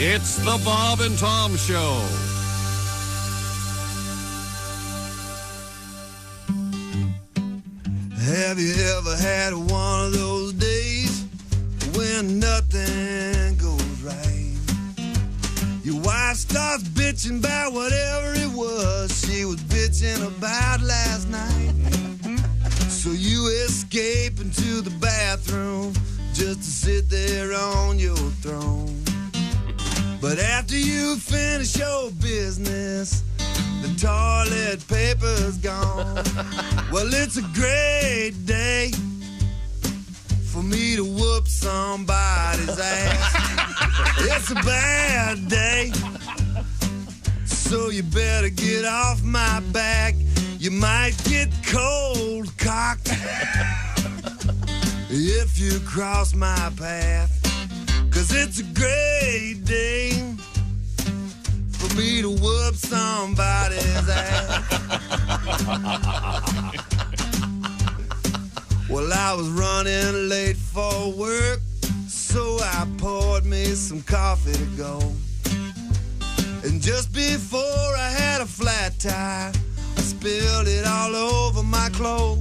It's the Bob and Tom Show. Have you ever had one of those days when nothing goes right? Your wife starts bitching about whatever it was she was bitching about last night. So you escape into the bathroom just to sit there on your throne. But after you finish your business, the toilet paper's gone. Well, it's a great day for me to whoop somebody's ass. It's a bad day, so you better get off my back. You might get cold cocked if you cross my path. 'Cause it's a great day for me to whoop somebody's ass. Well, I was running late for work, so I poured me some coffee to go. And just before I had a flat tire, I spilled it all over my clothes.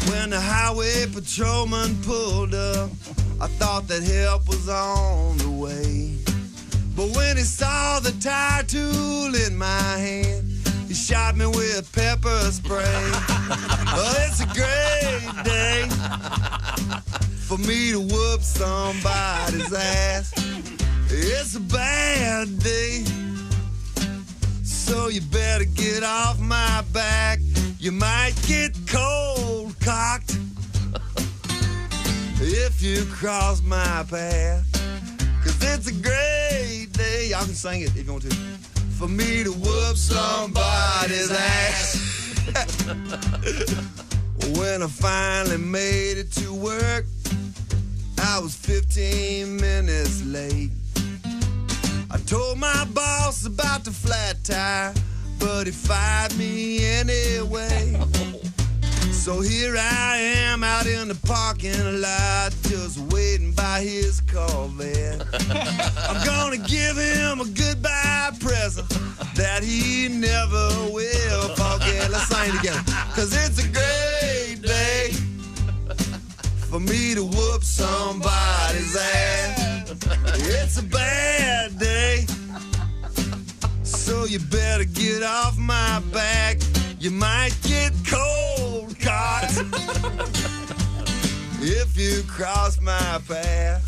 When the highway patrolman pulled up, I thought that help was on the way. But when he saw the tire tool in my hand, he shot me with pepper spray. Well, it's a great day for me to whoop somebody's ass. It's a bad day, so you better get off my back. You might get cold cocked if you cross my path. 'Cause it's a great day, y'all can sing it if you want to, for me to whoop somebody's ass. When I finally made it to work, I was 15 minutes late. I told my boss about the flat tire, but he fired me anyway. So here I am out in the parking lot, just waiting by his Corvette. I'm gonna give him a goodbye present that he never will forget. Let's sing together. 'Cause it's a great day for me to whoop somebody's ass. It's a bad day, so you better get off my back. You might get cold cocked if you cross my path.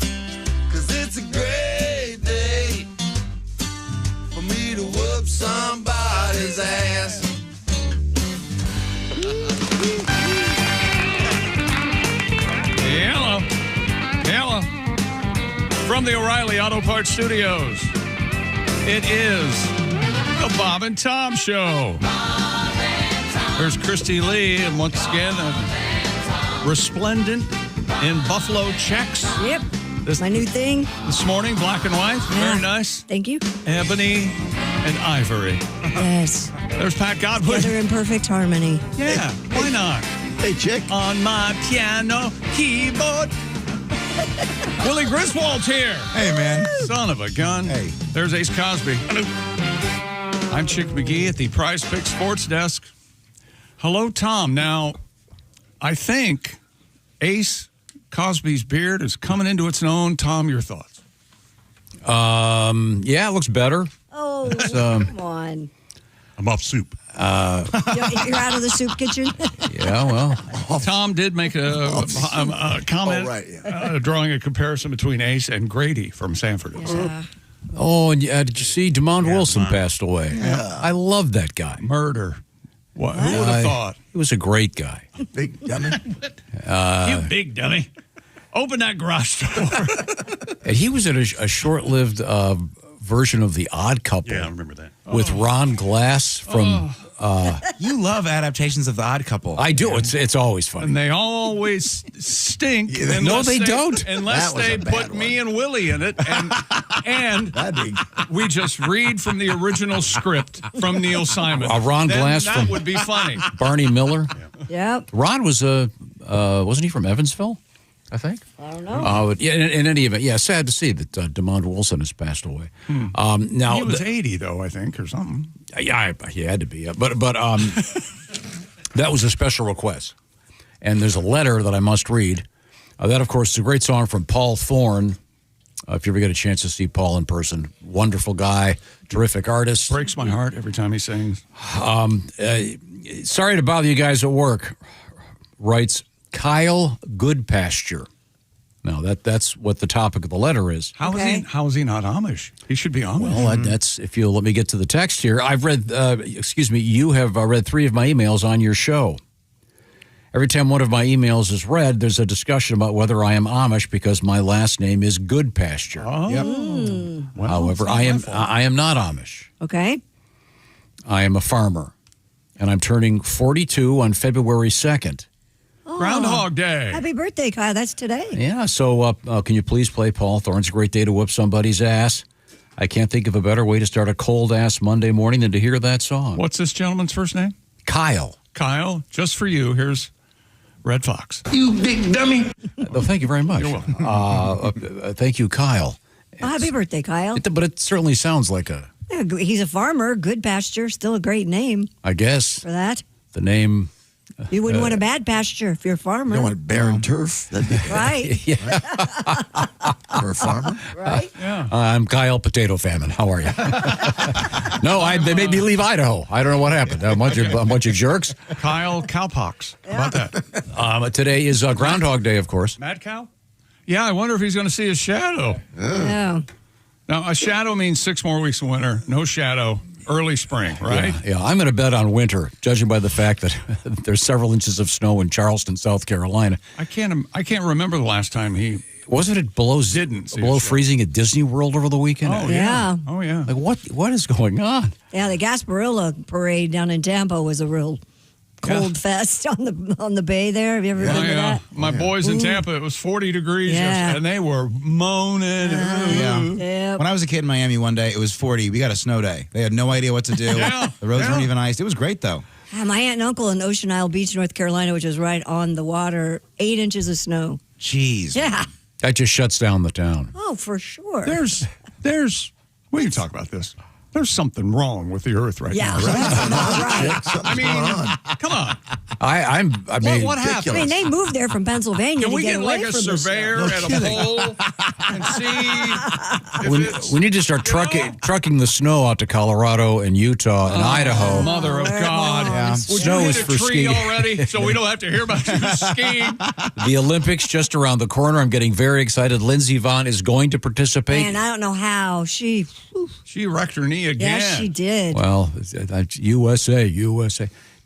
'Cause it's a great day for me to whoop somebody's ass. Hello. Hello. From the O'Reilly Auto Parts Studios, it is the Bob and Tom Show. There's Christy Lee, and once again, resplendent in buffalo checks. Yep. My new thing. This morning, black and white. Yeah. Very nice. Thank you. Ebony and ivory. Yes. There's Pat Godwin. Together in perfect harmony. Yeah, why not? Hey, chick. On my piano keyboard. Willie Griswold's here. Hey, man. Son of a gun. Hey. There's Ace Cosby. I'm Chick McGee at the Prize Pick Sports Desk. Hello, Tom. Now, I think Ace Cosby's beard is coming into its own. Tom, your thoughts? Yeah, it looks better. Oh, come on. I'm off soup. You're out of the soup kitchen? Yeah, well. Tom did make a comment drawing a comparison between Ace and Grady from Sanford. Yeah. Oh, and did you see DeMond Wilson passed away? Yeah. I love that guy. Murder. What? Who would have thought? He was a great guy. Big dummy. You big dummy. Open that garage door. And he was in a short-lived version of The Odd Couple. Yeah, I remember that. With Ron Glass from... You love adaptations of The Odd Couple. I do. It's always funny. And they always stink. No, they don't. Unless they put me and Willie in it. And we just read from the original script from Neil Simon. Ron Glass that from would be funny. Barney Miller. Yep. Ron was wasn't he from Evansville? I think. I don't know. Yeah, in any event, yeah, sad to see that DeMond Wilson has passed away. Now He was 80, though, I think, or something. Yeah, he had to be. But that was a special request. And there's a letter that I must read. That, of course, is a great song from Paul Thorne. If you ever get a chance to see Paul in person, wonderful guy, terrific artist. Breaks my heart every time he sings. Sorry to bother you guys at work, writes Kyle Goodpasture. Now, that's what the topic of the letter is. How is he not Amish? He should be Amish. Well, that's, if you'll let me get to the text here. I've read, you have read 3 of my emails on your show. Every time one of my emails is read, there's a discussion about whether I am Amish because my last name is Goodpasture. Oh. Yep. Well, however, I am not Amish. Okay. I am a farmer, and I'm turning 42 on February 2nd. Groundhog Day. Happy birthday, Kyle. That's today. Yeah, so can you please play Paul Thorne? It's a great day to whoop somebody's ass. I can't think of a better way to start a cold-ass Monday morning than to hear that song. What's this gentleman's first name? Kyle. Kyle, just for you, here's Red Fox. You big dummy. Well, thank you very much. You're welcome. Thank you, Kyle. Well, happy birthday, Kyle. But it certainly sounds like a... Yeah, he's a farmer. Good pasture. Still a great name I guess for that. the name... You wouldn't want a bad pasture if you're a farmer. You don't want barren turf? That'd be Right. for a farmer. Right. I'm Kyle Potato Famine. How are you? No, they made me leave Idaho. I don't know what happened. A bunch of jerks. Kyle Cowpox. How about that? Today is Groundhog Day, of course. Mad Cow? Yeah, I wonder if he's going to see his shadow. Yeah. Now, a shadow means 6 more weeks of winter. No shadow. Early spring, right? Yeah, I'm going to bet on winter, judging by the fact that there's several inches of snow in Charleston, South Carolina. I can't remember the last time he Wasn't it below freezing at Disney World over the weekend? Oh yeah. Yeah. Oh yeah. Like what is going on? Yeah, the Gasparilla parade down in Tampa was a real cold fest on the bay there. Have you ever been to that? My boys in Tampa, it was 40 degrees Yeah. and they were moaning. Yeah. When I was a kid in Miami one day, it was 40. We got a snow day. They had no idea what to do. Yeah. The roads Yeah. weren't even iced. It was great, though. My aunt and uncle in Ocean Isle Beach, North Carolina, which is right on the water, 8 inches of snow. Jeez. Yeah. That just shuts down the town. Oh, for sure. There's we can talk about this. There's something wrong with the earth right Yeah. now, right? Right. I mean, come on. I mean, What happened? I mean, they moved there from Pennsylvania Can to we get get away like a from the surveyor snow. at a pole and see if it's... we need to start trucking the snow out to Colorado and Utah and Idaho. Mother of God. Yeah. Would Snow you is hit for a tree skiing. already so we don't have to hear about you skiing? The Olympics just around the corner. I'm getting very excited. Lindsey Vonn is going to participate. Man, I don't know how. She She wrecked her knee again. Yes, she did. Well, USA.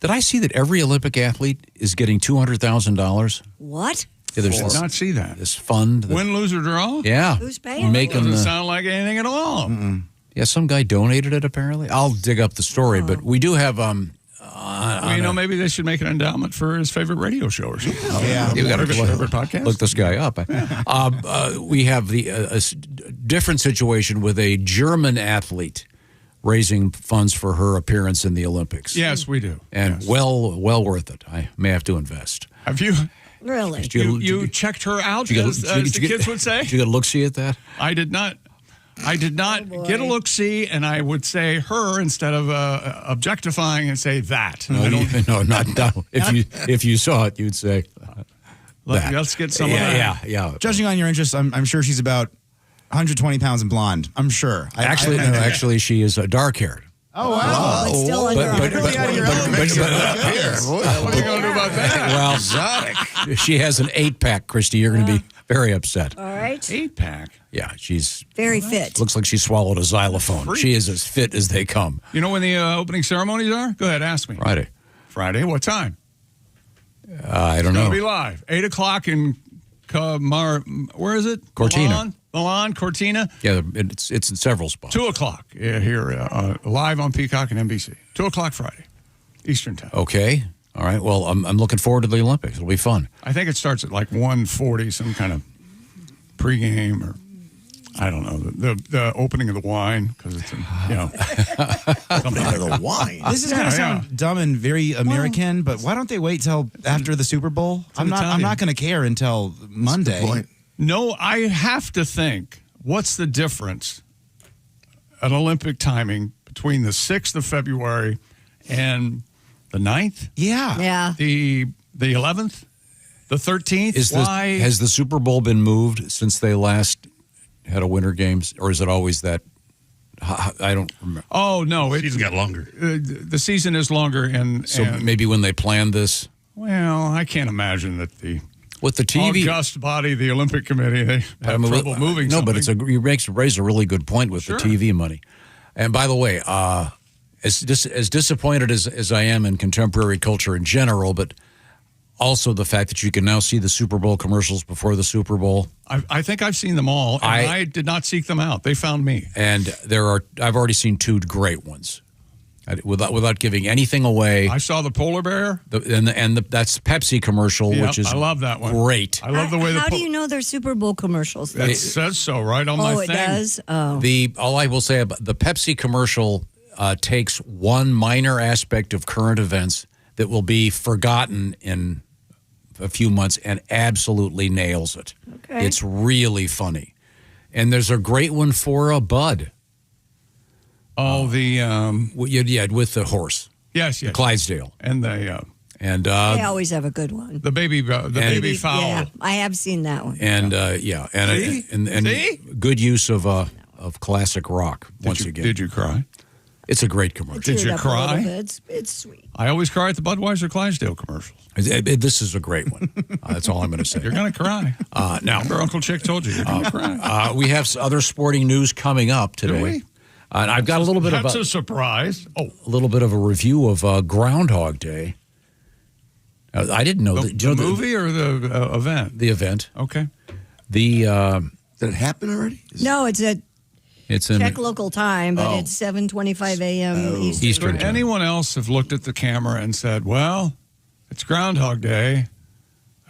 Did I see that every Olympic athlete is getting $200,000? What? Yeah, there's Did not see that. this fund. Win, lose, or draw? Yeah. Who's paying? Doesn't sound like anything at all. Yeah, some guy donated it, apparently. I'll dig up the story, but we do have... Well, maybe they should make an endowment for his favorite radio show or something. Yeah. we got to favorite podcast. look this guy up. We have a different situation with a German athlete raising funds for her appearance in the Olympics. Yes, we do. And Yes. well worth it. I may have to invest. Have you Really? you checked her out, as the kids would say? Did you get a look-see at that? I did not get a look-see, and I would say her instead of objectifying and say that. No. If you saw it, you'd say that. Let's get some of that. Yeah. Judging on your interests, I'm sure she's about 120 pounds and blonde. I'm sure. Actually, she is dark-haired. Oh, wow. But still under What are you going to do about that? Well, exotic. She has an 8-pack, Christy. You're going to be very upset. All right. 8-pack. Yeah, she's Very fit. looks like she swallowed a xylophone. Freak. She is as fit as they come. You know when the opening ceremonies are? Go ahead, ask me. Friday. What time? I don't It'll be know. live. 8 o'clock in where is it? Cortina. Milan, Cortina. Yeah, it's in several spots. 2 o'clock here, live on Peacock and NBC. 2 o'clock Friday, Eastern time. Okay. All right. Well, I'm looking forward to the Olympics. It'll be fun. I think it starts at like 1:40, some kind of pregame or. I don't know, the opening of the wine, because it's, something like The wine. This is going to sound dumb and very American, but why don't they wait till after the Super Bowl? I'm not going to care until Monday. No, I have to think, what's the difference at Olympic timing between the 6th of February and the 9th? Yeah. The 11th? The 13th? Why? Has the Super Bowl been moved since they last had a Winter Games, or is it always that? I don't remember. Oh, no. The season got longer. The season is longer. So and, maybe when they planned this? Well, I can't imagine that with the TV august body, the Olympic Committee, they have trouble moving No, something. but you raise a really good point with the TV money. And by the way, as disappointed as I am in contemporary culture in general, but also the fact that you can now see the Super Bowl commercials before the Super Bowl. I think I've seen them all, and I did not seek them out. They found me. And I've already seen 2 great ones. Without giving anything away. I saw the polar bear. That's Pepsi commercial, which is I love that one. Great. I love the way How do you know they're Super Bowl commercials? It says so right on my thing. Oh, it does? Oh. All I will say about the Pepsi commercial takes one minor aspect of current events that will be forgotten in a few months and absolutely nails it. Okay. It's really funny. And there's a great one for a Bud. Oh, with the horse. Yes. The Clydesdale. And They always have a good one. the baby fowl. Yeah, I have seen that one. And and See? good use of classic rock once again. Did you cry? It's a great commercial. Did you Teared up a cry? little bit. It's sweet. I always cry at the Budweiser Clydesdale commercials. This is a great one. That's all I'm going to say. You're going to cry. Now, Remember Uncle Chick told you you're going to cry. we have other sporting news coming up today. Do we? And I've got a little bit That's a surprise. Oh, a little bit of a review of Groundhog Day. I didn't know the movie or the event? The event. Okay. Did it happen already? No, it's a It's check local time, but it's 7:25 a.m. Eastern. Would anyone else have looked at the camera and said, well, it's Groundhog Day.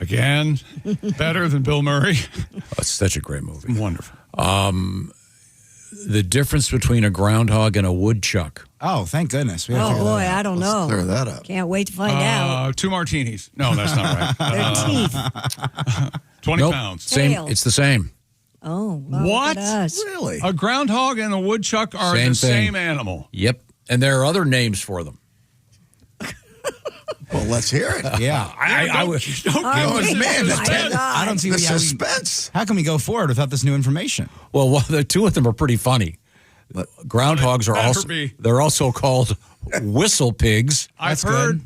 Again, better than Bill Murray. It's such a great movie. Wonderful. The difference between a groundhog and a woodchuck. Oh, thank goodness. We Oh, boy, I don't know. Clear that up. Can't wait to find out. 2 martinis. No, that's not right. Their teeth. 20 pounds. Same. Tail. It's the same. Oh, well, What? look at us. Really? A groundhog and a woodchuck are Same the thing. same animal. Yep. And there are other names for them. Well, let's hear it. Yeah. I would. All right. man, My God. I don't see The how suspense. how can we go forward without this new information? Well, the 2 of them are pretty funny. Groundhogs are they're also called whistle pigs. I've heard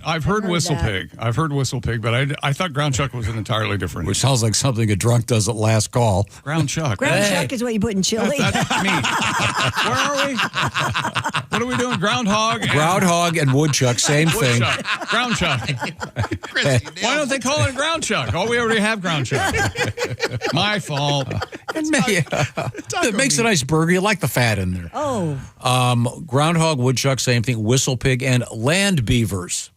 whistle pig. I've heard whistle pig, but I thought ground chuck was an entirely different. Which sounds like something a drunk does at last call. Ground chuck. Ground chuck is what you put in chili. That's me. Where are we? What are we doing? Groundhog. And Groundhog and woodchuck, same thing. woodchuck. Ground chuck. Why don't they call it ground chuck? Oh, we already have ground chuck. My fault. It makes a nice burger. You like the fat in there. Oh, Groundhog, woodchuck, same thing. Whistle pig and land beavers.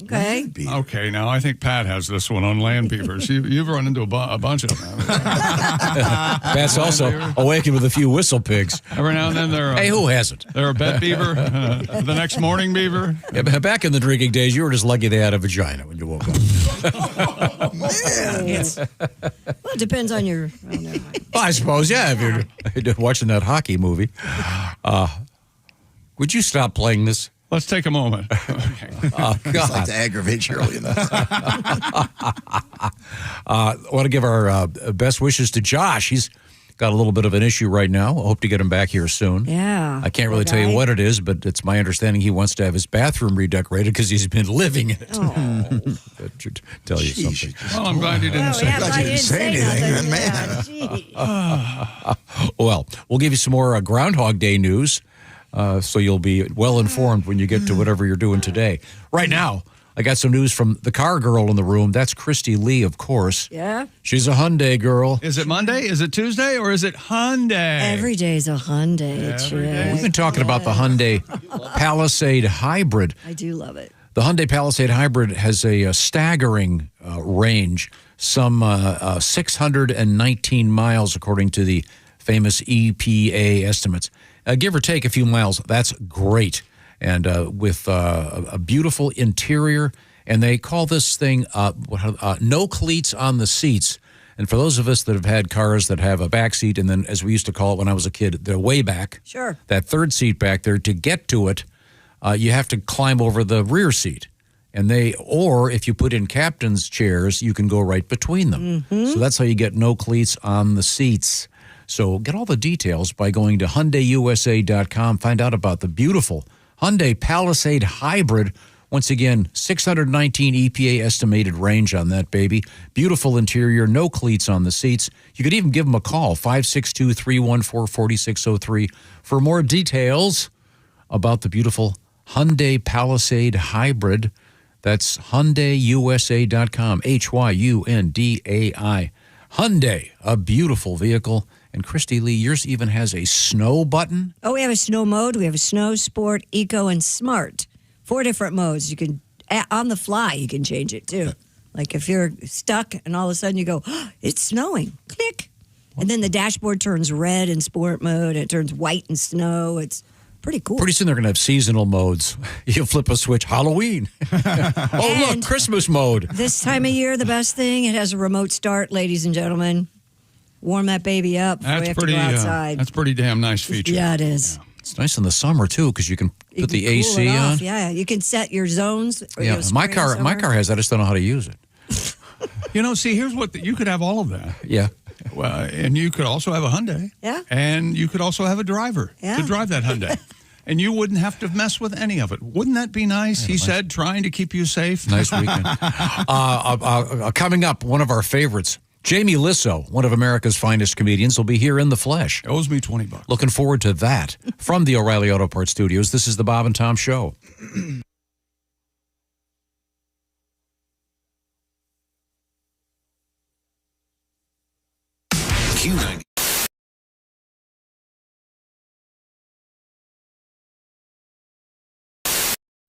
okay. Okay, now I think Pat has this one on land beavers. You've run into a bunch of them. Pat's also awakened with a few whistle pigs. Every now and then they're Hey, who hasn't? they're a bed beaver, the next morning beaver. Yeah, back in the drinking days, you were just lucky they had a vagina when you woke up. Well, it depends on your. Oh, never mind. Well, I suppose, yeah, if you're watching that hockey movie. Would you stop playing this? Let's take a moment. Oh, It's like God. to aggravate you really enough. I want to give our best wishes to Josh. He's got a little bit of an issue right now. I hope to get him back here soon. Yeah. I can't really tell you what it is, but it's my understanding he wants to have his bathroom redecorated because he's been living in it. Oh. That should tell you something. Well, I'm glad you didn't Oh, say yeah, that. but I didn't say say anything, nothing. man. Yeah, gee. Well, we'll give you some more Groundhog Day news so you'll be well informed when you get to whatever you're doing today. Right now, I got some news from the car girl in the room. That's Christy Lee, of course. Yeah. She's a Hyundai girl. Is it Monday? Is it Tuesday? Or is it Hyundai? Every day's a Hyundai. Every day. We've been talking about the Hyundai Palisade Hybrid. I do love it. The Hyundai Palisade Hybrid has a staggering range, some 619 miles, according to the famous EPA estimates. Give or take a few miles, that's great. And with a beautiful interior, and they call this thing no cleats on the seats. And for those of us that have had cars that have a back seat, and then, as we used to call it when I was a kid, the way back, sure, that third seat back there, to get to it, you have to climb over the rear seat. Or if you put in captain's chairs, you can go right between them. So that's how you get no cleats on the seats. So get all the details by going to HyundaiUSA.com. Find out about the beautiful Hyundai Palisade Hybrid. Once again, 619 EPA estimated range on that baby. Beautiful interior, no cleats on the seats. You could even give them a call, 562-314-4603, for more details about the beautiful Hyundai Palisade Hybrid. That's HyundaiUSA.com, HYUNDAI. Hyundai, a beautiful vehicle. And Christy Lee, yours even has a snow button? Oh, we have a snow mode. We have a snow, sport, eco, and smart. 4 different modes. You can, on the fly, you can change it too. Like if you're stuck and all of a sudden you go, oh, it's snowing, click. And then the dashboard turns red in sport mode. It turns white in snow. It's pretty cool. Pretty soon they're going to have seasonal modes. You flip a switch, Halloween. Oh, look, Christmas mode. This time of year, the best thing, it has a remote start, ladies and gentlemen. Warm that baby up before we have to go outside. That's pretty damn nice feature. Yeah, it is. Yeah. It's nice in the summer, too, because you can put the AC on. Yeah, you can set your zones. Yeah, my car has that. I just don't know how to use it. See, here's what you could have all of that. Yeah. Well, and you could also have a Hyundai. Yeah. And you could also have a driver to drive that Hyundai. And you wouldn't have to mess with any of it. Wouldn't that be nice? He said, trying to keep you safe. Nice weekend. Coming up, one of our favorites, Jamie Lisso, one of America's finest comedians, will be here in the flesh. Owes me $20. Looking forward to that. From the O'Reilly Auto Parts Studios, this is the Bob and Tom Show.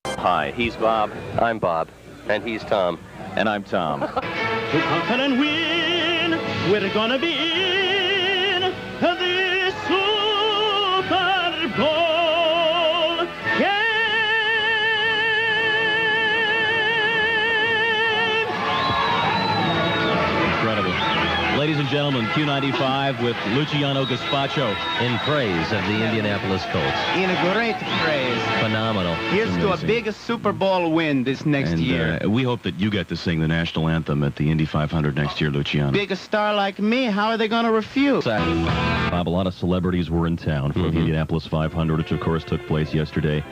Hi, he's Bob. I'm Bob. And he's Tom. And I'm Tom. To conquer and win, we're gonna be in the Super Bowl game. Incredible. Ladies and gentlemen, Q95 with Luciano Gazpacho in praise of the Indianapolis Colts. In a great praise. Phenomenal. Here's to a big Super Bowl win this next year. We hope that you get to sing the national anthem at the Indy 500 next year, Luciano. Big star like me, how are they going to refuse? Bob, a lot of celebrities were in town for the Indianapolis 500, which of course took place yesterday,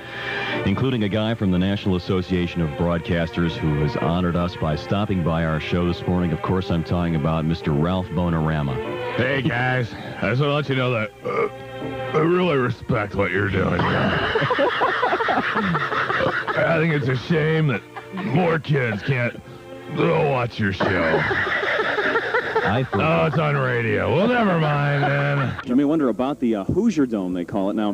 including a guy from the National Association of Broadcasters who has honored us by stopping by our show this morning. Of course, I'm talking about Mr. Ralph Bonarama. Hey, guys. I just want to let you know that I really respect what you're doing here. I think it's a shame that more kids can't watch your show. It's on radio. Well, never mind, man. I may wonder about the Hoosier Dome, they call it. Now,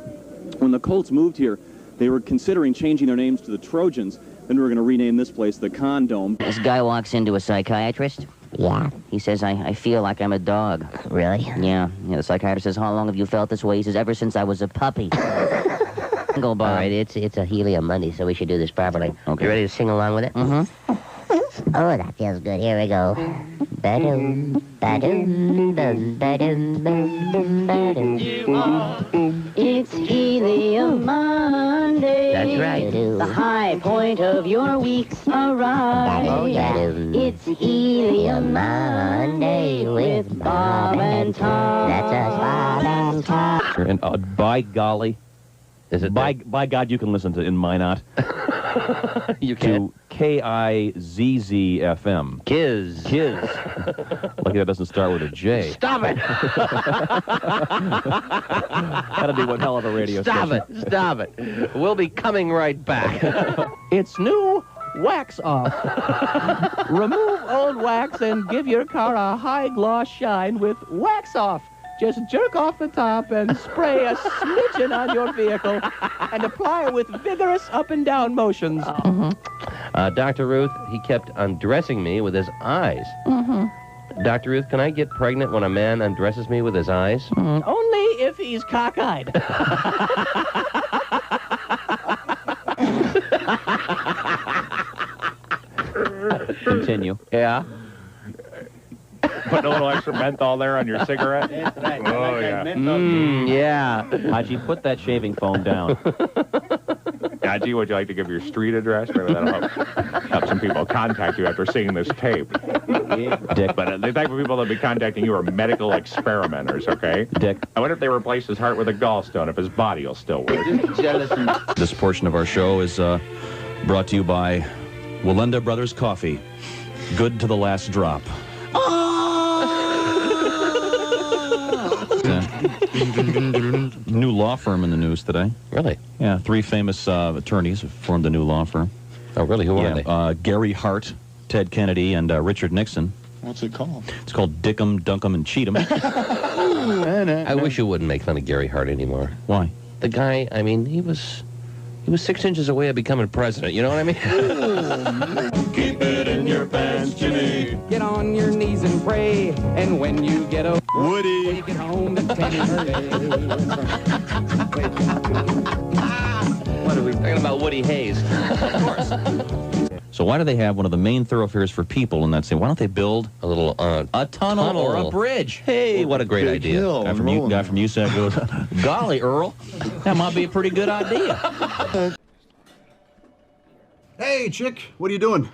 when the Colts moved here, they were considering changing their names to the Trojans. Then we were going to rename this place the Condome. This guy walks into a psychiatrist. Yeah. He says, I feel like I'm a dog. Really? Yeah. The psychiatrist says, how long have you felt this way? He says, ever since I was a puppy. All right, it's a Helium Monday, so we should do this properly. Okay. You ready to sing along with it? Mm-hmm. Oh, that feels good. Here we go. Ba-doom, ba-doom, bum, ba-doom, bum, bum, ba-doom. It's Helium Monday. That's right. The high point of your week's arrived. Oh, yeah. It's Helium Monday with Bob and Tom. That's us, Bob and Tom. And by golly, is it by God you can listen to In Minot. You can. To KIZZ FM. Kiz. Lucky that doesn't start with a J. Stop it! That'd be one hell of a radio station. Stop it. We'll be coming right back. It's new Wax Off. Remove old wax and give your car a high gloss shine with Wax Off. Just jerk off the top and spray a smidgen on your vehicle and apply with vigorous up and down motions. Dr. Ruth, he kept undressing me with his eyes. Dr. Ruth, can I get pregnant when a man undresses me with his eyes? Only if he's cockeyed. Continue. Yeah. Put a little extra menthol there on your cigarette. That's right. Oh, yeah. Yeah. Haji, put that shaving foam down. Haji, would you like to give your street address? Maybe that'll help some people contact you after seeing this tape. Dick. But the type of people that'll be contacting you are medical experimenters, okay? Dick. I wonder if they replace his heart with a gallstone, if his body will still work. This portion of our show is brought to you by Walenda Brothers Coffee. Good to the last drop. New law firm in the news today. Really? Yeah, 3 famous attorneys have formed a new law firm. Oh, really? Who are they? Gary Hart, Ted Kennedy, and Richard Nixon. What's it called? It's called Dickum, Dunkum, and Cheatham. I wish you wouldn't make fun of Gary Hart anymore. Why? The guy, I mean, he was 6 inches away of becoming president. You know what I mean? Keep it in your pants, Jimmy. Get on your knees and pray, and when you get a Woody. when you get home, then tell me What are we talking about? Woody Hayes. Of course. So why do they have one of the main thoroughfares for people in that same? Why don't they build a little a tunnel or a bridge? Hey, what a great idea! Guy from USAC goes, golly, Earl, that might be a pretty good idea. Hey, chick, what are you doing?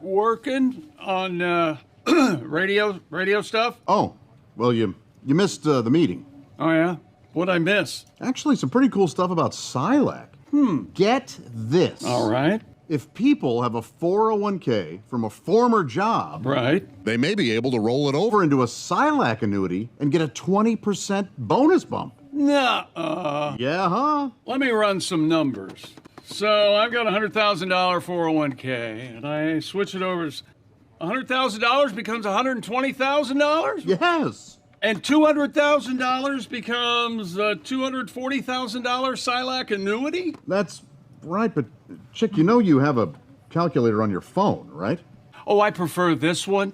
Working on radio stuff. Oh, well, you missed the meeting. Oh yeah, what'd I miss? Actually, some pretty cool stuff about Silac. Get this. All right. If people have a 401k from a former job, right, they may be able to roll it over into a Silac annuity and get a 20% bonus bump. Nah. Yeah, huh? Let me run some numbers. So I've got a $100,000 401k, and I switch it over. $100,000 becomes $120,000. Yes. And $200,000 becomes a $240,000 Silac annuity? That's right, but chick, you know you have a calculator on your phone, right? Oh, I prefer this one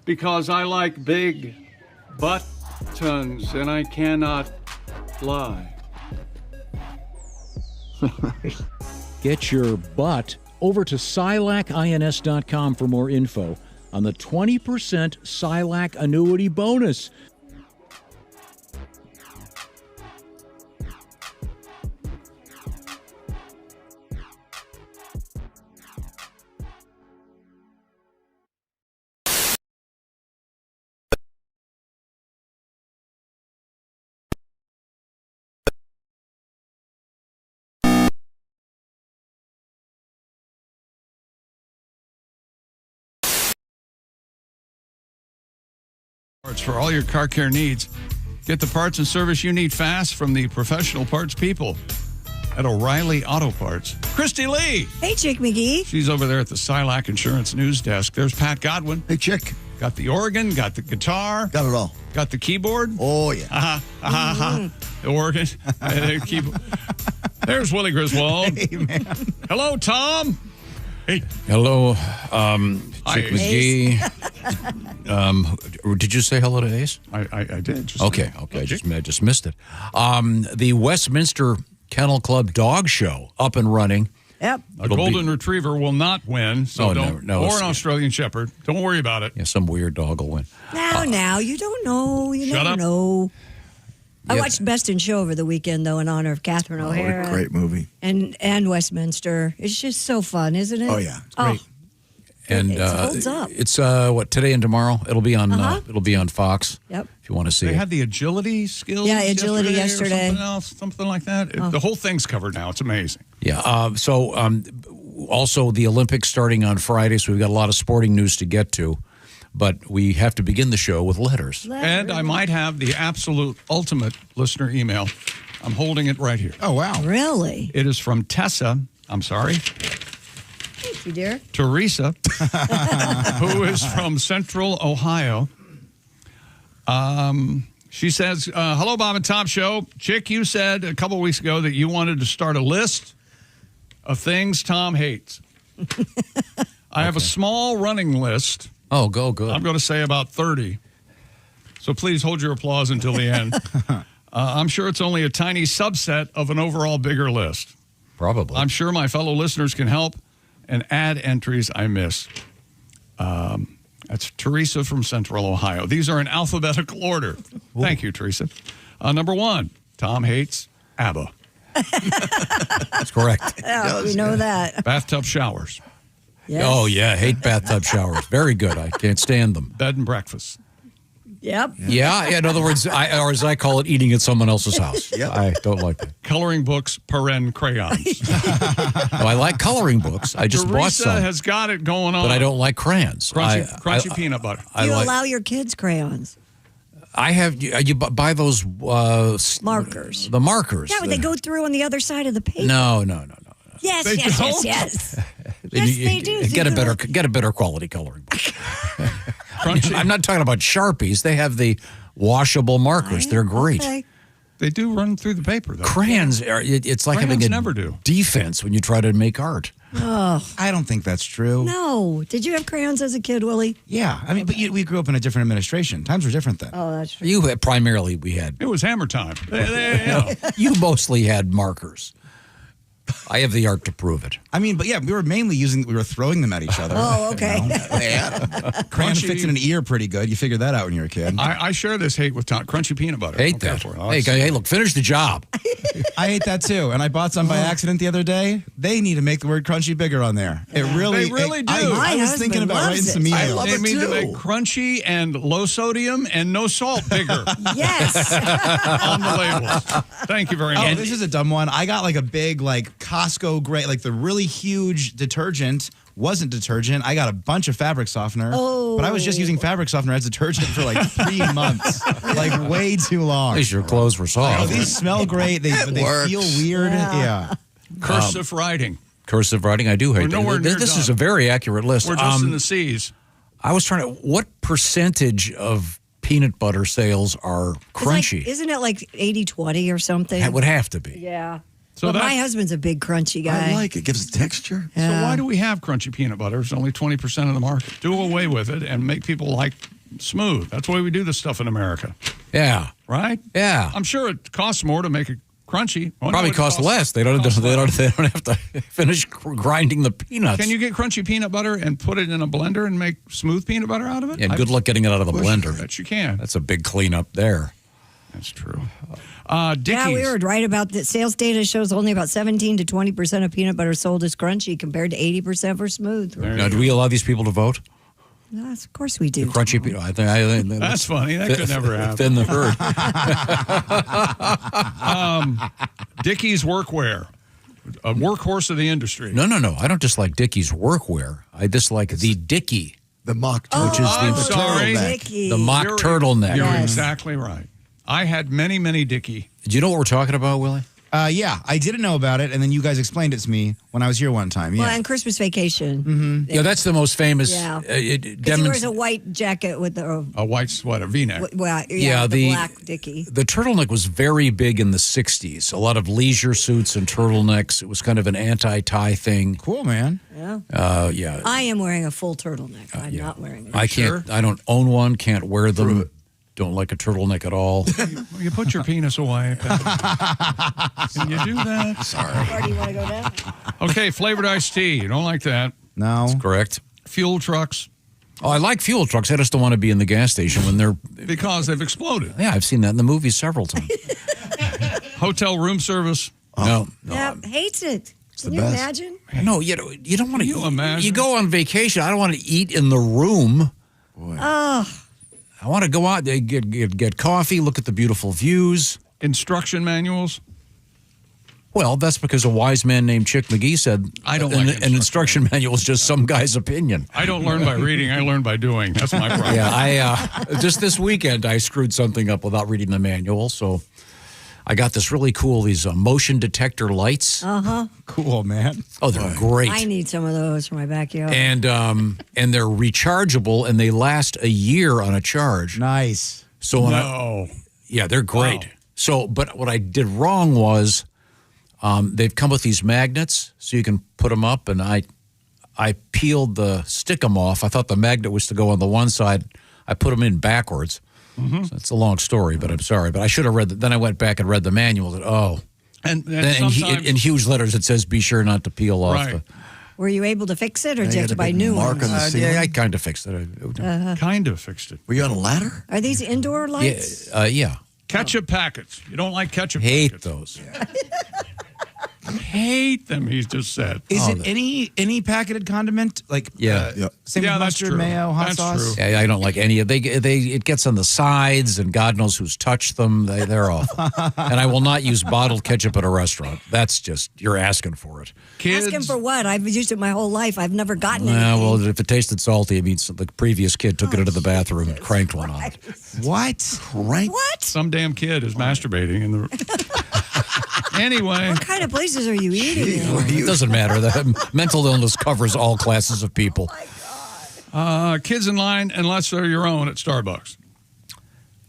because I like big buttons and I cannot lie. Get your butt over to SilacINS.com for more info on the 20% Silac annuity bonus. Parts for all your car care needs. Get the parts and service you need fast from the professional parts people at O'Reilly Auto Parts. Christy Lee. Hey, Chick McGee. She's over there at the Silac Insurance News Desk. There's Pat Godwin. Hey, Chick. Got the organ, got the guitar. Got it all. Got the keyboard. Oh, yeah. The organ. The keyboard. There's Willie Griswold. Hey, man. Hello, Tom. Hey. Hello, Chick McGee. Did you say hello to Ace? I did. Okay. I just missed it. The Westminster Kennel Club Dog Show up and running. Yep. A golden retriever will not win, so don't. No, or an Australian shepherd. Don't worry about it. Yeah, some weird dog will win. Now, you don't know. You Shut never up. know. I watched Best in Show over the weekend, though, in honor of Catherine O'Hara. What a great movie. And Westminster. It's just so fun, isn't it? Oh, yeah. It's great. And it holds up. It's today and tomorrow. It'll be on Fox. Yep. If you want to see They it. had the agility skills. Yeah, agility yesterday. Or something else, something like that. The whole thing's covered now. It's amazing. Yeah. Also the Olympics starting on Friday, so we've got a lot of sporting news to get to. But we have to begin the show with letters. And I might have the absolute ultimate listener email. I'm holding it right here. Oh, wow. Really? It is from Tessa. I'm sorry. Thank you, dear. Teresa, who is from Central Ohio. She says, hello, Bob and Tom Show. Chick, you said a couple weeks ago that you wanted to start a list of things Tom hates. I have a small running list Oh, good. I'm going to say about 30. So please hold your applause until the end. I'm sure it's only a tiny subset of an overall bigger list. Probably. I'm sure my fellow listeners can help and add entries I miss. That's Teresa from Central Ohio. These are in alphabetical order. Ooh. Thank you, Teresa. Number 1, Tom hates ABBA. That's correct. Oh, we know that. Bathtub showers. Yes. Oh, yeah. Hate bathtub showers. Very good. I can't stand them. Bed and breakfast. Yep. Yeah. In other words, or as I call it, eating at someone else's house. Yep. I don't like that. Coloring books, paren crayons. No, I like coloring books. I just bought some. Teresa has got it going on. But I don't like crayons. Crunchy peanut butter. Do you allow your kids crayons? I have. You buy those markers. The markers. Yeah, they go through on the other side of the paper. No. Yes, They yes, don't? yes. Yes, they do. Get a better quality coloring book. I'm not talking about Sharpies. They have the washable markers. They're great. Okay. They do run through the paper, though. Crayons are. It's like Crayons having a never do. defense when you try to make art. Oh, I don't think that's true. no. Did you have crayons as a kid, Willie? Yeah, I mean, but we grew up in a different administration. Times were different then. Oh, that's true. You had, primarily we had. It was hammer time. You mostly had markers. I have the art to prove it. I mean, but yeah, we were throwing them at each other. Oh, okay. Crayon fits in an ear pretty good. You figured that out when you were a kid. I share this hate with Tom. Crunchy peanut butter. Hate that. Hey, look, finish the job. I ate that too, and I bought some by accident the other day. They need to make the word crunchy bigger on there. It really, They really do. I was thinking about writing some emails. They need to make crunchy and low sodium and no salt bigger. Yes. On the labels. Thank you very much. Oh, this is a dumb one. I got like a big Costco grade, like the really huge detergent. Wasn't detergent. I got a bunch of fabric softener. Oh. But I was just using fabric softener as detergent for like 3 months. Like way too long. At least your clothes were soft. Oh, these smell great. They feel weird. Yeah. Cursive writing. Cursive writing, I do hate. We're nowhere near This done. is a very accurate list. We're just in the C's. I was trying to. What percentage of peanut butter sales are crunchy? Isn't it like 80-20 or something? That would have to be. Yeah. So my husband's a big crunchy guy. I like it. Gives it texture. So why do we have crunchy peanut butter? It's only 20% of the market. Do away with it and make people like smooth. That's why we do this stuff in America. Yeah. Right? Yeah. I'm sure it costs more to make it crunchy. Probably costs less. They don't have to finish grinding the peanuts. Can you get crunchy peanut butter and put it in a blender and make smooth peanut butter out of it? And good luck getting it out of the blender. Bet you can. That's a big cleanup there. That's true. Dickies. Yeah, we were right about that. Sales data shows only about 17 to 20% of peanut butter sold as crunchy compared to 80% for smooth. Now, do we allow these people to vote? Yes, of course we do. The crunchy peanut. I think that's funny. That could never happen. Thin the herd. Dickies workwear, a workhorse of the industry. No. I don't dislike Dickies workwear. I dislike the Dickie. The mock which is the Dickie. The mock turtleneck. You're exactly right. I had many Dickie. Do you know what we're talking about, Willie? Yeah, I didn't know about it, and then you guys explained it to me when I was here one time. Yeah. Well, and Christmas Vacation. Mm-hmm. Yeah, that's the most famous. Yeah. Because he wears a white jacket with a white sweater, V-neck. Well, Yeah, the black Dickie. The turtleneck was very big in the 60s. A lot of leisure suits and turtlenecks. It was kind of an anti-tie thing. Cool, man. Yeah. Yeah. I am wearing a full turtleneck. I'm not wearing it. I can't. I don't own one. Can't wear them. Don't like a turtleneck at all. You put your penis away. Can you do that? Sorry. Where do you want to go now? Okay, flavored iced tea. You don't like that? No. That's correct. Fuel trucks. Oh, I like fuel trucks. I just don't want to be in the gas station when they're... Because they've exploded. Yeah, I've seen that in the movies several times. Hotel room service. No. Yeah, hates it. Can you best. imagine? No, you don't want to... Can you imagine? You go on vacation. I don't want to eat in the room. Boy. Oh. I want to go out, get coffee, look at the beautiful views. Instruction manuals. Well, that's because a wise man named Chick McGee said I don't an, like an instruction manual is just some guy's opinion. I don't learn by reading. I learn by doing. That's my problem. Yeah, just this weekend I screwed something up without reading the manual, so I got this really cool, these motion detector lights. Uh-huh. Cool, man. Oh, they're great. I need some of those for my backyard. And they're rechargeable, and they last a year on a charge. Nice. So when yeah, they're great. Wow. So, but what I did wrong was they've come with these magnets, so you can put them up, and I I peeled the stickum off. I thought the magnet was to go on the one side. I put them in backwards. So it's a long story, but I'm sorry. But I should have read Then I went back and read the manual. And in huge letters it says, "Be sure not to peel off." Right. Were you able to fix it, or did you have to buy new mark ones? on the ceiling? Yeah, I kind of fixed it. Kind of fixed it. Were you on a ladder? Are these indoor lights? Yeah. Ketchup packets. You don't like ketchup Hate packets. those. Hate them, he's just said. Is it any packeted condiment? Like, same Yeah, with that's mustard, true. mayo, hot That's sauce? true. Yeah, I don't like any of it. Gets on the sides, and God knows who's touched them. They're awful. And I will not use bottled ketchup at a restaurant. That's just, you're asking for it. Asking for what? I've used it my whole life. I've never gotten anything. Well, if it tasted salty, it means the previous kid took it into the bathroom and cranked one on it. What? Crank? What? Some damn kid is masturbating in the. Anyway. What kind of places are you eating in? It doesn't matter. Mental illness covers all classes of people. Kids in line, unless they're your own at Starbucks.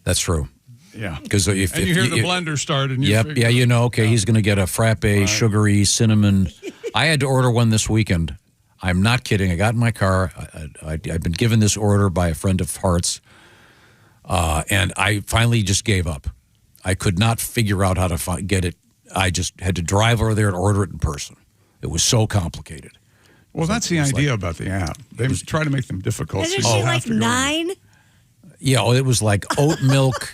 That's true. Yeah. Because And you hear the blender start. And you figure, you know, okay, he's going to get a frappe, sugary, cinnamon. I had to order one this weekend. I'm not kidding. I got in my car. I've been given this order by a friend of Hart's, and I finally just gave up. I could not figure out how to get it. I just had to drive over there and order it in person. It was so complicated. Well, that's the idea about the app. They try to make them difficult. Isn't so you she have like to go. 9? Yeah, it was like oat milk,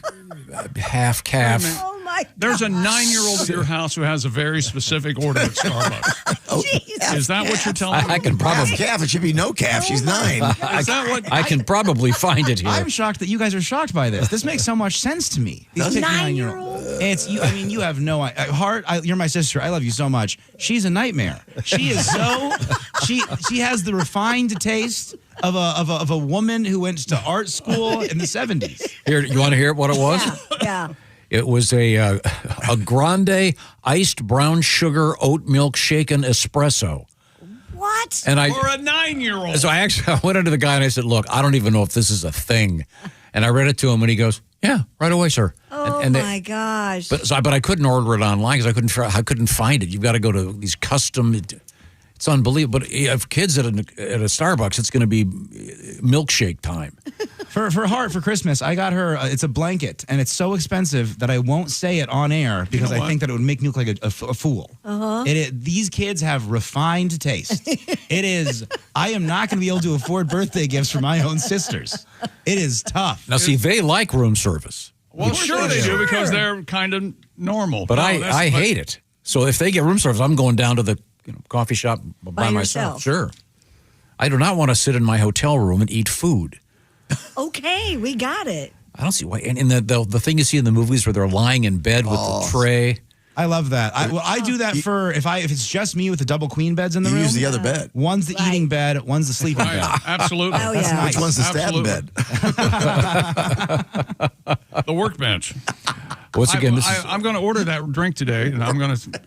half calf. Oh, my God. There's a 9-year-old at your house who has a very specific order at Starbucks. Is that what you're telling me? I can probably calf. It should be no calf. She's 9. Is that what? I can probably find it here. I'm shocked that you guys are shocked by this. This makes so much sense to me. These 9-year-olds. It's you. I mean, you have no heart. You're my sister. I love you so much. She's a nightmare. She is so. She has the refined taste of a woman who went to art school in the 70s. Here, you want to hear what it was? Yeah. It was a grande iced brown sugar oat milk shaken espresso. What? And For a 9-year-old. So I went into the guy and I said, "Look, I don't even know if this is a thing." And I read it to him, and he goes, "Yeah, right away, sir." Oh, my gosh. But I couldn't order it online because I couldn't find it. You've got to go to these custom. It's unbelievable. But if kids at a Starbucks, it's going to be milkshake time. For Christmas, I got her. It's a blanket, and it's so expensive that I won't say it on air because I think that it would make me look like a fool. These kids have refined taste. It is. I am not going to be able to afford birthday gifts for my own sisters. It is tough. Now, see, they like room service. Well, sure they do because they're kind of normal. But I hate it. So if they get room service, I'm going down to the coffee shop by myself. yourself. Sure. I do not want to sit in my hotel room and eat food. Okay, we got it. I don't see why. And the thing you see in the movies where they're lying in bed with the tray. I love that. I do that for if it's just me with the double queen beds in the room. You use the other bed. One's the eating bed, one's the sleeping bed. Absolutely. Oh, yeah. Which one's the stabbing bed? The workbench. Once again, I'm going to order that drink today, and I'm going to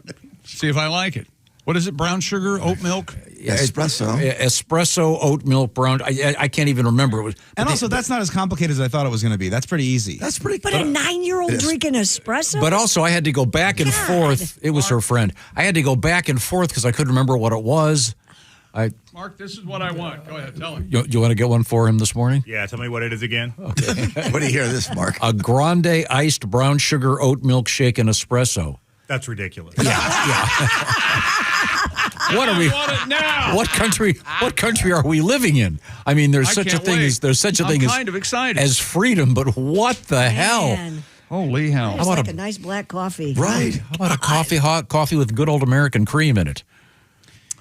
see if I like it. What is it? Brown sugar, oat milk? Espresso. Espresso, oat milk, brown. I can't even remember. It was, And also, that's not as complicated as I thought it was going to be. That's pretty easy. That's pretty. But a 9-year-old drinking espresso? But also, I had to go back and forth. It was her friend. I had to go back and forth because I couldn't remember what it was. Mark, this is what I want. Go ahead, tell him. You want to get one for him this morning? Yeah, tell me what it is again. Okay. What do you hear this, Mark? A grande iced brown sugar oat milk shaken espresso. That's ridiculous. What are we? Want it now. What country are we living in? I mean, there's such a thing as I'm kind of excited. as freedom, but what the hell? Holy hell! It's like a nice black coffee. Right. How about a hot coffee with good old American cream in it?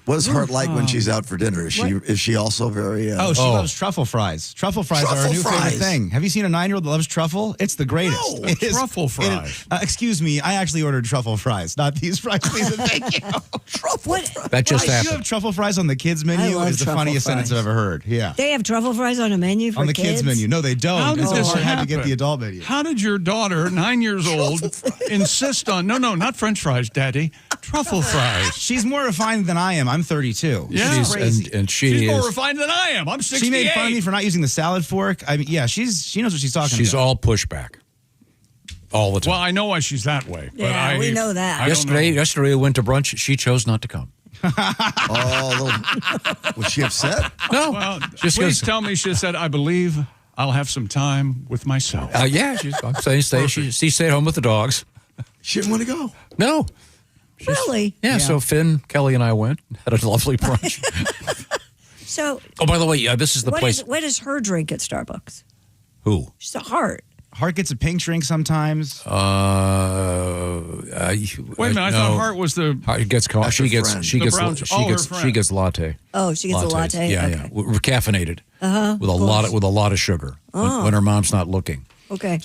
What is Hart like when she's out for dinner? Is she also very? She loves truffle fries. Truffle fries are a new favorite thing. Have you seen a 9-year-old that loves truffle? It's the greatest. No, truffle fries. Excuse me, I actually ordered truffle fries, not these fries. Please and thank you. Truffle fries. That just You happened. have truffle fries on the kids menu love is the truffle funniest sentence fries. I've ever heard. Yeah. They have truffle fries on a menu for On the kids menu. No, they don't. How did It's so this hard happen? to get the adult menu. How did your daughter, 9 years old, insist on no, not French fries, Daddy, truffle fries? She's more refined than I am. I'm 32. Yeah. She's crazy. And she She's is. more refined than I am. I'm 68. She made fun of me for not using the salad fork. I mean, yeah, she knows what she's talking She's about. all pushback. All the time. Well, I know why she's that way. But Yeah, we know that. I don't know. Yesterday I went to brunch. She chose not to come. Was she upset? No. Well, Just please goes- tell me she said, I believe I'll have some time with myself. Yeah, I'm saying she stayed home with the dogs. She didn't want to go. No. Really? Yeah, so Finn, Kelly, and I went, had a lovely brunch. So. Oh, by the way, this is the place. What is her drink at Starbucks? Who? She's a Heart. Heart gets a pink drink sometimes. Wait a minute, I thought Heart was the. Heart gets she gets latte. Oh, she gets a latte. Yeah, okay. yeah, caffeinated. Uh-huh. With a lot of sugar when her mom's not looking. Okay.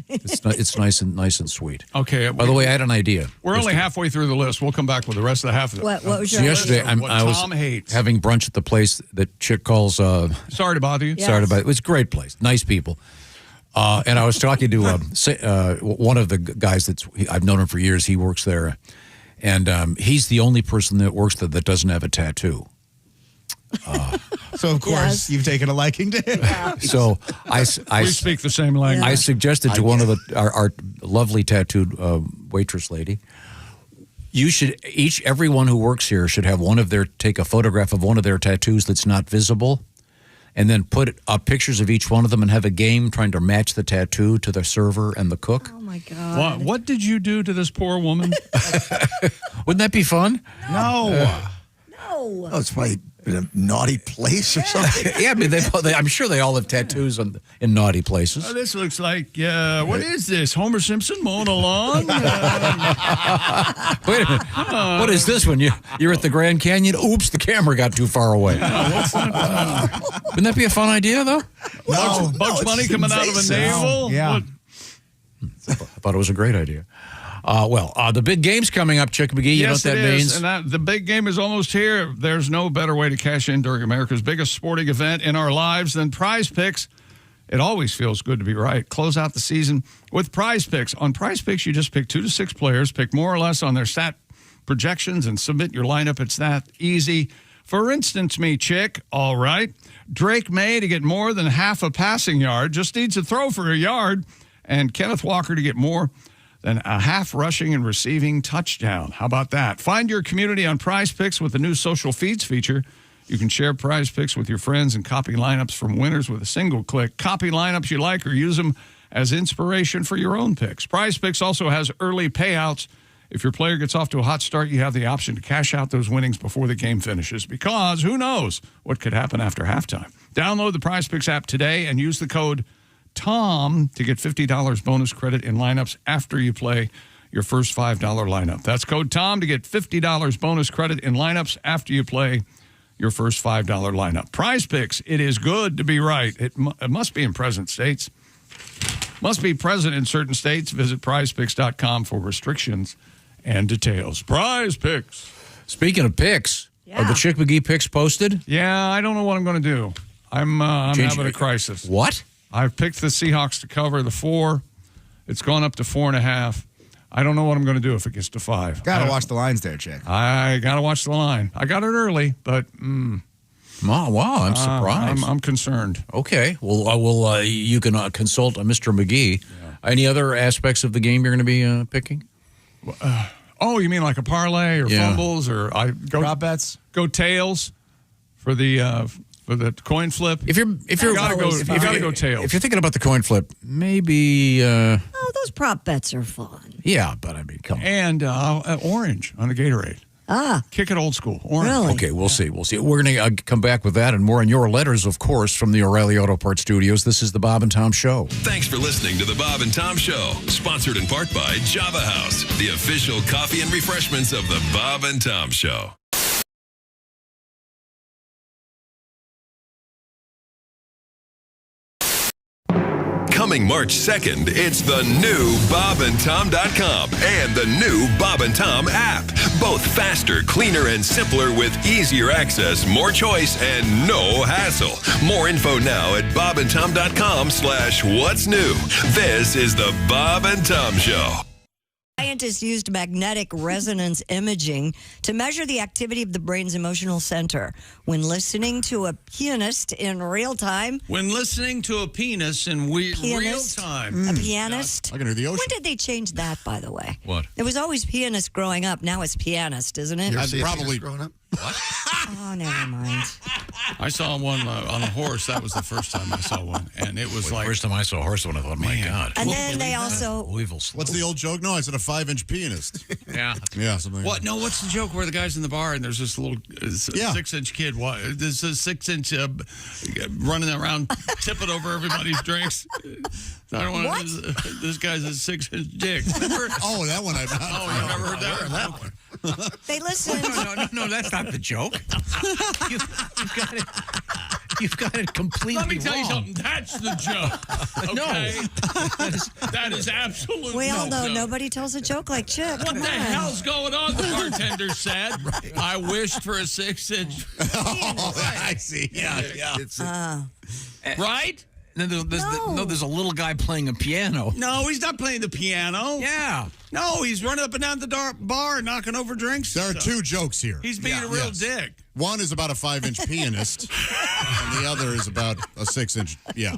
It's nice and sweet. Okay. By the way, I had an idea. We're only halfway through the list. We'll come back with the rest of the half of it. What was So your yesterday, What I was Tom hates. having brunch at the place that Chick calls. Sorry to bother you. Yes. Sorry to bother. It was a great place, nice people. And I was talking to one of the guys I've known him for years. He works there, and he's the only person that works there that doesn't have a tattoo. So of course you've taken a liking to him. So I We speak the same language. I suggested to one of our lovely tattooed waitress lady, everyone who works here should have take a photograph of one of their tattoos that's not visible, and then put up pictures of each one of them and have a game trying to match the tattoo to the server and the cook. Oh my God. What did you do to this poor woman? Wouldn't that be fun? No. No. Oh, it's probably in a naughty place or something. Yeah, I mean, I'm sure they all have tattoos in naughty places. This looks like, what is this? Homer Simpson mowing a lawn? Wait a minute. What is this one? You're at the Grand Canyon? Oops, the camera got too far away. Wouldn't that be a fun idea, though? Bugs Bunny coming out of a navel? Yeah. What? I thought it was a great idea. The big game's coming up, Chick McGee. You know what that means? And the big game is almost here. There's no better way to cash in during America's biggest sporting event in our lives than Prize Picks. It always feels good to be right. Close out the season with Prize Picks. On Prize Picks, you just pick 2 to 6 players, pick more or less on their stat projections, and submit your lineup. It's that easy. For instance, me, Chick, all right. Drake May to get more than half a passing yard, just needs a throw for a yard, and Kenneth Walker to get more than a half rushing and receiving touchdown. How about that? Find your community on Prize Picks with the new social feeds feature. You can share Prize Picks with your friends and copy lineups from winners with a single click. Copy lineups you like or use them as inspiration for your own picks. Prize Picks also has early payouts. If your player gets off to a hot start, you have the option to cash out those winnings before the game finishes, because who knows what could happen after halftime. Download the Prize Picks app today and use the code TOM to get $50 bonus credit in lineups after you play your first $5 lineup. That's code TOM to get $50 bonus credit in lineups after you play your first $5 lineup. Prize Picks, it is good to be right. It must be in present states. Must be present in certain states. Visit prizepicks.com for restrictions and details. Prize Picks. Speaking of picks, are the Chick McGee picks posted? Yeah, I don't know what I'm going to do. I'm having a crisis. What? I've picked the Seahawks to cover the 4. It's gone up to 4.5. I don't know what I'm going to do if it gets to 5. Gotta watch the lines there, Chick. I got to watch the line. I got it early, but wow, I'm surprised. I'm concerned. Okay, well, you can consult Mr. McGee. Yeah. Any other aspects of the game you're going to be picking? Oh, you mean like a parlay or fumbles or prop bets? Go tails for the coin flip. If you're gotta go tails. If you're thinking about the coin flip, maybe. Those prop bets are fun. Yeah, but I mean, come on. And orange on the Gatorade. Kick it old school. Orange. Really? Okay, we'll see. We're going to come back with that and more on your letters, of course, from the O'Reilly Auto Parts Studios. This is the Bob and Tom Show. Thanks for listening to the Bob and Tom Show, sponsored in part by Java House, the official coffee and refreshments of the Bob and Tom Show. Coming March 2nd, it's the new bobandtom.com and the new Bob and Tom app. Both faster, cleaner, and simpler with easier access, more choice, and no hassle. More info now at bobandtom.com/what's new. This is the Bob and Tom Show. Scientists used magnetic resonance imaging to measure the activity of the brain's emotional center when listening to a pianist in real time. When listening to a penis in real time. A pianist. I can hear the ocean. When did they change that, by the way? What? It was always pianist growing up. Now it's pianist, isn't it? You ever see a penis growing up? What? Oh, never mind. I saw one on a horse. That was the first time I saw one. And it was like... First time I saw a horse, I thought, my God. And then they also... What's the old joke? No, I said a 5-inch pianist. Yeah. Yeah, something like What? No, what's the joke where the guy's in the bar and there's this little 6-inch kid? There's a 6-inch running around tipping over everybody's drinks. I don't want this guy's a 6-inch dick. Remember? Oh, that one I've not. Oh, you never heard that one? They listened. No, that's not the joke. You've got it completely wrong. Let me tell you something. That's the joke. Okay? That is absolutely We all know joke. nobody tells a joke like Chick. What the hell's going on? The bartender said. I wished for a 6-inch. I see. Yeah. Right? There's a little guy playing a piano. No, he's not playing the piano. Yeah. No, he's running up and down the bar, knocking over drinks. There are two jokes here. He's being a real dick. One is about a 5-inch pianist, and the other is about a 6-inch. Yeah.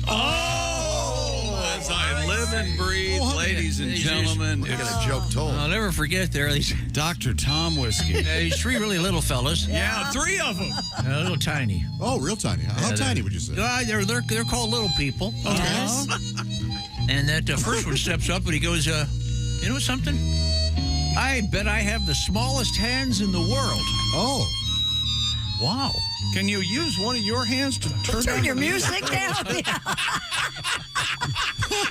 Oh, as I live and breathe, ladies and gentlemen. I got a joke told. I'll never forget these Dr. Tom Whiskey. these 3 really little fellas. Yeah, 3 of them. A little tiny. Oh, real tiny. How tiny would you say? They're called little people. Okay. And that first one steps up and he goes, you know something? I bet I have the smallest hands in the world. Oh. Wow. Can you use one of your hands to turn your music down?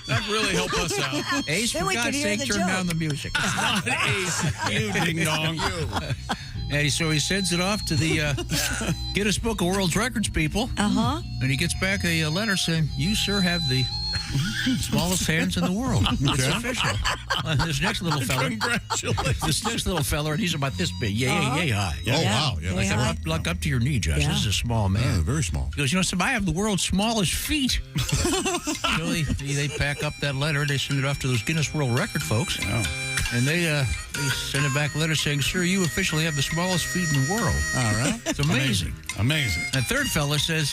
That really help us out. Ace, Then for we could God's hear sake, the turn joke. down the music. Not Ace. You ding dong. And so he sends it off to the Guinness Book of World Records people. Uh-huh. And he gets back a letter saying, you, sir, have the smallest hands in the world. It's official. And this next little fella. Congratulations. This next little fella, and he's about this big. Yay high. Oh, wow. Yeah, Like that's up to your knee, Josh. Yeah. This is a small man. very small. He goes, you know, I have the world's smallest feet. So they pack up that letter. They send it off to those Guinness World Record folks. Oh. And they send it back a letter saying, sir, you officially have the smallest feet in the world. All right. It's amazing. Amazing. And third fella says,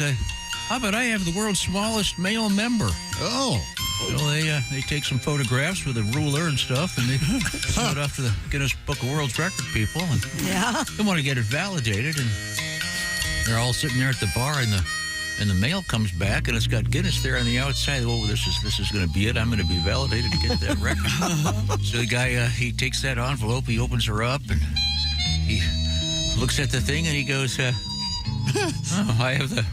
how about I have the world's smallest male member? Oh. So they take some photographs with a ruler and stuff, and they send it off to the Guinness Book of World Record people. And they want to get it validated, and they're all sitting there at the bar, and the mail comes back, and it's got Guinness there on the outside. Oh, this is going to be it. I'm going to be validated to get that record. So the guy, he takes that envelope, he opens her up, and he looks at the thing, and he goes, oh, I have the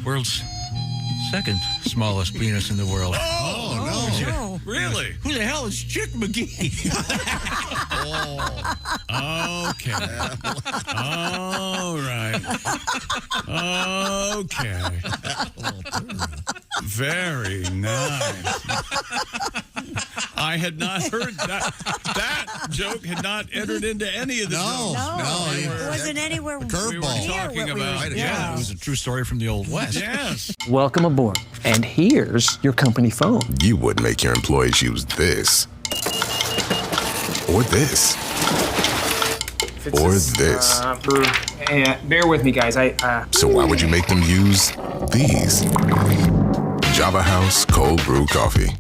world's second smallest penis in the world. Oh, no. Really? Who the hell is Chick McGee? Okay. All right. Okay. Very nice. I had not heard that. That joke had not entered into any of the jokes. No, it wasn't anywhere we were talking about. Yeah, it was a true story from the Old West. Yes. Welcome aboard. And here's your company phone. You would make your employees use this. Or this. Or this. Bear with me, guys. So why would you make them use these? Java House Cold Brew Coffee.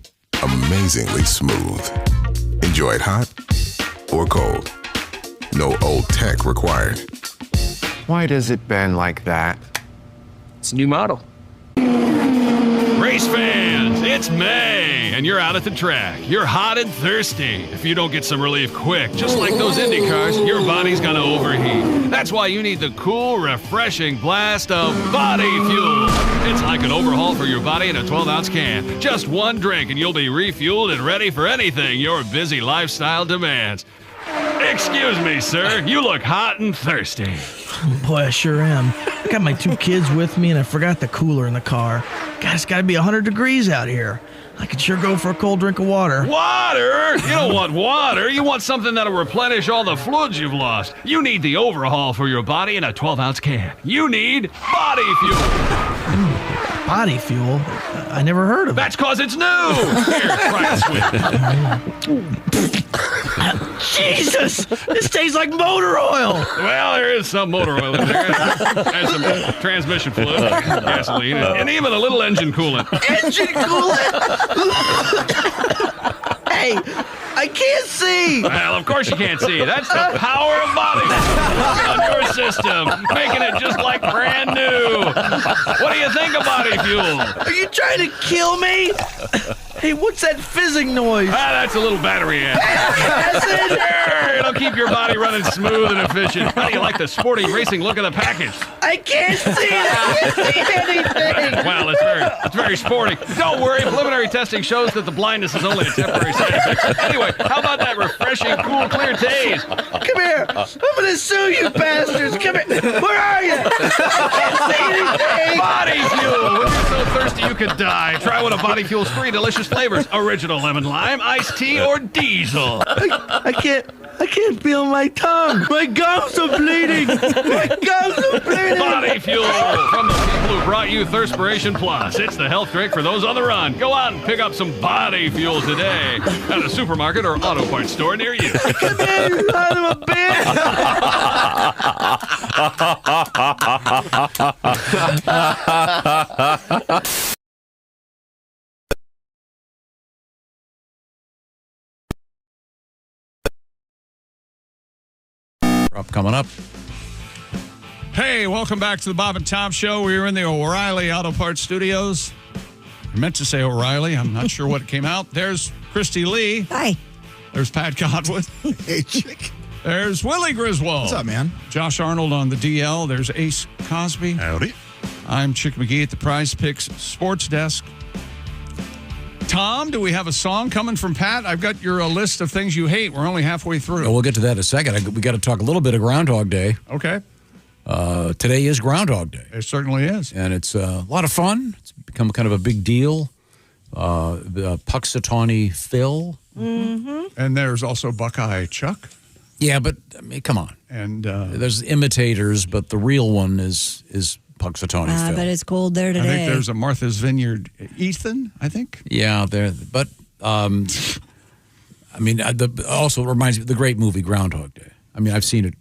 Amazingly smooth. Enjoy it hot or cold. No old tech required. Why does it bend like that? It's a new model. Race fans, it's May, and you're out at the track. You're hot and thirsty. If you don't get some relief quick, just like those Indy cars, your body's gonna overheat. That's why you need the cool, refreshing blast of body fuel. It's like an overhaul for your body in a 12-ounce can. Just one drink, and you'll be refueled and ready for anything your busy lifestyle demands. Excuse me, sir. You look hot and thirsty. Boy, I sure am. I got my 2 kids with me, and I forgot the cooler in the car. God, it's got to be 100 degrees out here. I could sure go for a cold drink of water. Water? You don't want water. You want something that'll replenish all the fluids you've lost. You need the overhaul for your body in a 12-ounce can. You need body fuel. Body fuel? I never heard of it. That's because it's new. Here, try it, sweet. Jesus! This tastes like motor oil. Well, there is some motor oil in there. There's some transmission fluid, gasoline, and even a little engine coolant. Engine coolant? Hey, I can't see. Well, of course you can't see. That's the power of body on your system, making it just like brand new. What do you think of body fuel? Are you trying to kill me? Hey, what's that fizzing noise? That's a little battery acid. Sure, it'll keep your body running smooth and efficient. How do you like the sporty racing look of the package? I can't see it. I can't see anything. Well, it's very sporty. Don't worry, preliminary testing shows that the blindness is only a temporary side effect. Anyway, how about that refreshing, cool, clear taste? Come here. I'm going to sue you bastards. Come here. Where are you? I can't see anything. Body fuel. When you're so thirsty you could die, try one of Body Fuel's 3 delicious flavors: original lemon lime, iced tea, or diesel. I can't feel my tongue. My gums are bleeding. My gums are bleeding. Body Fuel from the people who brought you Thirspiration Plus. It's the health drink for those on the run. Go out and pick up some Body Fuel today at a supermarket or auto parts store near you. Come here, you son of a bitch. Coming up. Hey, welcome back to the Bob and Tom Show. We are in the O'Reilly Auto Parts Studios. I meant to say O'Reilly. I'm not sure what came out. There's Christy Lee. Hi. There's Pat Godwin. Hey, chick. There's Willie Griswold. What's up, man? Josh Arnold on the DL. There's Ace Cosby. Howdy. I'm Chick McGee at the Prize Picks Sports Desk. Tom, do we have a song coming from Pat? I've got your list of things you hate. We're only halfway through. We'll get to that in a second. We got to talk a little bit of Groundhog Day. Okay. Today is Groundhog Day. It certainly is. And it's a lot of fun. It's become kind of a big deal. The Punksatonyi Phil. Mm-hmm. And there's also Buckeye Chuck. Yeah, but I mean, come on. And there's imitators, but the real one is Punksatonyi Phil. I bet it's cold there today. I think there's a Martha's Vineyard Ethan, I think. Yeah, there. But, I mean, also it reminds me of the great movie Groundhog Day. I mean, I've seen it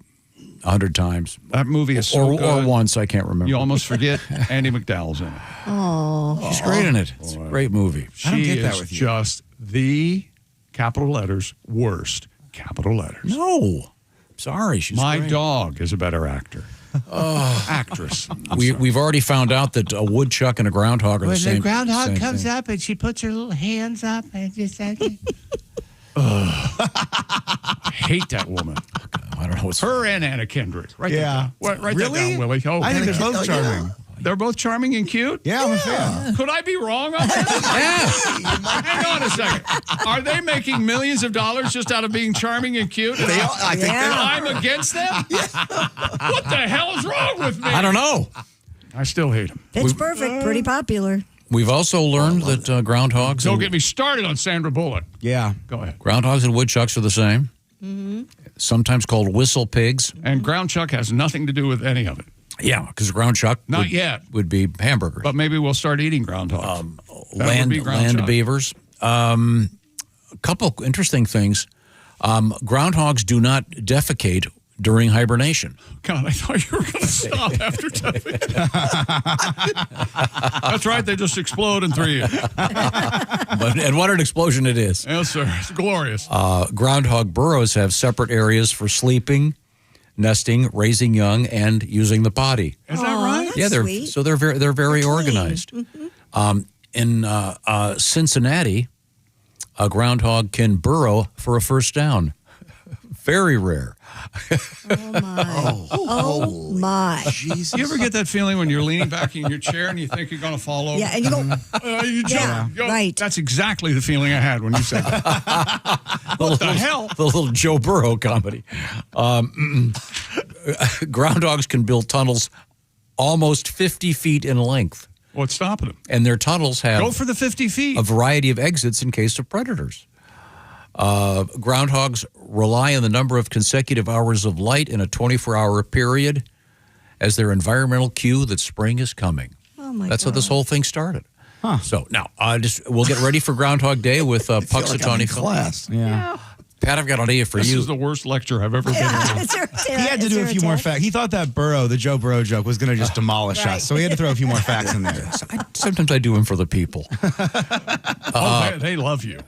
100 times. That movie is so good. Or once, I can't remember. You almost forget Andy McDowell's in it. Oh. She's great in it. It's a great movie. I don't get that with you. Just the capital letters worst capital letters. No. Sorry, she's My great. dog is a better actor. Actress. We've already found out that a woodchuck and a groundhog are the same. When the groundhog same comes thing. up and she puts her little hands up and just like, I hate that woman. I don't know what's her and Anna Kendrick. Write Yeah. that down. Write Really? that down, Willie. Oh, I think they're both charming. They're both charming and cute? Yeah, I'm a fan. Could I be wrong on that? Yeah. Hang on a second. Are they making millions of dollars just out of being charming and cute? And I think they are. I'm against them? What the hell is wrong with me? I don't know. I still hate them. Pitch Perfect, pretty popular. We've also learned that groundhogs Don't and, get me started on Sandra Bullock. Yeah. Go ahead. groundhogs and woodchucks are the same. Mm-hmm. Sometimes called whistle pigs. And ground chuck has nothing to do with any of it. Yeah, because ground chuck Not yet. would be hamburgers. But maybe we'll start eating groundhogs. Land chuck. beavers. A couple interesting things. Groundhogs do not defecate during hibernation. God, I thought you were going to stop after telling. That's right. They just explode in 3 years. And what an explosion it is. Yes, sir. It's glorious. Groundhog burrows have separate areas for sleeping, nesting, raising young, and using the potty. Is that right? Yeah, they're sweet. so they're very organized. Mm-hmm. In Cincinnati, a groundhog can burrow for a first down. Very rare. Oh, my. Oh, my. Jesus. You ever get that feeling when you're leaning back in your chair and you think you're going to fall over? Yeah, and you go, You jump. Yeah, You go. right. That's exactly the feeling I had when you said that. What the hell? The little Joe Burrow comedy. Groundhogs can build tunnels almost 50 feet in length. What's stopping them? And their tunnels have Go for the 50 feet. a variety of exits in case of predators. Groundhogs rely on the number of consecutive hours of light in a 24-hour period as their environmental cue that spring is coming. oh, Oh, my That's how this God. whole thing started. So now, we'll get ready for Groundhog Day with Punksatonyi class. Yeah. Pat, I've got an idea for This you. is the worst lecture I've ever been in. He had to do a few more facts. He thought that the Joe Burrow joke was going to just demolish us, so he had to throw a few more facts in there. Sometimes I do them for the people. They love you.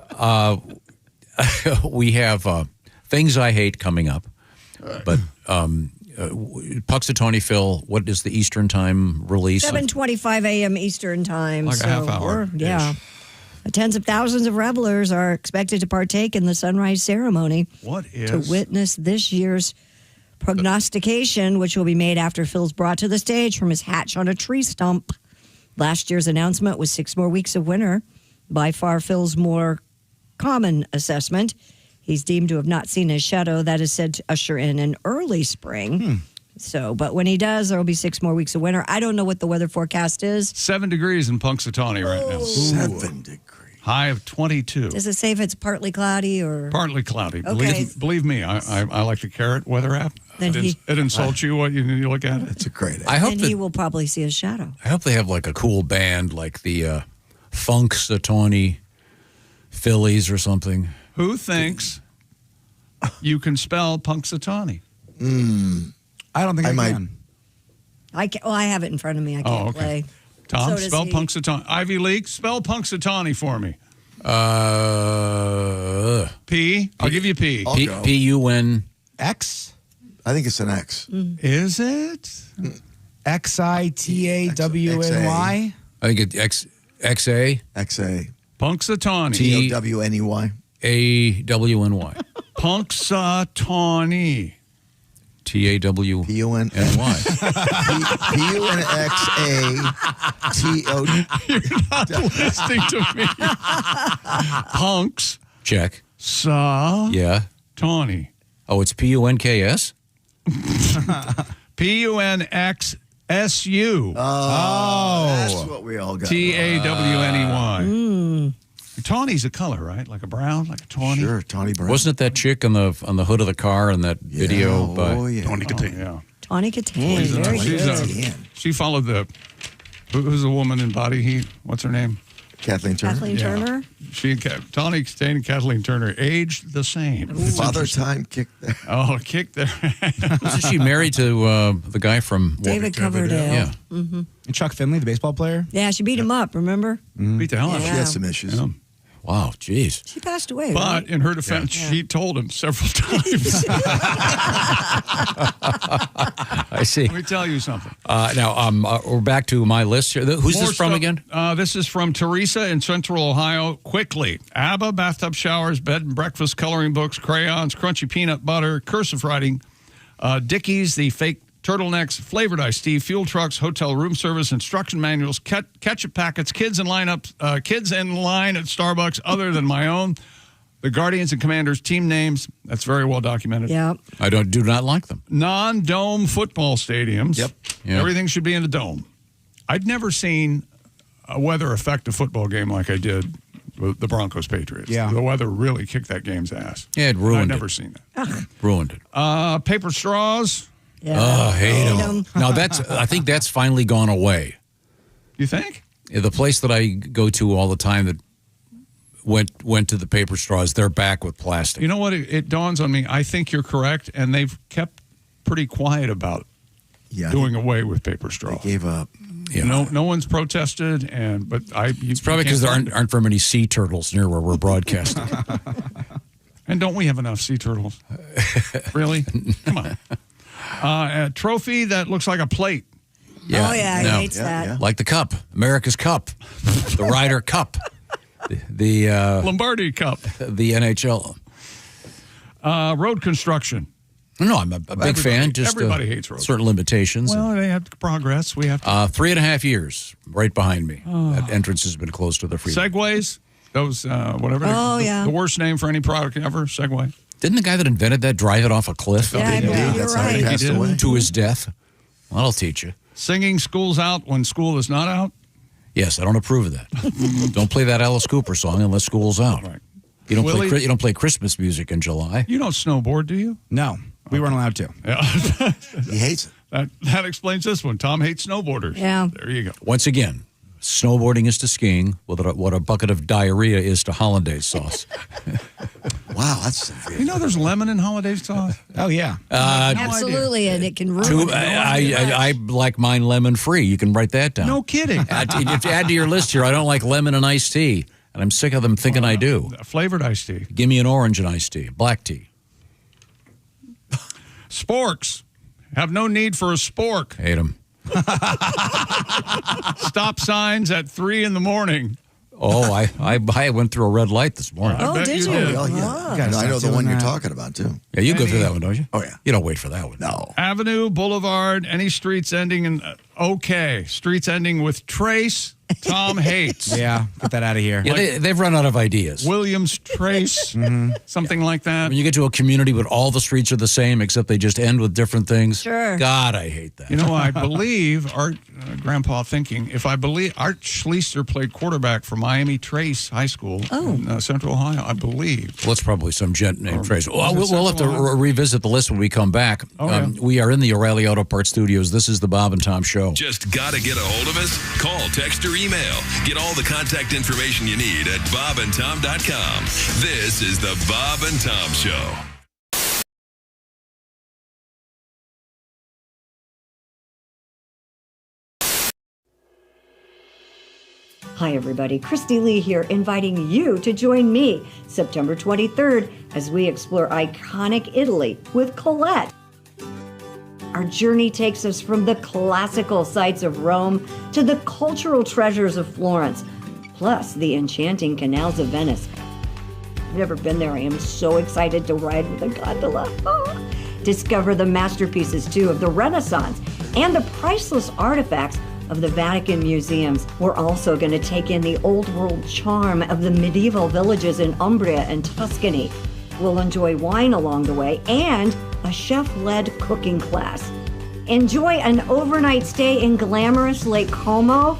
We have Things I Hate coming up, but Punksatonyi, Phil, what is the Eastern Time release? 7:25 a.m. Eastern Time. Like a half hour. Yeah. Tens of thousands of revelers are expected to partake in the sunrise ceremony to witness this year's prognostication, which will be made after Phil's brought to the stage from his hatch on a tree stump. Last year's announcement was 6 more weeks of winter, by far Phil's more common assessment. He's deemed to have not seen his shadow. That is said to usher in an early spring. So, but when he does, there will be 6 more weeks of winter. I don't know what the weather forecast is. 7 degrees in Punxsutawney right now. 7 degrees. High of 22. Does it say if it's partly cloudy or? Partly cloudy. Okay. Believe me, I like the Carrot weather app. Then It insults you when you look at it. It's a great app. I hope And he will probably see his shadow. I hope they have like a cool band like the Punksatonyi Phillies or something. Who thinks you can spell Punxsutawney? I don't think I might. can. I have it in front of me. I can't play. Tom, So does spell he. Punxsutawney. Ivy League, spell Punxsutawney for me. P. I'll give you P. I'll go. P-U-N. X? I think it's an X. Is it? Xitawny? I think it's X-A. X-A. Punxsutawney. T-O-W-N-E-Y. A-W-N-Y. Punxsutawney. T-A-W-N-Y. P-U-N-X-A-T-O. You're not listening to me. Punks. Check. Tawny. Oh, it's P-U-N-K-S? P-U-N-X-S-U. That's what we all got. T-A-W-N-E-Y. Tawny's a color, right? Like a brown, like a tawny. Sure, Tawny Brown. Wasn't it that chick on the hood of the car in that video? Yeah. Tawny Katane. Yeah. Tawny Katane. Very good. She followed who's the woman in Body Heat? What's her name? Kathleen Turner. Kathleen Turner. Tawny Katane and Kathleen Turner aged the same. Father Time kicked there. Oh, kicked there. Wasn't she married to the guy from David Coverdale. Yeah. Mm-hmm. And Chuck Finley, the baseball player? Yeah, she beat him up, remember? Beat the hell out of She him. has some issues. Yeah. Wow, jeez. She passed away, But right? in her defense, she told him several times. I see. Let me tell you something. Now, we're back to my list here. Who's More this from stuff. again? This is from Teresa in Central Ohio. Quickly. ABBA, bathtub showers, bed and breakfast, coloring books, crayons, crunchy peanut butter, cursive writing, Dickies, the fake turtlenecks, flavored iced tea, fuel trucks, hotel room service, instruction manuals, ketchup packets, kids in line at Starbucks other than my own, the Guardians and Commanders team names. That's very well documented. Yeah. I do not like them. Non-dome football stadiums. Yep. Everything should be in a dome. I'd never seen a weather affect a football game like I did with the Broncos Patriots. Yeah. The weather really kicked that game's ass. Yeah, it ruined I've it. never seen that. Ruined it. Paper straws. Yeah. Oh, hate them. Now, I think that's finally gone away. You think? The place that I go to all the time that went to the paper straws, they're back with plastic. You know what? It dawns on me. I think you're correct, and they've kept pretty quiet about doing away with paper straw. They gave up. Yeah. No one's protested, It's probably because there aren't very many sea turtles near where we're broadcasting. And don't we have enough sea turtles? Really? Come on. A trophy that looks like a plate. Yeah, Oh, yeah, he hates that. yeah. Like the Cup, America's Cup, the Ryder Cup, the Lombardi Cup. The NHL. Road construction. No, I'm a big fan. Just everybody hates roads. Certain limitations. Well, they have progress. We have to. 3.5 years, right behind me. That entrance has been closed to the freeway. Segways. Those, whatever. Oh, yeah. The worst name for any product ever, Segway. Didn't the guy that invented that drive it off a cliff? Yeah, I believe you're That's how he right. passed away. To his death? Well, I'll teach you. Singing school's out when school is not out. Yes, I don't approve of that. Don't play that Alice Cooper song unless school's out. Right. You don't Willie? you don't play Christmas music in July. You don't snowboard, do you? No, we weren't allowed to. Yeah. He hates it. That explains this one. Tom hates snowboarders. Yeah. There you go. Once again, snowboarding is to skiing what a bucket of diarrhea is to hollandaise sauce. Wow, that's severe. You know there's lemon in hollandaise sauce? Oh, yeah. Absolutely, and it can ruin it. I like mine lemon free. You can write that down. No kidding. If you add to your list here, I don't like lemon and iced tea, and I'm sick of them thinking I do. Flavored iced tea. Give me an orange and iced tea, black tea. Sporks. Have no need for a spork. Hate them. Stop signs at 3 in the morning. Oh, I went through a red light this morning. I bet did you? Oh, yeah. I know the one you're talking about, too. Yeah, you go through that one, don't you? Oh, yeah. You don't wait for that one. No. Avenue, Boulevard, any streets ending in okay. Streets ending with Trace, Tom hates. Yeah, get that out of here. Yeah, they've run out of ideas. Williams Trace, something like that. When you get to a community where all the streets are the same, except they just end with different things. Sure. God, I hate that. You know, I believe Art, Grandpa thinking, if I believe Art Schleister played quarterback for Miami Trace High School in Central Ohio, I believe. Well, it's probably some gent named Trace. Well, we'll have to revisit the list when we come back. Yeah. We are in the O'Reilly Auto Parts Studios. This is the Bob and Tom Show. Just gotta get a hold of us? Call, text, or email. Get all the contact information you need at bobandtom.com. This is the Bob and Tom Show. Hi, everybody. Christy Lee here, inviting you to join me September 23rd as we explore iconic Italy with Colette. Our journey takes us from the classical sights of Rome to the cultural treasures of Florence, plus the enchanting canals of Venice. I've never been there. I am so excited to ride with a gondola. Discover the masterpieces, too, of the Renaissance and the priceless artifacts of the Vatican museums. We're also going to take in the old world charm of the medieval villages in Umbria and Tuscany. We'll enjoy wine along the way and a chef-led cooking class. Enjoy an overnight stay in glamorous Lake Como.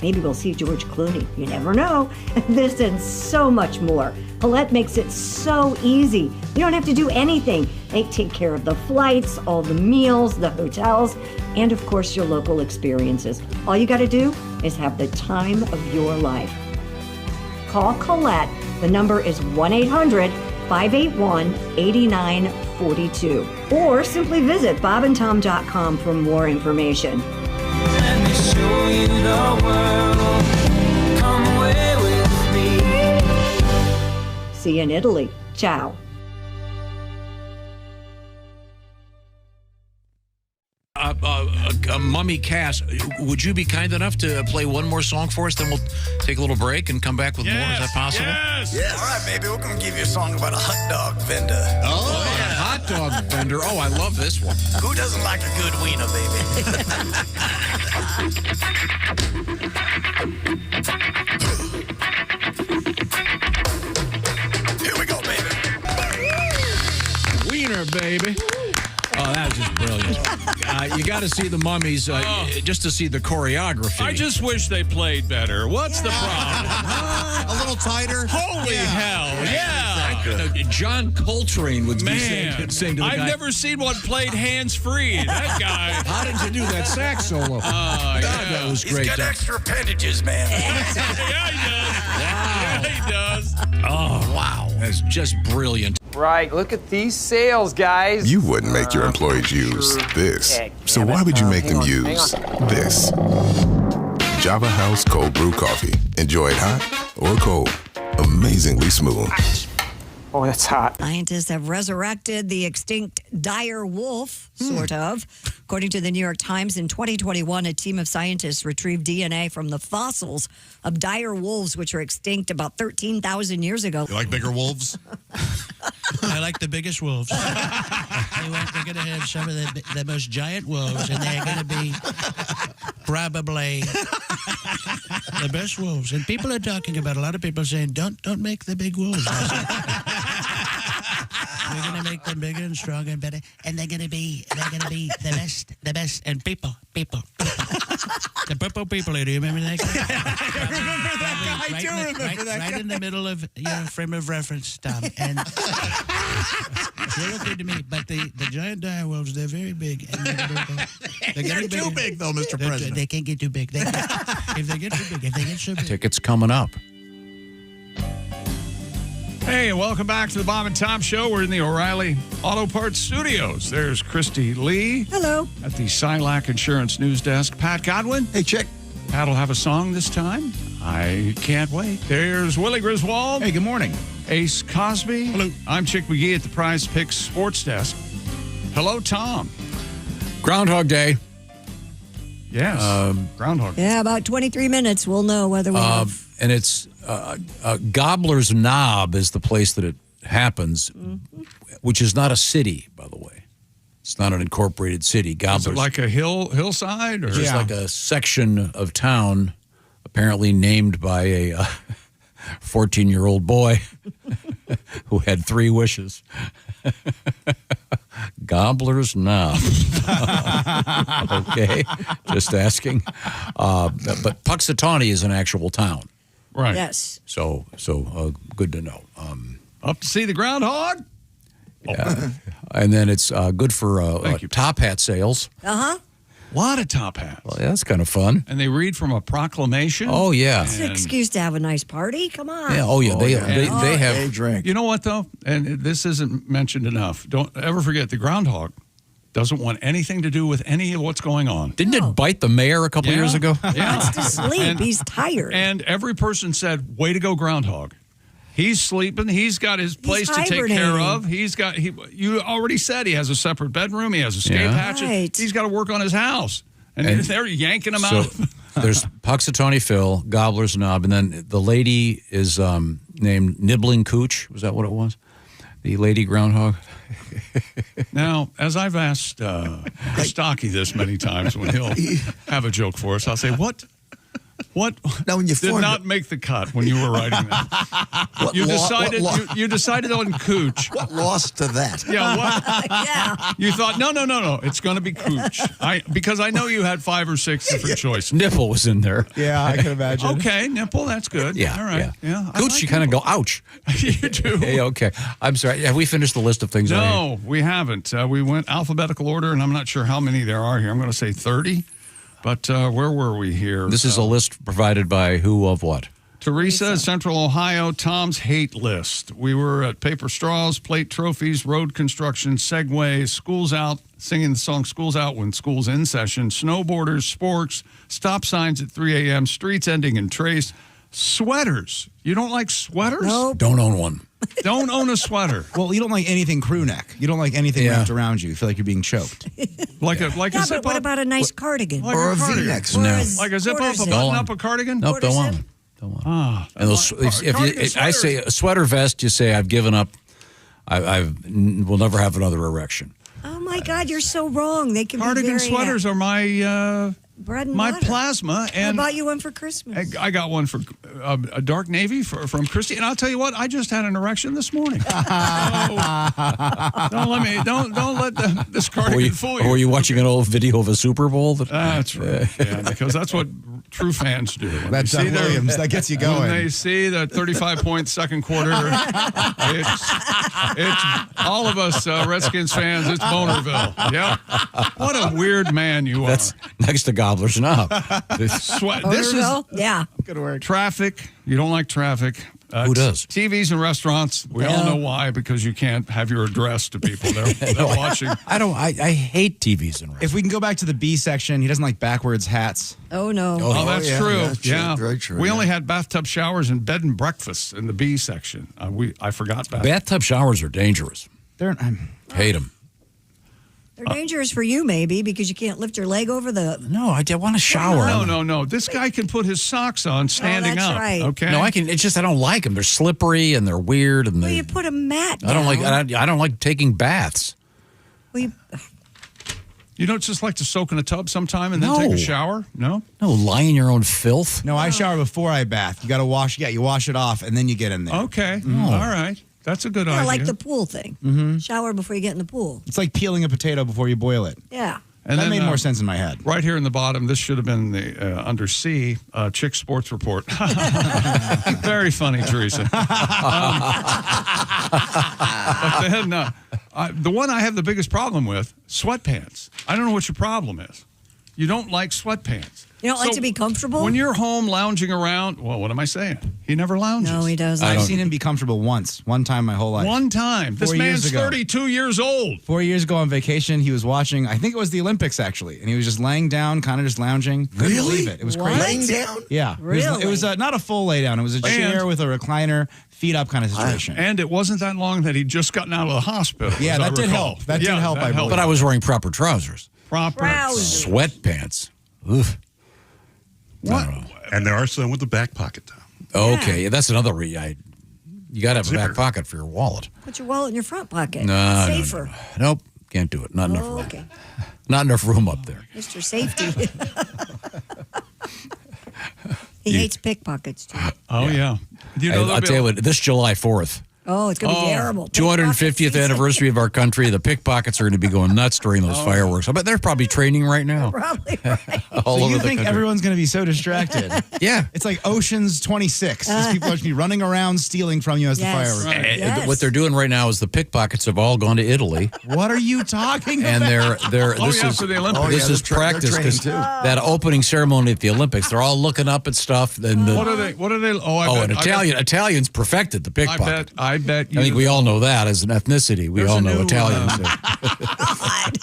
Maybe we'll see George Clooney. You never know. This and so much more. Colette makes it so easy. You don't have to do anything. They take care of the flights, all the meals, the hotels, and of course your local experiences. All you got to do is have the time of your life. Call Colette. The number is 1-800-581-8942. Or simply visit bobandtom.com for more information. Let me show you the world. Come away with me. See you in Italy. Ciao. Mummy Cass, would you be kind enough to play one more song for us? Then we'll take a little break and come back with more. Is that possible? Yes. All right, baby. We're going to give you a song about a hot dog vendor. Oh, yeah. Hot dog vendor. Oh, I love this one. Who doesn't like a good wiener, baby? Here we go, baby. Wiener, baby. Oh, that was just brilliant. You got to see the Mummies just to see the choreography. I just wish they played better. What's the problem? A little tighter. Holy hell, yeah. Exactly. John Coltrane would be saying to the guy. I've never seen one played hands-free. That guy. How did you do that sax solo? God, that was great. He's got extra appendages, man. Yeah, he does. Wow. Yeah, he does. Oh, wow. That's just brilliant. Right, look at these sales, guys. You wouldn't make your employees use this. So why would you make them use this? Java House Cold Brew Coffee. Enjoy it hot or cold. Amazingly smooth. Oh, that's hot. Scientists have resurrected the extinct dire wolf, sort of. According to the New York Times, in 2021, a team of scientists retrieved DNA from the fossils of dire wolves, which were extinct about 13,000 years ago. You like bigger wolves? I like the biggest wolves. They're going to have some of the most giant wolves, and they're going to be probably the best wolves. And people are talking about, a lot of people saying, don't make the big wolves. We're gonna make them bigger and stronger and better, and they're gonna be the best. And people. The purple people. Do you remember that guy? I remember that guy. I do remember that guy. Right in the middle of your frame of reference, Tom. And they're okay to me, but the giant dire wolves, they're very big. And They're too big, though, Mr. President. They can't get too big. If they get too big, if they get so big. Tickets coming up. Hey, welcome back to the Bob and Tom Show. We're in the O'Reilly Auto Parts Studios. There's Christy Lee. Hello. At the Silac Insurance News Desk. Pat Godwin. Hey, Chick. Pat will have a song this time. I can't wait. There's Willie Griswold. Hey, good morning. Ace Cosby. Hello. I'm Chick McGee at the Prize Picks Sports Desk. Hello, Tom. Groundhog Day. Yes. Groundhog Day. Yeah, about 23 minutes. We'll know whether we have. And it's Gobbler's Knob is the place that it happens, which is not a city, by the way. It's not an incorporated city. Gobbler's. Is it like a hillside? Or? It's just like a section of town, apparently named by a 14-year-old boy who had 3 wishes. Gobbler's Knob. Okay, just asking. But Punksatonyi is an actual town. Right. Yes. So good to know. Up to see the groundhog? Yeah. And then it's good for top hat sales. Uh-huh. A lot of top hats. Well, yeah, that's kind of fun. And they read from a proclamation. Oh, yeah. It's an excuse to have a nice party. Come on. Yeah. Oh, yeah. They have. They drink. You know what, though? And this isn't mentioned enough. Don't ever forget the groundhog doesn't want anything to do with any of what's going on. Didn't it bite the mayor a couple years ago? He wants to sleep. He's tired. And every person said, way to go, groundhog. He's sleeping. He's got his place to take care of. You already said he has a separate bedroom. He has escape hatches. Right. He's got to work on his house. And they're yanking him out. There's Punksatonyi Phil, Gobbler's Knob, and then the lady is named Nibbling Cooch. Was that what it was? The lady groundhog? Now, as I've asked Stocky this many times when he'll have a joke for us, I'll say, What now, when you did not make the cut when you were writing that? You decided on Cooch. What lost to that? Yeah, what? Yeah. You thought, no, it's going to be Cooch. Because I know you had 5 or 6 different choices. Nipple was in there. Yeah, I can imagine. Okay, nipple, that's good. Yeah. All right. Yeah. Cooch, you kind of go, ouch. You do. Hey, okay. I'm sorry. Have we finished the list of things? No, we haven't. We went alphabetical order, and I'm not sure how many there are here. I'm going to say 30. But where were we here? This is a list provided by who of what? Teresa, Central Ohio, Tom's hate list. We were at paper straws, plate trophies, road construction, segways, schools out, singing the song School's Out when school's in session, snowboarders, sporks, stop signs at 3 a.m., streets ending in trace, sweaters. You don't like sweaters? Nope. Don't own one. Don't own a sweater. Well, you don't like anything crew neck. You don't like anything wrapped around you. You feel like you're being choked. Like a Yeah, zip but what up? about a nice cardigan? Or a cardigan. V-neck. No. Like a zip up, a Quarter button up, a cardigan? Nope, don't want one. Don't want one. And those, I say a sweater vest, you say I've given up. We'll never have another erection. Oh my God, you're so wrong. They can Cardigan be very sweaters are my bread and my butter. plasma. I And bought you one for Christmas. I got one for a dark navy from Christy, and I'll tell you what, I just had an erection this morning. Don't let this cardigan fool you. Or were you watching an old video of a Super Bowl? That's right. Yeah, because that's what true fans do. When That's they see their- Williams. That gets you going. When they see the 35-point second quarter, it's all of us Redskins fans. It's Bonerville. Yeah. What a weird man you are. That's next to Gobbler's Knob. This is yeah. Good work. traffic. You don't like traffic. Who does? TVs and restaurants. We all know why, because you can't have your address to people. They're watching. I hate TVs and restaurants. If we can go back to the B section, he doesn't like backwards hats. Oh, no. Oh, that's true. Yeah. Very true. We only had bathtub showers and bed and breakfasts in the B section. I forgot Bathtub showers are dangerous. Hate them. They're dangerous for you, maybe, because you can't lift your leg over the... No, I want to shower. No. This guy can put his socks on standing that's up. right. Okay. No, I can. It's just I don't like them. They're slippery and they're weird and Well, you put a mat down. I don't like taking baths. Well, You don't just like to soak in a tub sometime and then No. take a shower? No? No, lie in your own filth. No, I shower before I bath. You got to wash. Yeah, you wash it off and then you get in there. Okay. No. All right. That's a good Yeah, idea. like the pool thing. Mm-hmm. Shower before you get in the pool. It's like peeling a potato before you boil it. Yeah. And that then, made more sense in my head. Right here in the bottom, this should have been the under C, Chick Sports Report. Very funny, Teresa. But then, the one I have the biggest problem with, sweatpants. I don't know what your problem is. You don't like sweatpants. You don't like to be comfortable? When you're home lounging around, well, what am I saying? He never lounges. No, he doesn't. I've seen him be comfortable one time my whole life. One time. This 4 years man's ago. 32 years old. 4 years ago on vacation, he was watching, I think it was the Olympics actually, and he was just laying down, kind of just lounging. Couldn't believe it. It was crazy. Laying down? Yeah. Really? It was not a full lay down. It was a chair with a recliner, feet up kind of situation. And it wasn't that long that he'd just gotten out of the hospital. Yeah, as I that did recall. help. That did help, I believe. But I was wearing proper trousers. Sweatpants. Oof. What? And there are some with the back pocket, Tom. Okay, that's another you got to have a back pocket for your wallet. Put your wallet in your front pocket. No, Safer. Nope, can't do it. Not enough room. Okay. Not enough room up there. Mr. Safety. He hates pickpockets, too. Oh, yeah. You know, I'll tell you what, this July 4th, Oh, it's going to be terrible. 250th anniversary of our country, the pickpockets are going to be going nuts during those fireworks. I bet they're probably training right now. Probably right. All So over you the think country. everyone's going to be so distracted? Yeah. It's like Ocean's 26. These people are going to be running around stealing from you as the fireworks. And what they're doing right now is the pickpockets have all gone to Italy. What are you talking about? And they're Oh, this yeah, is for the Olympics. Oh, yeah, this is they're practice training because too. that opening ceremony at the Olympics, they're all looking up at stuff. And What are they? Oh, I bet. Italians perfected the pickpocket. I bet you. I think we all know that as an ethnicity. We There's all a know new, Italians.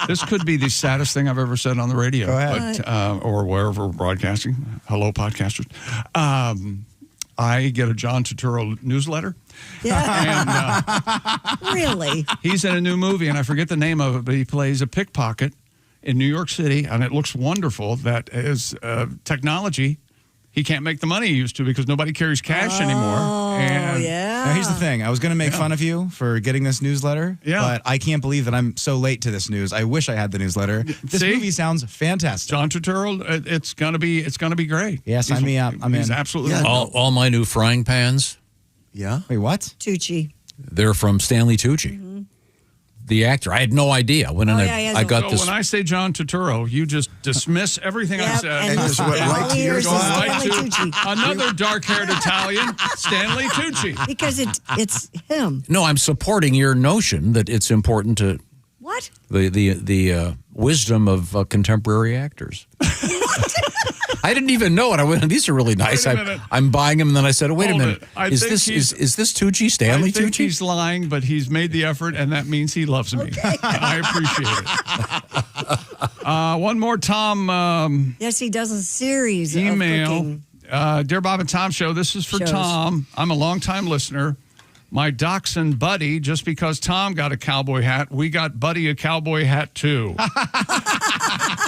This could be the saddest thing I've ever said on the radio. Go ahead. But, or wherever we're broadcasting. Hello, podcasters. I get a John Turturro newsletter. Yeah. And, Really? he's in a new movie, and I forget the name of it, but he plays a pickpocket in New York City, and it looks wonderful. That is technology. He can't make the money he used to because nobody carries cash anymore. And yeah. Now, here's the thing. I was going to make fun of you for getting this newsletter, but I can't believe that I'm so late to this news. I wish I had the newsletter. This movie sounds fantastic. John Turturro, it's gonna be great. Yeah, sign me up. I'm He's in. absolutely all my new frying pans, Yeah. Wait, what? Tucci. they're from Stanley Tucci, the actor. I had no idea. When I got so this. when I say John Turturro, you just dismiss everything I said. and just went right to your Go side. right Stanley to Tucci. another dark-haired Italian, Stanley Tucci. Because it's him. No, I'm supporting your notion that it's important to What? the wisdom of contemporary actors. I didn't even know it. I went, these are really nice. Wait a minute. I'm buying them, and then I said, oh, wait a Hold minute. it. I Is think this he's- is this Tucci, Stanley I think Tucci? he's lying, but he's made the effort, and that means he loves me. I appreciate it. One more, Tom. Yes, he does a series of Email. cooking. Dear Bob and Tom Show, this is for Shows. Tom. I'm a longtime listener. My dachshund Buddy, just because Tom got a cowboy hat, we got Buddy a cowboy hat too.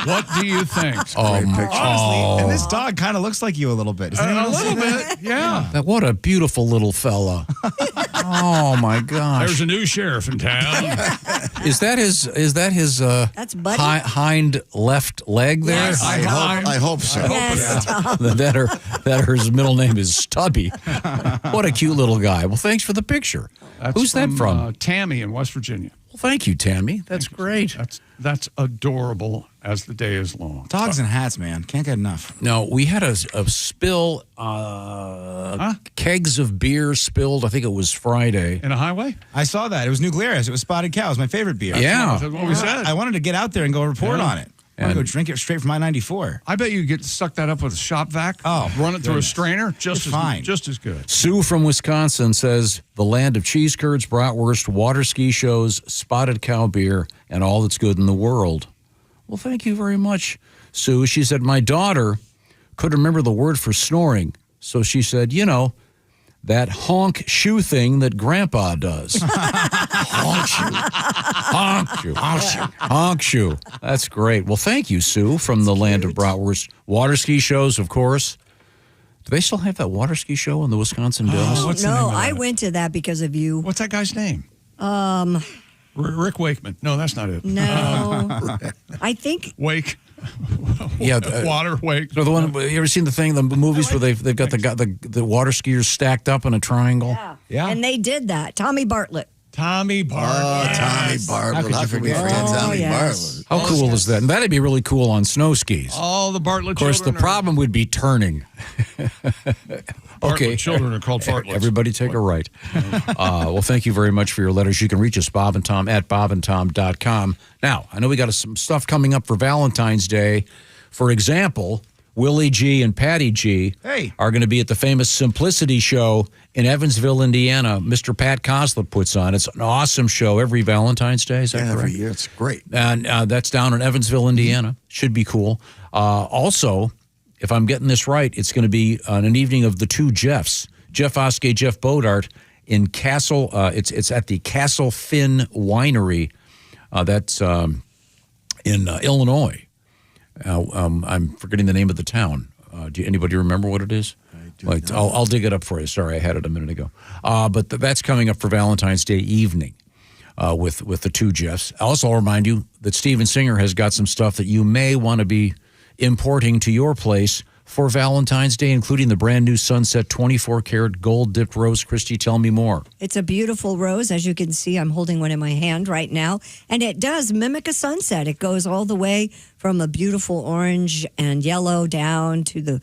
What do you think? Honestly, and this dog kind of looks like you a little bit. Doesn't A little bit, yeah. What a beautiful little fella. Oh my gosh. There's a new sheriff in town. Is that his That's Buddy. hind left leg there? Yes. I hope so. Yes, Tom. that her middle name is Stubby. What a cute little guy. Well, thanks for the picture. Who's that from? Tammy in West Virginia. Well, thank you, Tammy. That's great. That's adorable as the day is long. Dogs and hats, man. Can't get enough. No, we had a spill, kegs of beer spilled. I think it was Friday. In a highway? I saw that. It was New Glarus. It was Spotted Cow. It was my favorite beer. Yeah. That's what we said. I wanted to get out there and go report on it. I want to go drink it straight from I-94. I bet you get suck that up with a shop vac. Oh, run it through a goodness. strainer. Just as good. Sue from Wisconsin says the land of cheese curds, bratwurst, water ski shows, spotted cow beer, and all that's good in the world. Well, thank you very much, Sue. She said, my daughter couldn't remember the word for snoring. So she said, that honk shoe thing that Grandpa does. Honk shoe. Honk shoe. Honk shoe. Honk shoe. That's great. Well, thank you, Sue, from the land of bratwurst. Water ski shows, of course. Do they still have that water ski show in the Wisconsin Dells? What's the name No, of I that? went to that because of you. What's that guy's name? Rick Wakeman. No, that's not it. No. I think Wake. Yeah, Water Wake. So the one you ever seen the movies where they've got the water skiers stacked up in a triangle? Yeah. Yeah. And they did that. Tommy Bartlett. Tommy Bartlett. Oh, Tommy Bartlett. How could we forget Tommy Bartlett? How cool is that? And that'd be really cool on snow skis. All the Bartlett Of course, the children problem would be turning. Bartlett children are called fartlets. Everybody take a right. Well, thank you very much for your letters. You can reach us, Bob and Tom, at bobandtom.com. Now, I know we got some stuff coming up for Valentine's Day. For example, Willie G and Patty G are going to be at the famous Simplicity Show in Evansville, Indiana. Mr. Pat Kosler puts on. It's an awesome show every Valentine's Day. Is that correct? Every year. It's great. And that's down in Evansville, Indiana. Should be cool. Also, if I'm getting this right, it's going to be on an evening of the two Jeffs, Jeff Oskey, Jeff Bodart, in Castle. It's at the Castle Finn Winery. That's in Illinois. I'm forgetting the name of the town. Do anybody remember what it is? I'll dig it up for you. Sorry, I had it a minute ago. But that's coming up for Valentine's Day evening with the two Jeffs. Also, I'll remind you that Steven Singer has got some stuff that you may want to be importing to your place for Valentine's Day, including the brand new Sunset 24-karat gold-dipped rose. Christy, tell me more. It's a beautiful rose. As you can see, I'm holding one in my hand right now. And it does mimic a sunset. It goes all the way from a beautiful orange and yellow down to the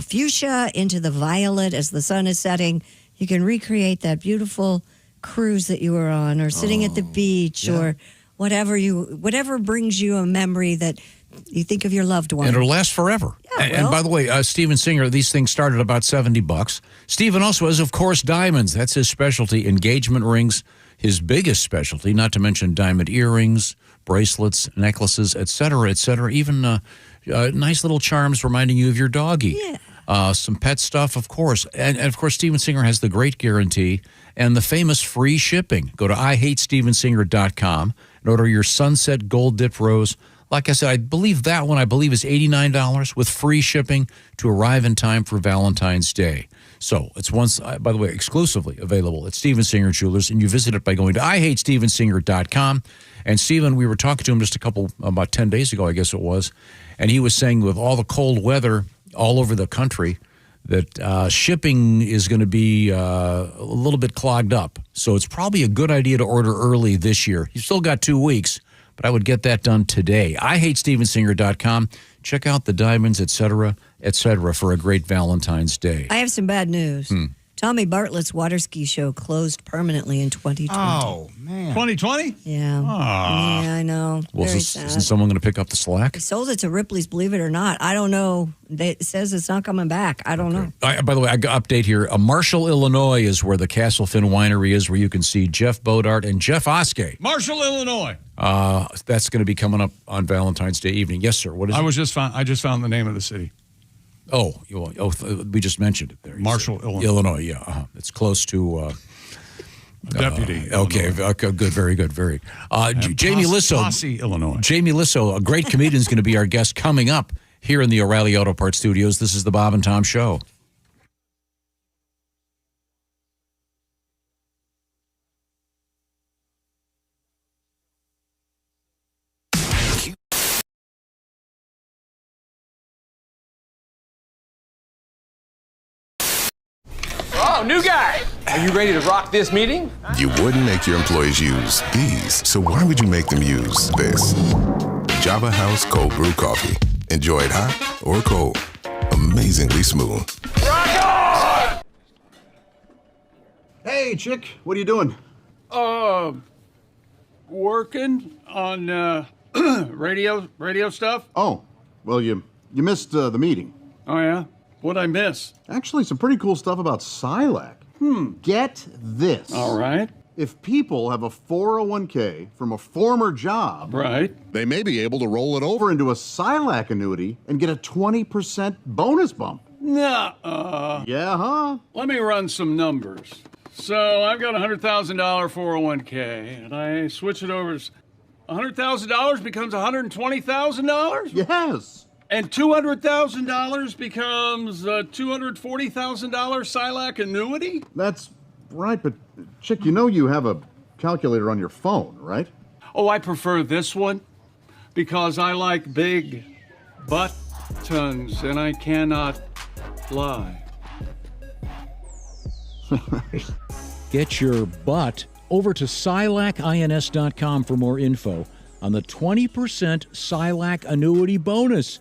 fuchsia into the violet as the sun is setting. You can recreate that beautiful cruise that you were on, or sitting at the beach, or whatever brings you a memory that you think of your loved one. And it'll last forever. Yeah, and by the way, Steven Singer, these things start at about $70. Steven also has, of course, diamonds. That's his specialty. Engagement rings, his biggest specialty, not to mention diamond earrings, bracelets, necklaces, et cetera, even nice little charms reminding you of your doggie. Yeah. Some pet stuff, of course. And, of course, Steven Singer has the great guarantee and the famous free shipping. Go to IHateStevenSinger.com and order your Sunset Gold Dip Rose. Like I said, I believe that one, is $89 with free shipping to arrive in time for Valentine's Day. So it's by the way, exclusively available at Steven Singer Jewelers, and you visit it by going to IHateStevenSinger.com. And Steven, we were talking to him just about 10 days ago, I guess it was, and he was saying with all the cold weather all over the country that shipping is going to be a little bit clogged up. So it's probably a good idea to order early this year. You've still got 2 weeks. But I would get that done today. IHateStevenSinger.com. Check out the diamonds, et cetera, for a great Valentine's Day. I have some bad news. Tommy Bartlett's water ski show closed permanently in 2020. Oh, man. 2020? Yeah. Aww. Yeah, I know. Well, isn't someone going to pick up the slack? They sold it to Ripley's, believe it or not. I don't know. It says it's not coming back. I don't know. By the way, I got update here. Marshall, Illinois is where the Castle Finn Winery is, where you can see Jeff Bodart and Jeff Oskey. Marshall, Illinois. That's going to be coming up on Valentine's Day evening. Yes, sir. What is it? I just found the name of the city. We just mentioned it there. Marshall, Illinois. Illinois, yeah. It's close to... Deputy. Okay, good, very good, very. Jamie Lisso. Posse, Illinois. Jamie Lisso, a great comedian, is going to be our guest coming up here in the O'Reilly Auto Parts Studios. This is the Bob and Tom Show. Oh, new guy! Are you ready to rock this meeting? You wouldn't make your employees use these, so why would you make them use this? Java House Cold Brew Coffee. Enjoy it hot or cold. Amazingly smooth. Rock on! Hey, chick, what are you doing? Working on radio stuff. Oh, well, you missed the meeting. Oh, yeah? What'd I miss? Actually, some pretty cool stuff about Silac. Get this. All right. If people have a 401k from a former job, right, they may be able to roll it over into a Silac annuity and get a 20% bonus bump. Nuh-uh. Yeah, huh? Let me run some numbers. So I've got a $100,000 401k, and I switch it over. $100,000 becomes $120,000? Yes. And $200,000 becomes a $240,000 Silac annuity? That's right, but chick, you know you have a calculator on your phone, right? Oh, I prefer this one because I like big buttons and I cannot lie. Get your butt over to SilacINS.com for more info on the 20% Silac annuity bonus.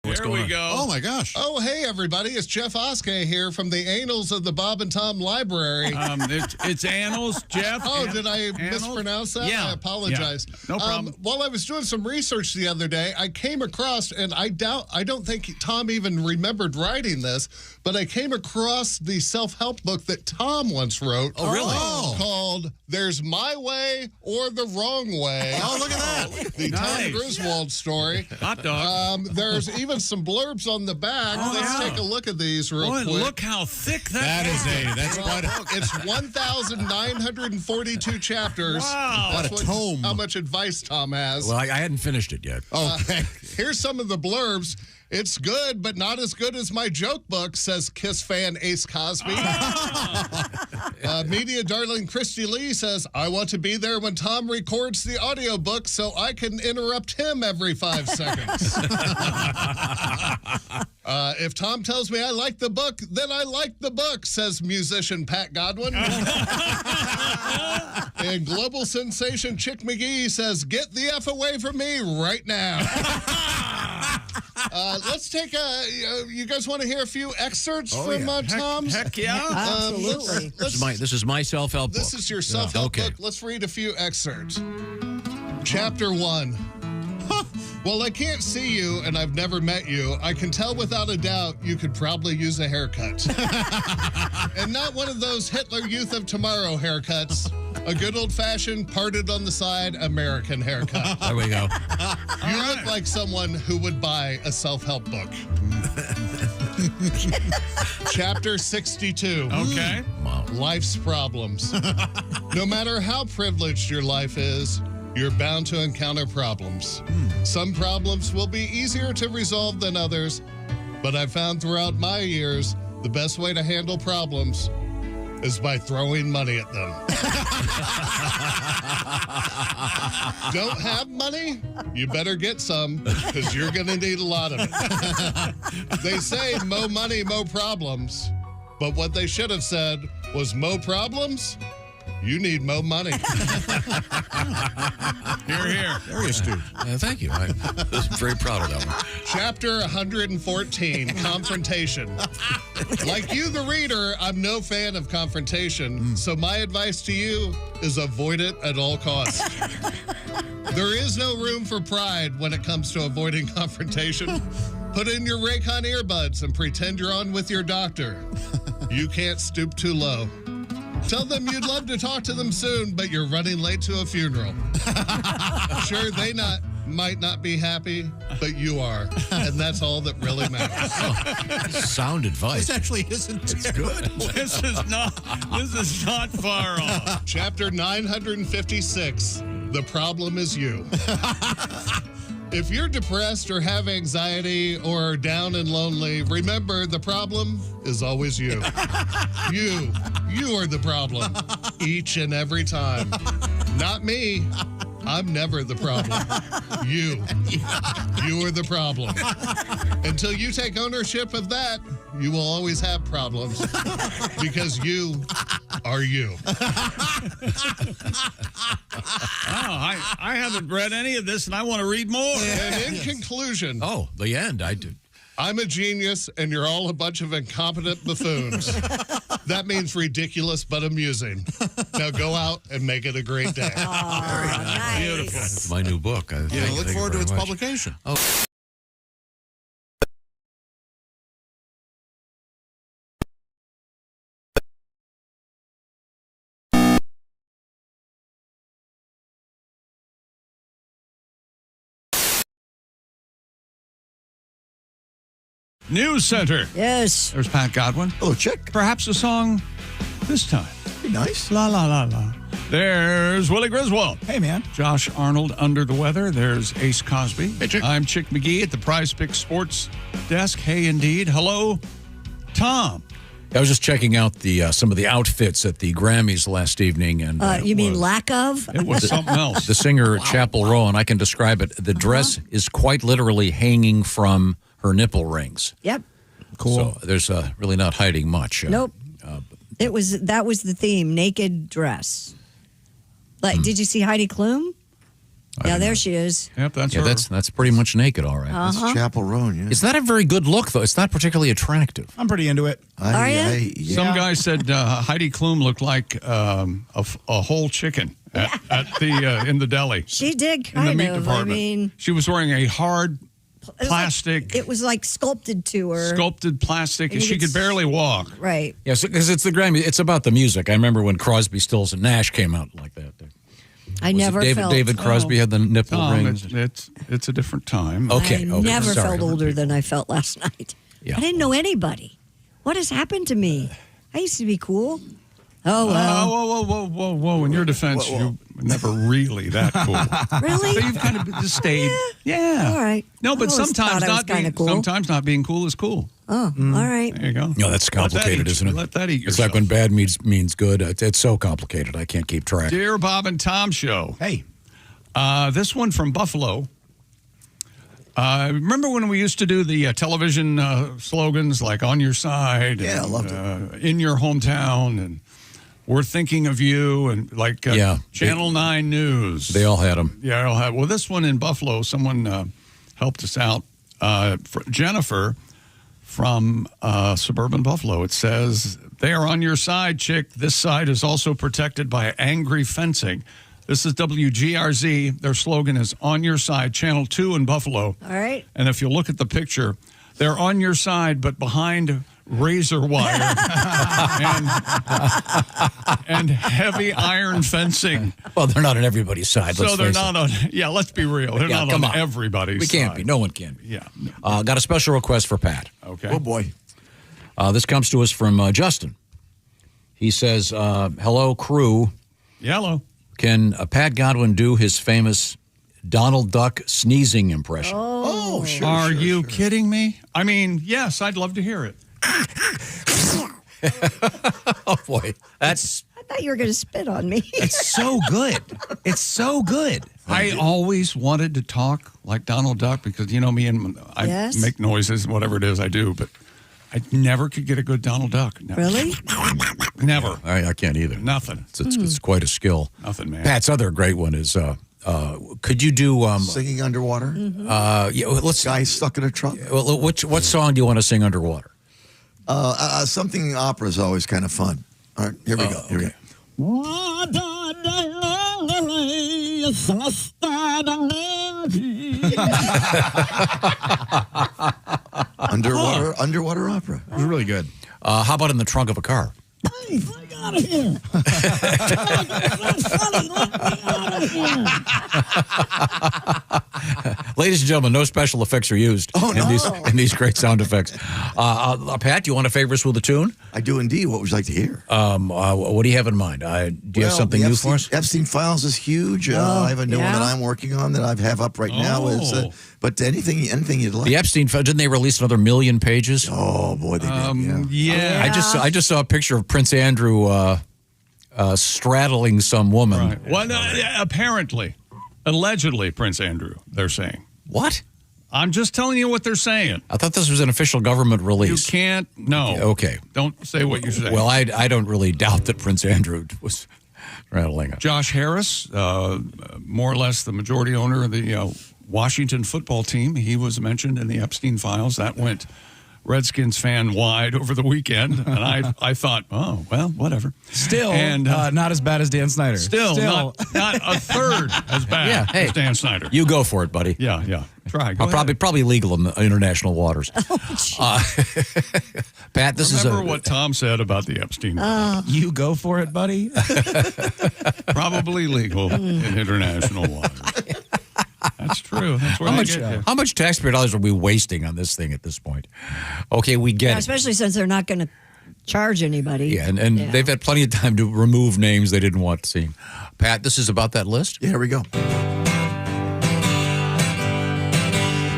There we go. Oh, my gosh. Oh, hey, everybody. It's Jeff Oskey here from the Annals of the Bob and Tom Library. It's Annals, Jeff. Oh, did I mispronounce that? Yeah. I apologize. Yeah. No problem. While I was doing some research the other day, I came across, and I don't think Tom even remembered writing this, but I came across the self-help book that Tom once wrote. Oh, really? Called There's My Way or the Wrong Way. Oh, look at that. The Tom Griswold story. Hot dog. There's even some blurbs on the back. Let's take a look at these real quick. Look how thick that's quite it's 1,942 chapters. Wow. That's what a tome. How much advice Tom has. Well, I hadn't finished it yet. Okay. Here's some of the blurbs. It's good, but not as good as my joke book, says Kiss fan Ace Cosby. Media darling Christy Lee says, I want to be there when Tom records the audiobook so I can interrupt him every 5 seconds. If Tom tells me I like the book, then I like the book, says musician Pat Godwin. And global sensation Chick McGee says, get the F away from me right now. Let's take you guys want to hear a few excerpts from Tom's? Heck yeah. Absolutely. This is my self-help book. This is your self-help book. Let's read a few excerpts. Chapter 1. Well, I can't see you, and I've never met you. I can tell without a doubt you could probably use a haircut. And not one of those Hitler Youth of Tomorrow haircuts. A good old-fashioned, parted on the side American haircut. There we go. You look like someone who would buy a self-help book. Chapter 62. Okay. Life's problems. No matter how privileged your life is, you're bound to encounter problems. Some problems will be easier to resolve than others, but I've found throughout my years the best way to handle problems is by throwing money at them. Don't have money? You better get some, because you're going to need a lot of it. They say mo money, mo problems, but what they should have said was mo problems? You need mo money. Here. There you, Stu. Thank you. I was very proud of that one. Chapter 114, Confrontation. Like you, the reader, I'm no fan of confrontation, so my advice to you is avoid it at all costs. There is no room for pride when it comes to avoiding confrontation. Put in your Raycon earbuds and pretend you're on with your doctor. You can't stoop too low. Tell them you'd love to talk to them soon, but you're running late to a funeral. Sure, they might not be happy, but you are. And that's all that really matters. Sound advice. This actually isn't It's good. This is not far off. Chapter 956, The Problem Is You. If you're depressed or have anxiety or down and lonely, remember the problem is always you. You are the problem each and every time. Not me. I'm never the problem. You are the problem. Until you take ownership of that, you will always have problems because you are you. I haven't read any of this, and I want to read more. And in conclusion... Oh, the end. I do. I'm a genius, and you're all a bunch of incompetent buffoons. That means ridiculous but amusing. Now go out and make it a great day. Nice. Beautiful. It's my new book. Look forward to its publication. Oh. News Center. Yes. There's Pat Godwin. Hello, Chick. Perhaps a song this time. Be nice. La, la, la, la. There's Willie Griswold. Hey, man. Josh Arnold under the weather. There's Ace Cosby. Hey, Chick. I'm Chick McGee at the Prize Picks Sports Desk. Hey, indeed. Hello, Tom. I was just checking out the some of the outfits at the Grammys last evening, and You mean lack of? It was something else. the singer Chapel Row, and I can describe it. The dress is quite literally hanging from her nipple rings. Yep. Cool. So there's really not hiding much. Nope. That was the theme, naked dress. Like, did you see Heidi Klum? Yeah, there she is. Yep, that's yeah, her. that's pretty much naked, all right. Uh-huh. That's Chapel Row, yeah. It's not a very good look, though. It's not particularly attractive. I'm pretty into it. Are you? Some guy said Heidi Klum looked like a whole chicken at the in the deli. She did in kind the meat of. department. I mean, she was wearing a hard plastic. It was like sculpted to her. Sculpted plastic, and you she could barely walk. Right. Yeah, because it's the Grammy. It's about the music. I remember when Crosby, Stills, and Nash came out like that. I never felt. David Crosby had the nipple rings. It's a different time. Okay. I never felt older than I felt last night. Yeah. I didn't know anybody. What has happened to me? I used to be cool. Oh, well. Whoa. In your defense, you were never really that cool. Really? So you've kind of just stayed. Yeah. All right. No, but I always sometimes thought I was not being kinda cool. sometimes not being cool is cool. Oh, all right. There you go. No, that's complicated, isn't it? Let that eat It's yourself. like when bad means good. It's so complicated. I can't keep track. Dear Bob and Tom Show. Hey. This one from Buffalo. Remember when we used to do the television slogans like "On Your Side"? Yeah, I loved it. In your hometown, and we're thinking of you, and like Channel 9 News. They all had them. Yeah, they all had. Well, this one in Buffalo, someone helped us out. Jennifer from suburban Buffalo. It says, "They are on your side, chick. This side is also protected by angry fencing." This is WGRZ. Their slogan is "On Your Side," Channel 2 in Buffalo. All right. And if you look at the picture, they're on your side, but behind razor wire and heavy iron fencing. Well, they're not on everybody's side. So they're not on. Yeah, let's be real. They're not on everybody's We can't side. be. No one can be. Yeah. Got a special request for Pat. Okay. Oh, boy. This comes to us from Justin. He says, hello, crew. Hello. Can Pat Godwin do his famous Donald Duck sneezing impression? Oh, sure. Are you kidding me? I mean, yes, I'd love to hear it. Oh, boy. That's... I thought you were going to spit on me. It's so good. It's so good. I always wanted to talk like Donald Duck because, you know, me and I Yes? make noises, whatever it is I do, but I never could get a good Donald Duck. Never. Really? Never. I can't either. Nothing. It's quite a skill. Nothing, man. Pat's other great one is, could you do... Singing underwater? yeah, let's... Guy stuck in a truck? Well, what song do you want to sing underwater? Something opera is always kind of fun. All right, here we go. Here we go. Underwater opera. It was really good. How about in the trunk of a car? Hey, get out of here. Ladies and gentlemen, no special effects are used in these great sound effects. Pat, do you want to favor us with a tune? I do indeed. What would you like to hear? What do you have in mind? Do you have something new for us? Epstein Files is huge. I have a new one that I'm working on that I have up right now. But anything you'd like. The Epstein, didn't they release another 1 million pages? Oh boy, they did. Yeah. I just saw a picture of Prince Andrew straddling some woman. Right. Well, apparently, allegedly, Prince Andrew, they're saying. What? I'm just telling you what they're saying. I thought this was an official government release. You can't. No. Okay. Don't say what you're saying. Well, I don't really doubt that Prince Andrew was straddling it. Josh Harris, more or less the majority owner of the Washington football team. He was mentioned in the Epstein files. That went Redskins fan wide over the weekend. And I thought, oh, well, whatever. Still, and, not as bad as Dan Snyder. Still. Not a third as bad as Dan Snyder. You go for it, buddy. Yeah. Try. Probably legal in the international waters. Pat, this Remember what Tom said about the Epstein. You go for it, buddy. Probably legal in international waters. That's true. That's where how much taxpayer dollars are we wasting on this thing at this point? Okay, we get it. Especially since they're not going to charge anybody. Yeah, and they've had plenty of time to remove names they didn't want seen. Pat, this is about that list? Yeah, here we go.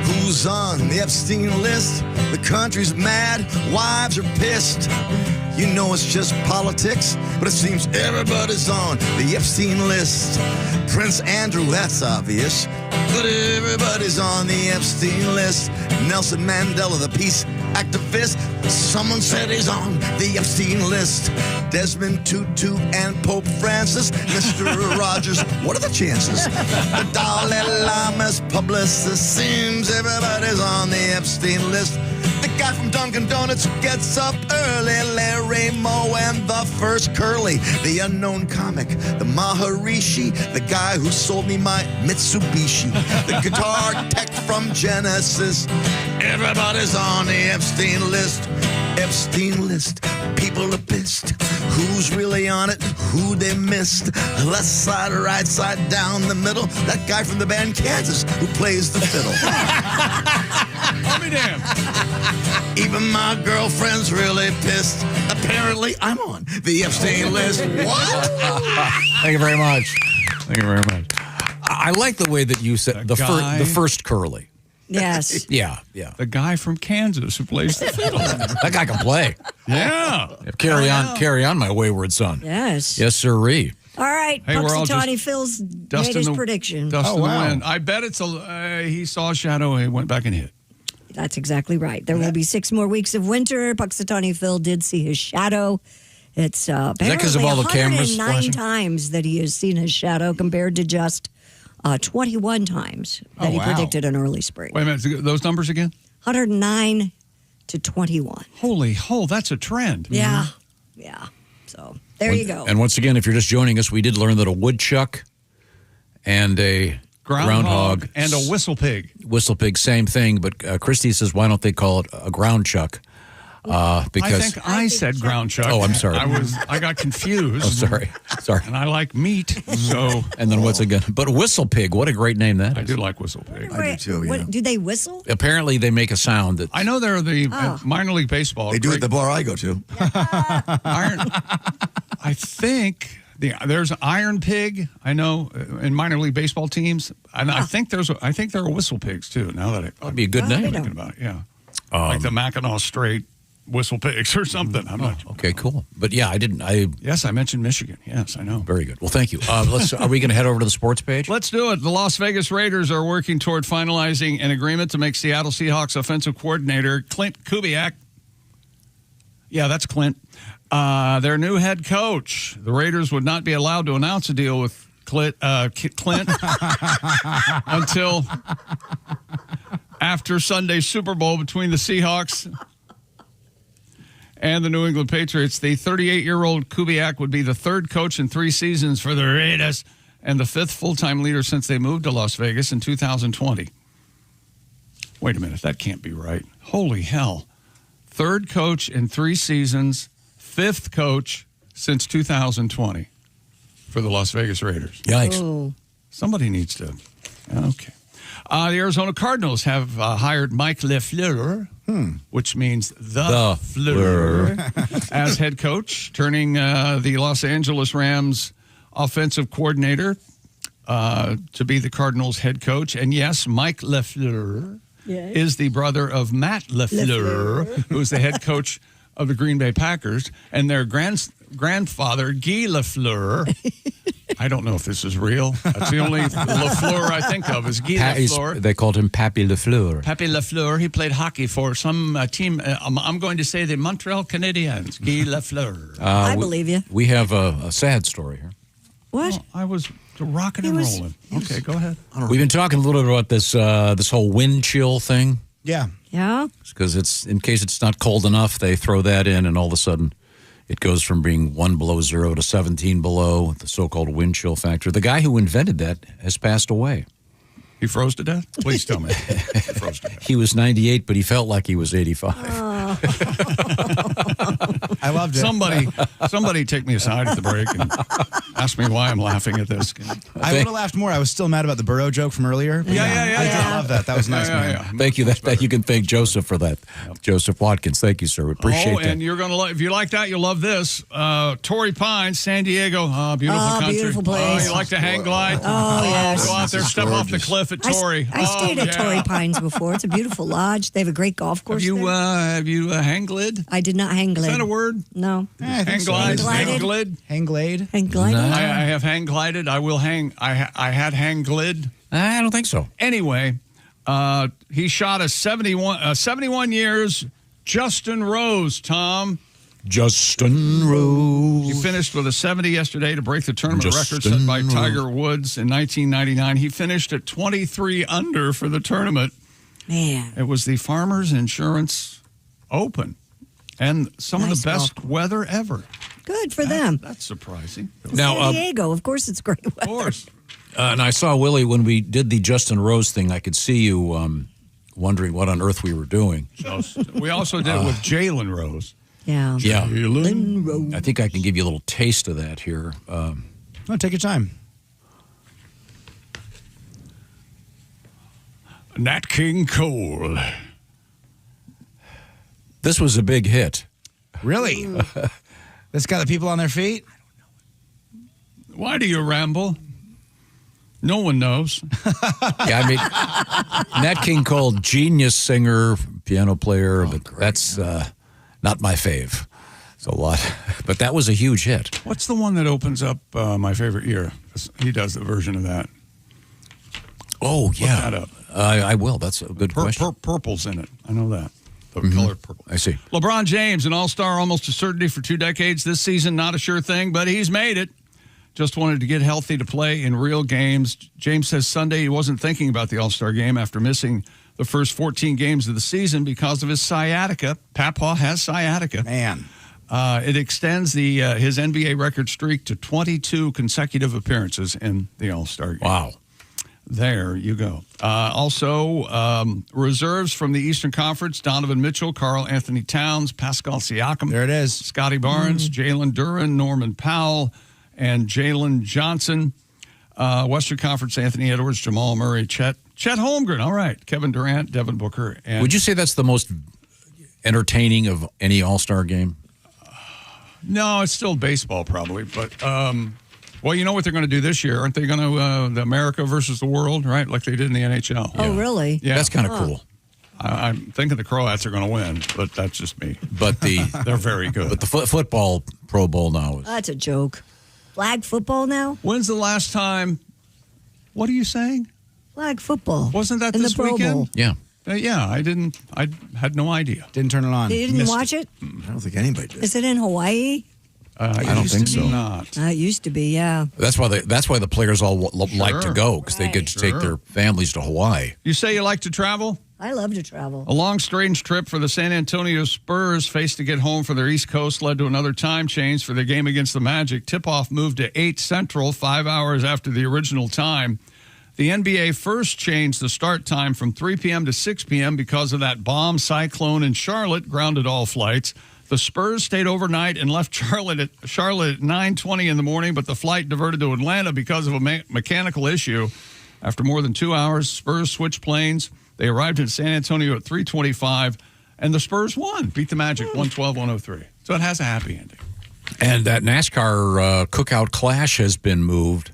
Who's on the Epstein list? The country's mad, wives are pissed. You know it's just politics, but it seems everybody's on the Epstein list. Prince Andrew, that's obvious, but everybody's on the Epstein list. Nelson Mandela, the peace activist, someone said he's on the Epstein list. Desmond Tutu and Pope Francis, Mr. Rogers, what are the chances? The Dalai Lama's publicist, seems everybody's on the Epstein list. The guy from Dunkin' Donuts who gets up early, Larry Moe and the first Curly, the unknown comic, the Maharishi, the guy who sold me my Mitsubishi, the guitar tech from Genesis. Everybody's on the Epstein list. Epstein list. People are pissed. Who's really on it? Who they missed? Left side, right side, down the middle. That guy from the band Kansas who plays the fiddle. I'll be damned. Even my girlfriend's really pissed. Apparently, I'm on the Epstein list. What? Thank you very much. Thank you very much. I like the way that you said the first Curly. Yes. Yeah. The guy from Kansas who plays the fiddle. That guy can play. Yeah. Carry on, my wayward son. Yes. Yes, sirree. All right. Hey, we're all Punxsutawnyi just Phil's made his prediction. Dust in the wind. I bet it's he saw a shadow and he went back and hit. That's exactly right. There will be 6 more weeks of winter. Punxsutawnyi Phil did see his shadow. It's apparently 'cause of all the cameras 109 flashing? times that he has seen his shadow compared to just 21 times that he predicted in early spring. Wait a minute, those numbers again? 109 to 21. Holy that's a trend. Yeah. Yeah. So there you go. And once again, if you're just joining us, we did learn that a woodchuck and a groundhog and a whistle pig. Whistle pig, same thing. But Christy says, why don't they call it a ground chuck? Because I said ground chuck. Oh, I'm sorry. I got confused. Oh, sorry. And I like meat, so. And then what's again? But whistle pig, what a great name that is. I do like whistle pig. I do too, yeah. Do they whistle? Apparently, they make a sound that. I know they're the minor league baseball. They do at the bar I go to. I think there's an iron pig. I know in minor league baseball teams, and I think there are whistle pigs too. Now that that'd be a good name. Thinking about it, yeah, like the Mackinac Straight whistle pigs or something. I'm not. Okay, cool. But yeah, Yes, I mentioned Michigan. Yes, I know. Very good. Well, thank you. Are we going to head over to the sports page? Let's do it. The Las Vegas Raiders are working toward finalizing an agreement to make Seattle Seahawks offensive coordinator Clint Kubiak. Yeah, that's Clint. Their new head coach. The Raiders would not be allowed to announce a deal with Clint until after Sunday's Super Bowl between the Seahawks and the New England Patriots. The 38-year-old Kubiak would be the third coach in 3 seasons for the Raiders and the 5th full-time leader since they moved to Las Vegas in 2020. Wait a minute, that can't be right. Holy hell. Third coach in 3 seasons, 5th coach since 2020 for the Las Vegas Raiders. Yikes. Oh. Somebody needs to. Okay. The Arizona Cardinals have hired Mike LaFleur, which means the Fleur, as head coach, turning the Los Angeles Rams offensive coordinator to be the Cardinals head coach. And yes, Mike LaFleur is the brother of Matt LaFleur, who is the head coach of the Green Bay Packers, and their grandfather, Guy LaFleur. I don't know if this is real. That's the only LaFleur I think of is Guy LaFleur. They called him Pappy LaFleur. Pappy LaFleur. He played hockey for some team. I'm going to say the Montreal Canadiens. Guy LaFleur. I believe you. We have a sad story here. What? Oh, I was rocking and rolling. Okay, go ahead. We've been talking a little bit about this whole wind chill thing. Yeah. Yeah. Because it's in case it's not cold enough, they throw that in, and all of a sudden, it goes from being 1 below 0 to 17 below, the so-called wind chill factor. The guy who invented that has passed away. He froze to death? Please tell me. He froze to death. He was 98, but he felt like he was 85. I loved it. Somebody take me aside at the break and ask me why I'm laughing at this. I would have laughed more. I was still mad about the burrow joke from earlier. Yeah. I did love that. That was nice, man. Thank you. That you can thank Joseph for that. Joseph Watkins. Thank you, sir. We appreciate that. And you're going to if you like that, you'll love this. Torrey Pines, San Diego. Beautiful country. Beautiful place. You like to hang glide? Oh, yes. Go out there, step off the cliff at Torrey. I stayed at Torrey Pines before. It's a beautiful lodge. They have a great golf course. Have you hang glid? I did not hang glide. Is that a word? No. Hang glide. Hang glid. Hang glide. Hang glide. I have hang glided. I will hang. I had hang glid. I don't think so. Anyway, he shot a 71 years. Justin Rose, Tom. Justin Rose. He finished with a 70 yesterday to break the tournament record set by Tiger Woods in 1999. He finished at 23 under for the tournament. Man. It was the Farmers Insurance Open. And some of the best weather ever. Good for them. That's surprising. Now, San Diego, of course, it's great weather. Of course. And I saw, Willie, when we did the Justin Rose thing, I could see you wondering what on earth we were doing. We also did it with Jalen Rose. Yeah. Yeah. Jalen Rose. I think I can give you a little taste of that here. No, take your time. Nat King Cole. This was a big hit. Really? This got the people on their feet? Why do you ramble? No one knows. Yeah, I mean, Nat King Cole, genius singer, piano player, but that's not my fave. It's a lot. But that was a huge hit. What's the one that opens up My Favorite Year? He does the version of that. Oh, yeah. Look that up. I will. That's a good question. Purple's in it. I know that. The color purple. I see. LeBron James, an all-star, almost a certainty for 2 decades. This season, not a sure thing, but he's made it. Just wanted to get healthy to play in real games. James says Sunday he wasn't thinking about the all-star game after missing the first 14 games of the season because of his sciatica. Papaw has sciatica. Man. It extends his NBA record streak to 22 consecutive appearances in the all-star game. Wow. There you go. Also, reserves from the Eastern Conference, Donovan Mitchell, Karl Anthony Towns, Pascal Siakam. There it is. Scotty Barnes, Jalen Duren, Norman Powell, and Jalen Johnson. Western Conference, Anthony Edwards, Jamal Murray, Chet Holmgren. All right. Kevin Durant, Devin Booker. And would you say that's the most entertaining of any all-star game? No, it's still baseball probably, but well, you know what they're going to do this year? Aren't they going to the America versus the world, right? Like they did in the NHL. Oh, really? Yeah. That's kind of cool. I'm thinking the Croats are going to win, but that's just me. But they're very good. But the football Pro Bowl now is. That's a joke. Flag football now? When's the last time? What are you saying? Flag football. Wasn't that in this the Pro weekend? Bowl. Yeah. Yeah, I had no idea. Didn't turn it on. You didn't watch it? I don't think anybody did. Is it in Hawaii? I don't think so. Not. It used to be, yeah. That's why the players all like to go because they get to take Sure. their families to Hawaii. You say you like to travel? I love to travel. A long, strange trip for the San Antonio Spurs faced to get home for their East Coast led to another time change for their game against the Magic. Tip-off moved to 8 Central, 5 hours after the original time. The NBA first changed the start time from 3 p.m. to 6 p.m. because of that bomb cyclone in Charlotte, grounded all flights. The Spurs stayed overnight and left Charlotte at 9:20 in the morning, but the flight diverted to Atlanta because of a mechanical issue. After more than 2 hours, Spurs switched planes. They arrived in San Antonio at 3:25, and the Spurs won, beat the Magic 112-103. So it has a happy ending. And that NASCAR Cookout Clash has been moved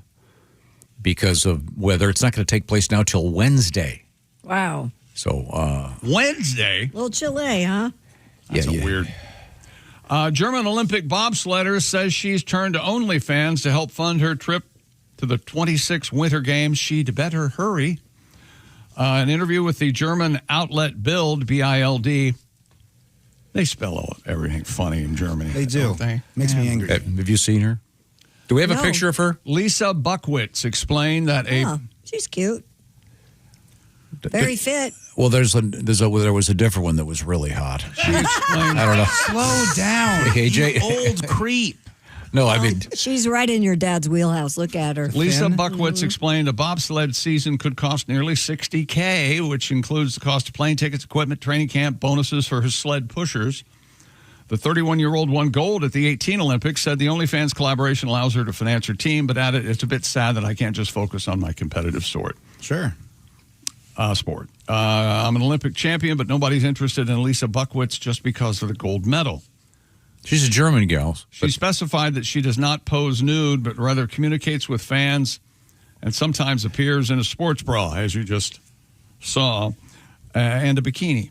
because of weather. It's not going to take place now till Wednesday. Wow. So Wednesday? A little Chile, huh? That's weird. German Olympic bobsledder says she's turned to OnlyFans to help fund her trip to the 26 Winter Games. She'd better hurry. An interview with the German outlet Bild, B-I-L-D. They spell everything funny in Germany. They do. Don't they? Makes me angry. Have you seen her? Do we have a picture of her? Lisa Buckwitz explained that she's cute. Very fit. Well, there was a different one that was really hot. She explained. I don't know. Slow down. Hey, you Jay. old creep. No, I mean, She's right in your dad's wheelhouse. Look at her. Lisa Finn? Buckwitz explained a bobsled season could cost nearly $60K, which includes the cost of plane tickets, equipment, training camp, bonuses for her sled pushers. The 31-year-old won gold at the 18 Olympics, said the OnlyFans collaboration allows her to finance her team, but added, it's a bit sad that I can't just focus on my competitive sport. Sure. I'm an Olympic champion, but nobody's interested in Lisa Buckwitz just because of the gold medal. she's a German gal. She specified that she does not pose nude, but rather communicates with fans and sometimes appears in a sports bra, as you just saw, and a bikini.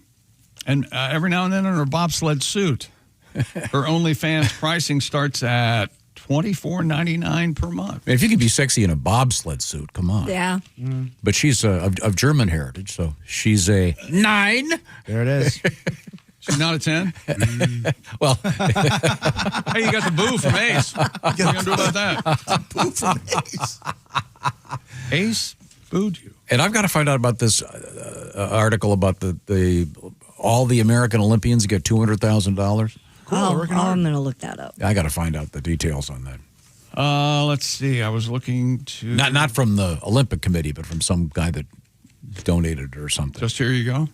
And every now and then in her bobsled suit. Her OnlyFans pricing starts at $24.99 per month. If you could be sexy in a bobsled suit, come on. Yeah. But she's of German heritage, so she's a 9. There it is. She's not a 10? Well, hey, you got the boo from Ace. What are you going to do about that? Boo from Ace. Ace booed you. And I've got to find out about this article about the all the American Olympians get $200,000. Cool, I'm hard. going to look that up. I got to find out the details on that. Let's see. I was looking to... Not from the Olympic Committee, but from some guy that donated it or something. Just here you go.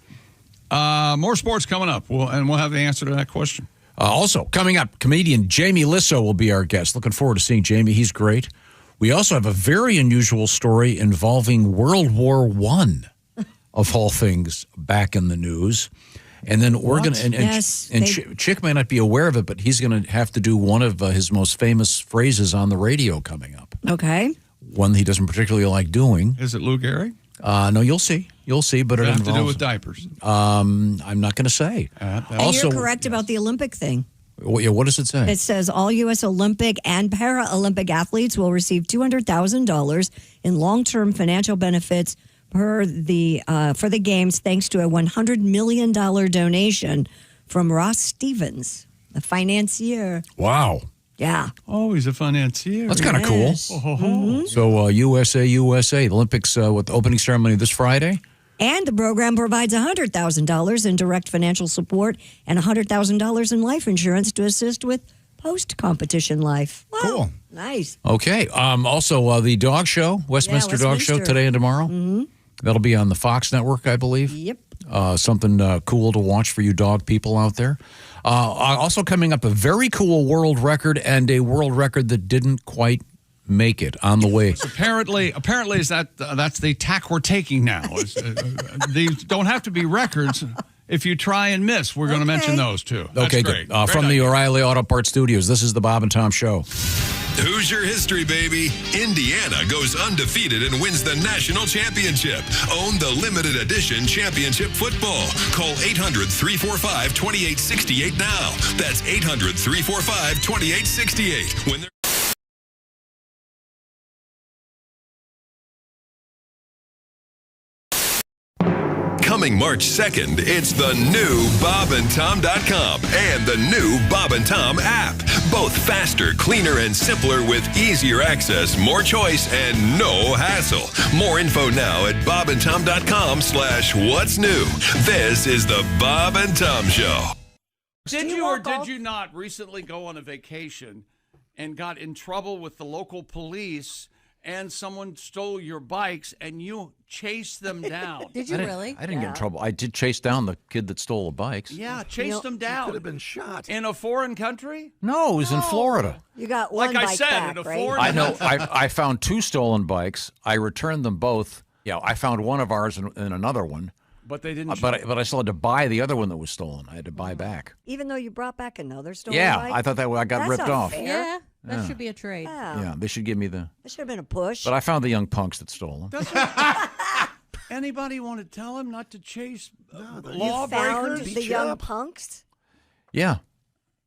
More sports coming up, and we'll have the answer to that question. Also, coming up, comedian Jamie Lisso will be our guest. Looking forward to seeing Jamie. He's great. We also have a very unusual story involving World War I, of all things, back in the news. And then we're going to, and Chick may not be aware of it, but he's going to have to do one of his most famous phrases on the radio coming up. Okay. One he doesn't particularly like doing. Is it Lou Gehrig? No, you'll see. You'll see, but it Have involves to do with diapers. I'm not going to say. And Also, you're correct about the Olympic thing. What does it say? It says all U.S. Olympic and Paralympic athletes will receive $200,000 in long-term financial benefits for the games, thanks to a $100 million donation from Ross Stevens, the financier. Wow. Yeah. Oh, he's a financier. That's kind of cool. Mm-hmm. So USA, the Olympics with the opening ceremony this Friday. And the program provides $100,000 in direct financial support and $100,000 in life insurance to assist with post-competition life. Wow. Cool. Nice. Okay. Also, the dog show, Westminster Dog Show, today and tomorrow. Mm-hmm. That'll be on the Fox network, I believe. Yep. Something cool to watch for you dog people out there. Also coming up, a very cool world record and a world record that didn't quite make it on the way. Apparently, is that's the tack we're taking now. These don't have to be records. If you try and miss, we're going to mention those too. That's okay, great. good. From the O'Reilly Auto Parts Studios, this is the Bob and Tom Show. Hoosier history, baby. Indiana goes undefeated and wins the national championship. Own the limited edition championship football. Call 800-345-2868 now. That's 800-345-2868. When they're Coming March 2nd, it's the new BobandTom.com and the new Bob and Tom app. Both faster, cleaner, and simpler with easier access, more choice, and no hassle. More info now at BobandTom.com/what's new. This is the Bob and Tom Show. Did you or did you not recently go on a vacation and got in trouble with the local police and someone stole your bikes and you chased them down? Did you really? I didn't get in trouble. I did chase down the kid that stole the bikes. Yeah, chased them down. Could have been shot. In a foreign country? No, it was in Florida. You got one Like I bike said, back, in a right? foreign I know. I found 2 stolen bikes. I returned them both. Yeah, I found one of ours and another one. But they didn't. But I still had to buy the other one that was stolen. I had to buy back. Even though you brought back another stolen Yeah, bike? I thought that I got That's ripped not off. fair. Yeah, that Yeah. should be a trade. Yeah, they should give me the. That should have been a push. But I found the young punks that stole them. Anybody want to tell him not to chase You found lawbreakers? the young punks? Yeah.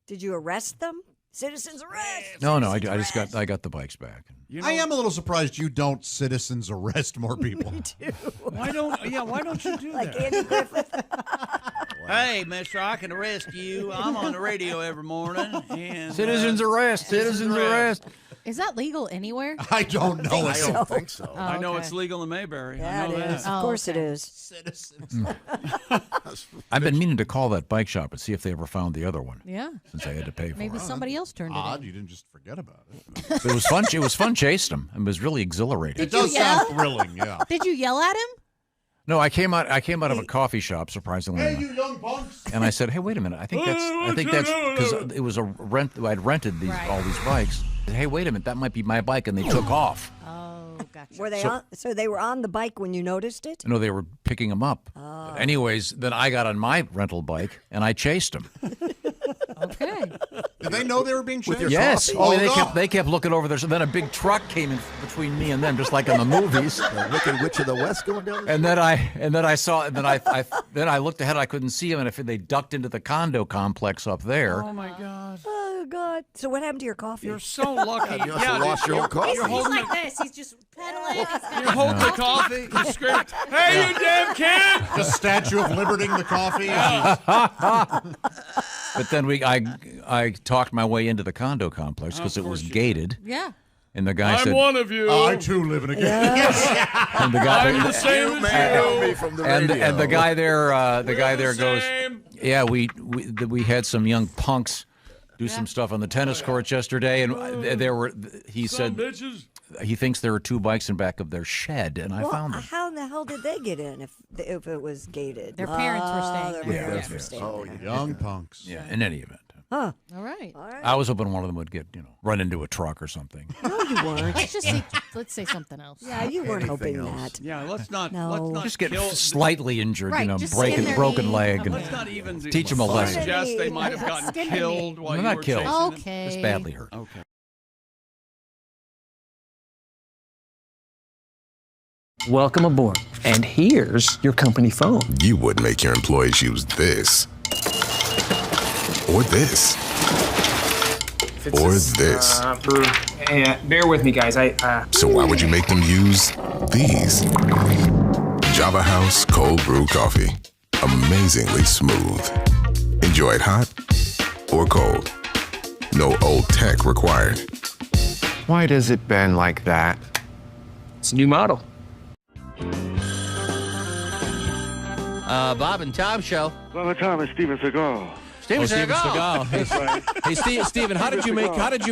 Did you arrest them? Citizens arrest! No, I got the bikes back. I am a little surprised you don't citizens arrest more people. Why don't you do Like that? Andy Griffith. Hey, mister, I can arrest you. I'm on the radio every morning. And, Citizens arrest! Citizens arrest! Is that legal anywhere? I don't know. I don't think so. Oh, I know okay. it's legal in Mayberry. Yeah, I know it that. is. Of course it is. Citizens. I've been meaning to call that bike shop and see if they ever found the other one. Yeah. Since I had to pay for Maybe it. somebody else turned Odd, it in. you didn't just forget about it. But it was fun. It was fun chasing them. It was really exhilarating. It does sound thrilling, yeah. Did you yell at him? No, I came out of a coffee shop, surprisingly Hey, enough. you young punks! And I said, "Hey, wait a minute! I think that's because it was a rent. I'd rented all these bikes. Hey, wait a minute! That might be my bike." And they took off. Oh, gotcha. Were they on? So they were on the bike when you noticed it? No, they were picking them up. Oh. Anyways, then I got on my rental bike and I chased them. Okay. Did they know they were being chased? Yes. Coffee? Oh, they kept looking over there. So then a big truck came in between me and them, just like in the movies. The Wicked Witch of the West going down. And then I looked ahead. I couldn't see them, and they ducked into the condo complex up there. Oh my God. Oh God! So what happened to your coffee? You're so lucky. You also lost your own coffee. He's like this. He's just pedaling. You're holding the coffee. You screamed, "Hey, you damn kid!" The Statue of Liberty, the coffee. But then I talked my way into the condo complex because it was gated. Yeah. And the guy said, I'm one of you. I too live in a game. And the guy, I'm the same as you. From the and the guy there, goes, same. yeah, we had some young punks do some stuff on the tennis courts yesterday, and he said Bitches. he thinks there were 2 bikes in back of their shed, and I found them. How in the hell did they get in if it was gated? Their parents were staying their there. parents were staying there. Young punks. Yeah, in any event. Huh. All right. I was hoping one of them would get, run into a truck or something. No, you weren't. Let's say something else. Yeah, you weren't hoping that. Yeah, let's not Just get slightly injured, Right, just broken leg, and Let's not even teach them a lesson. suggest they might have gotten Skin to killed while They're you not were killed. chasing them. Okay. Just badly hurt. Okay. Welcome aboard. And here's your company phone. You would make your employees use this. Or this. Or this. Bear with me, guys. So why would you make them use these? Java House Cold Brew Coffee. Amazingly smooth. Enjoy it hot or cold. No old tech required. Why does it bend like that? It's a new model. Bob and Tom show. Bob and Tom is Steven Seagal. Steven Seagal. Hey, Steven, how did you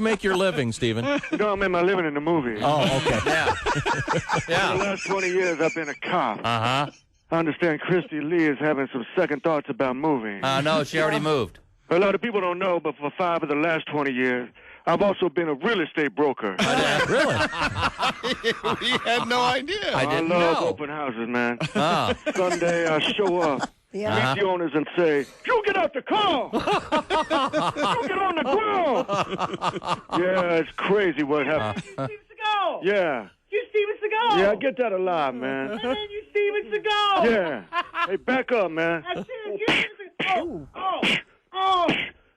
make your living, Steven? You know, I made my living in the movies. Oh, okay. Yeah. For the last 20 years, I've been a cop. Uh-huh. I understand Christy Lee is having some second thoughts about moving. No, she already moved. A lot of people don't know, but for 5 of the last 20 years, I've also been a real estate broker. Really? We had no idea. I didn't love know. open houses, man. Oh. Sunday, I show up, meet the owners and say, "You get out the car! You get on the ground!" Yeah, it's crazy what happened. Steven Seagal! Yeah. You Steven Seagal! Yeah, I get that a lot, man. And then you Steven Seagal! Yeah. Hey, back up, man. That's it. Get Steven Seagal! Oh!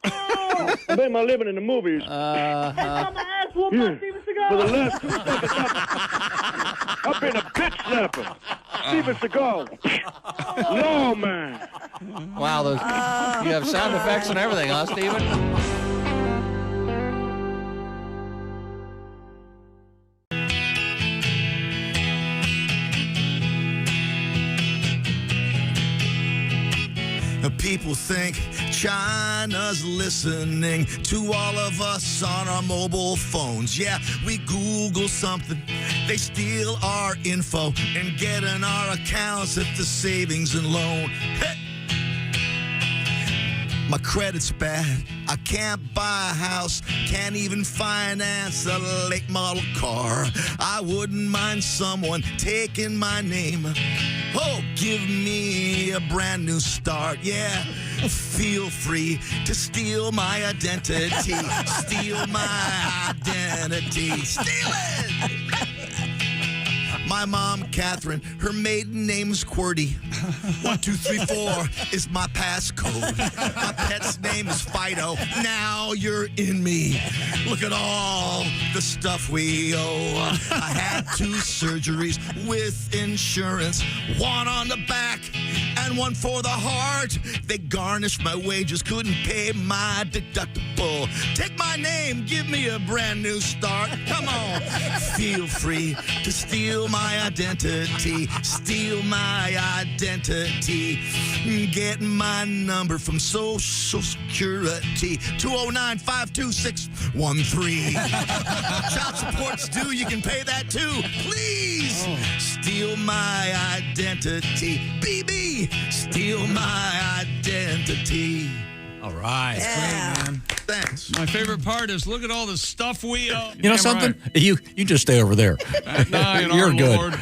I made my living in the movies. Hey, got my ass whooped by Steven Seagal! For the last 2 seconds, I've been a bitch slapper. Steven Seagal. No, man. Wow, you have sound effects and everything, huh, Steven? People think China's listening to all of us on our mobile phones. Yeah, we Google something, they steal our info and get in our accounts at the savings and loan. Hey! My credit's bad, I can't buy a house, can't even finance a late model car. I wouldn't mind someone taking my name. Oh, give me a brand new start, yeah. Feel free to steal my identity. Steal my identity. Steal it! My mom, Catherine, her maiden name's QWERTY. 1, 2, 3, 4 is my passcode. My pet's name is Fido. Now you're in me. Look at all the stuff we owe. I had 2 surgeries with insurance. One on the back find one for the heart. They garnished my wages, couldn't pay my deductible. Take my name, give me a brand new start. Come on, feel free to steal my identity. Steal my identity. Get my number from Social Security. 209-526-13. Child support's due, you can pay that too. Please steal my identity. BB, steal my identity. All right. Yeah. Great, man. Thanks. My favorite part is look at all the stuff we own. You know something? You just stay over there. You're good. Lord.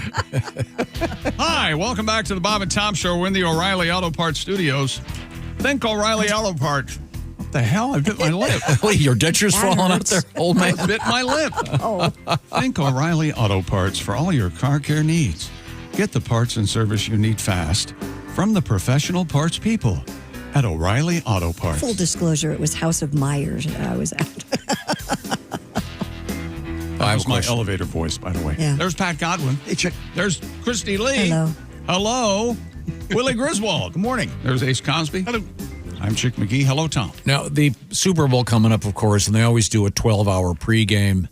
Hi, welcome back to the Bob and Tom Show. We're in the O'Reilly Auto Parts studios. Think O'Reilly Auto Parts. What the hell? I bit my lip. What, your dentures falling out there, old man? I bit my lip. Oh. Think O'Reilly Auto Parts for all your car care needs. Get the parts and service you need fast from the professional parts people at O'Reilly Auto Parts. Full disclosure, it was House of Myers I was at. That was my elevator voice, by the way. Yeah. There's Pat Godwin. Hey, chick. There's Christy Lee. Hello. Hello. Willie Griswold. Good morning. There's Ace Cosby. Hello. I'm Chick McGee. Hello, Tom. Now, the Super Bowl coming up, of course, and they always do a 12-hour pregame,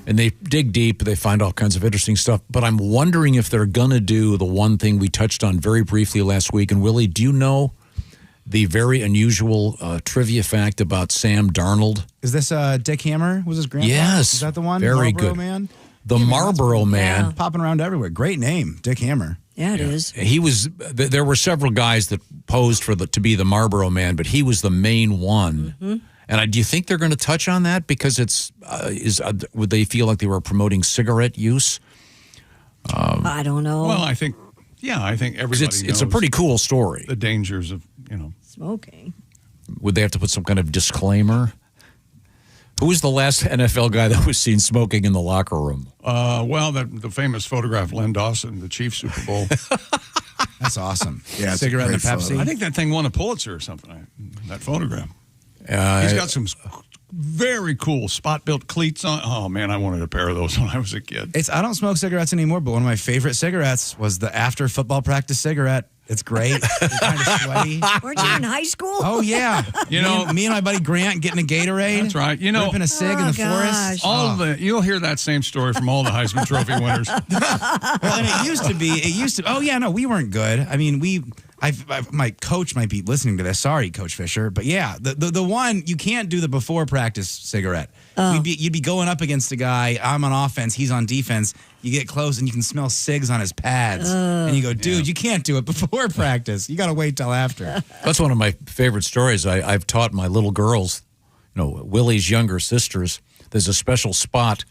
and they dig deep. They find all kinds of interesting stuff. But I'm wondering if they're going to do the one thing we touched on very briefly last week. And, Willie, do you know the very unusual trivia fact about Sam Darnold? Is this Dick Hammer? Was his grandpa? Yes. Is that the one? Very Marlboro good. Man? The Marlboro Man. Popping around everywhere. Great name, Dick Hammer. Yeah, it is. He was. There were several guys that posed to be the Marlboro Man, but he was the main one. Mm-hmm. And do you think they're going to touch on that because would they feel like they were promoting cigarette use? I don't know. Well, I think everybody knows it's a pretty cool story. The dangers of, smoking. Would they have to put some kind of disclaimer? Who was the last NFL guy that was seen smoking in the locker room? Well, the famous photograph, Len Dawson, the Chiefs Super Bowl. That's awesome. Yeah, it's cigarette and a a great Pepsi. photo. I think that thing won a Pulitzer or something, that photograph. He's got some very cool spot-built cleats on. Oh, man, I wanted a pair of those when I was a kid. I don't smoke cigarettes anymore, but one of my favorite cigarettes was the after football practice cigarette. It's great. It's kind of sweaty. Weren't you in high school? Oh, yeah. Me and my buddy Grant getting a Gatorade. That's right. Ripping a cig in the forest. You'll hear that same story from all the Heisman Trophy winners. Well, and it used to. Oh, yeah, no, we weren't good. I mean, my coach might be listening to this. Sorry, Coach Fisher. But yeah, the one, you can't do the before practice cigarette. Oh. You'd be going up against a guy. I'm on offense. He's on defense. You get close and you can smell cigs on his pads. And you go, dude, you can't do it before practice. You got to wait till after. That's one of my favorite stories. I've taught my little girls, Willie's younger sisters, there's a special spot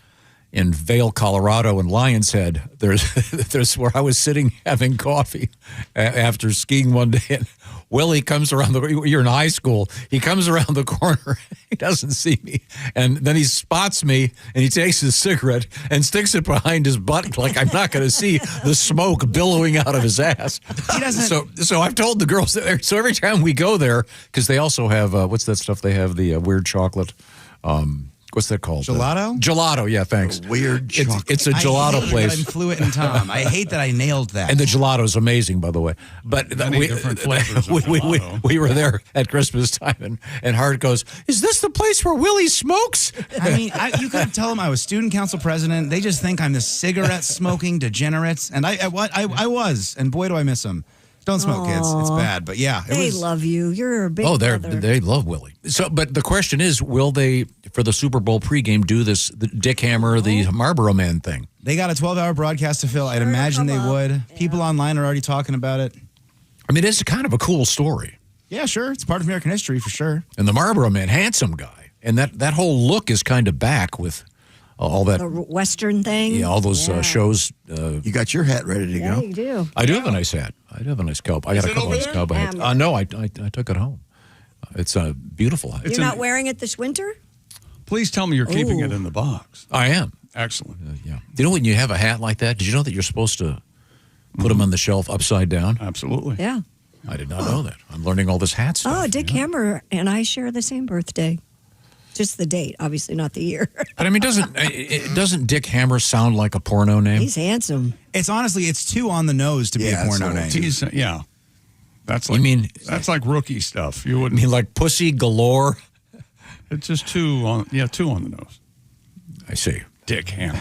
in Vail, Colorado, in Lion's Head. There's where I was sitting having coffee after skiing one day, and Willie comes around you're in high school. He comes around the corner. He doesn't see me. And then he spots me, and he takes his cigarette and sticks it behind his butt like I'm not going to see the smoke billowing out of his ass. He doesn't. So I've told the girls that. So every time we go there, because they also have, what's that stuff they have, the weird chocolate, what's that called? Gelato? Gelato, yeah, thanks. Weird chocolate. It's a gelato I hate place. That I'm fluent in Tom. I hate that I nailed that. And the gelato is amazing, by the way. But different flavors of gelato. we were there at Christmas time, and Hart goes, "Is this the place where Willie smokes?" I mean, you could tell them I was student council president. They just think I'm the cigarette smoking degenerate, and I was, and boy, do I miss them. Don't smoke, kids. It's bad, but yeah, They love you. You're a big brother. They love Willie. So, but the question is, will they, for the Super Bowl pregame, do this the Dick Hammer, the Marlboro Man thing? They got a 12-hour broadcast to fill. I'd imagine they would. Yeah. People online are already talking about it. I mean, it's kind of a cool story. Yeah, sure. It's part of American history for sure. And the Marlboro Man, handsome guy, and that whole look is kind of back with all that the Western thing. Yeah, all those shows. You got your hat ready to go. Yeah, you do. I do have a nice hat. I do have a nice cowboy. I got a couple of nice cowboy hats. No, I took it home. It's a beautiful hat. You're not wearing it this winter? Please tell me you're keeping it in the box. I am. Excellent. Yeah. Do you know when you have a hat like that, did you know that you're supposed to put them on the shelf upside down? Absolutely. Yeah. I did not know that. I'm learning all this hat stuff. Oh, Dick Hammer and I share the same birthday. Just the date, obviously not the year. But I mean, doesn't Dick Hammer sound like a porno name? He's handsome. It's honestly, it's too on the nose to be a porno name. Yeah. That's like, that's like rookie stuff. You wouldn't mean like pussy galore? It's just two on the nose. I see. Dick Hammer.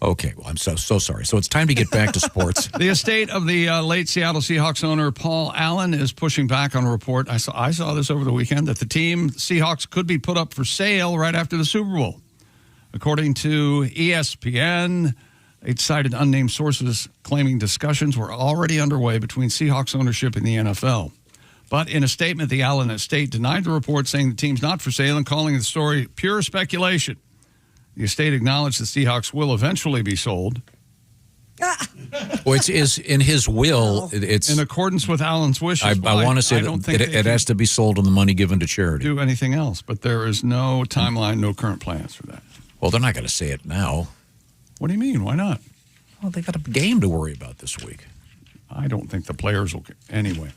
Okay, well, I'm so sorry. So it's time to get back to sports. The estate of the late Seattle Seahawks owner Paul Allen is pushing back on a report. I saw this over the weekend that the team Seahawks could be put up for sale right after the Super Bowl. According to ESPN, it cited unnamed sources claiming discussions were already underway between Seahawks ownership and the NFL. But in a statement, the Allen estate denied the report, saying the team's not for sale and calling the story pure speculation. The estate acknowledged the Seahawks will eventually be sold. Well, it's in his will. It's in accordance with Allen's wishes. I want to say that it has to be sold and the money given to charity. Do anything else, but there is no timeline, no current plans for that. Well, they're not going to say it now. What do you mean? Why not? Well, they got a game to worry about this week. I don't think the players will. Anyway.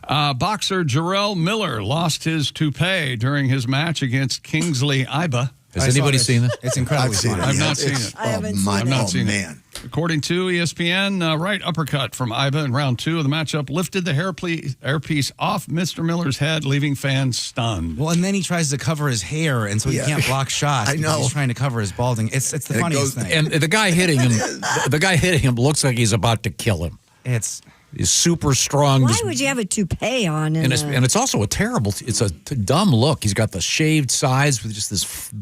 Boxer Jarrell Miller lost his toupee during his match against Kingsley Iba. Has anybody seen it? It's incredibly funny. I've not seen it. I haven't seen I've it. not seen man. it. According to ESPN, right uppercut from Iba in round 2 of the matchup lifted the hairpiece off Mr. Miller's head, leaving fans stunned. Well, and then he tries to cover his hair, and so he can't block shots. I know. He's trying to cover his balding. It's the funniest thing. And the guy hitting him, looks like he's about to kill him. He's super strong. Why would you have a toupee on? And it's also it's a dumb look. He's got the shaved sides with just this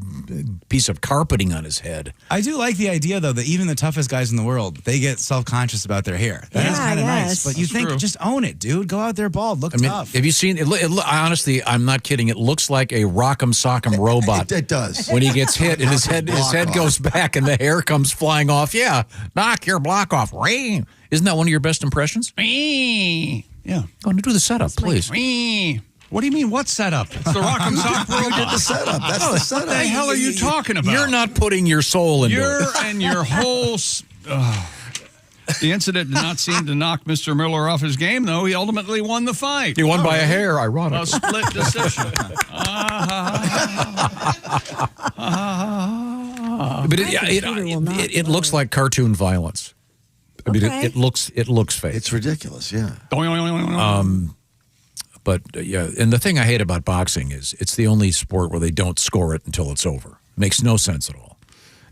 piece of carpeting on his head. I do like the idea, though, that even the toughest guys in the world, they get self-conscious about their hair. That is kind of nice. But you think, just own it, dude. Go out there bald. Look tough. Have you seen it? Honestly, I'm not kidding. It looks like a Rock'em Sock'em robot. It does. When he gets hit and his head goes back and the hair comes flying off. Yeah, knock your block off. Rain. Isn't that one of your best impressions? Yeah. Go on, do the setup, please. What do you mean, what setup? It's the Rock'em Sock'em robot. You did the setup. That's the setup. What the hell are you talking about? You're not putting your soul into it. And your whole... The incident did not seem to knock Mr. Miller off his game, though. He ultimately won the fight. He won by a hair, ironically. A split decision. But it looks like cartoon violence. I mean, it looks fake. It's ridiculous, yeah. But yeah, and the thing I hate about boxing is it's the only sport where they don't score it until it's over. Makes no sense at all.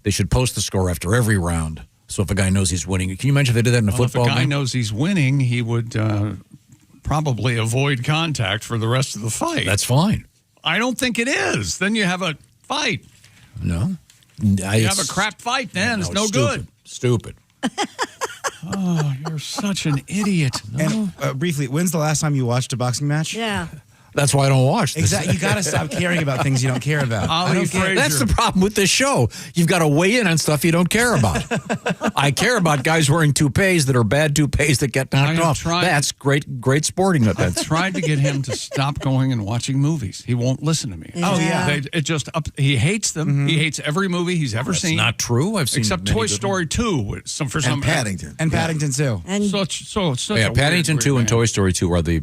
They should post the score after every round, so if a guy knows he's winning. Can you imagine if they did that in a football game? If a guy knows he's winning, he would probably avoid contact for the rest of the fight. That's fine. I don't think it is. Then you have a fight. No. You have a crap fight then. It's no good. Stupid. Oh, you're such an idiot. And briefly, when's the last time you watched a boxing match? Yeah. That's why I don't watch this. Exactly. You got to stop caring about things you don't care about. That's the problem with this show. You've got to weigh in on stuff you don't care about. I care about guys wearing toupees that are bad toupees that get knocked off. That's great sporting events. I've tried to get him to stop going and watching movies. He won't listen to me. Oh, yeah. He hates them. Mm-hmm. He hates every movie he's ever seen. That's not true. I've seen except Toy Story 2. And Paddington. And Paddington 2. And Paddington 2 and Toy Story 2 are the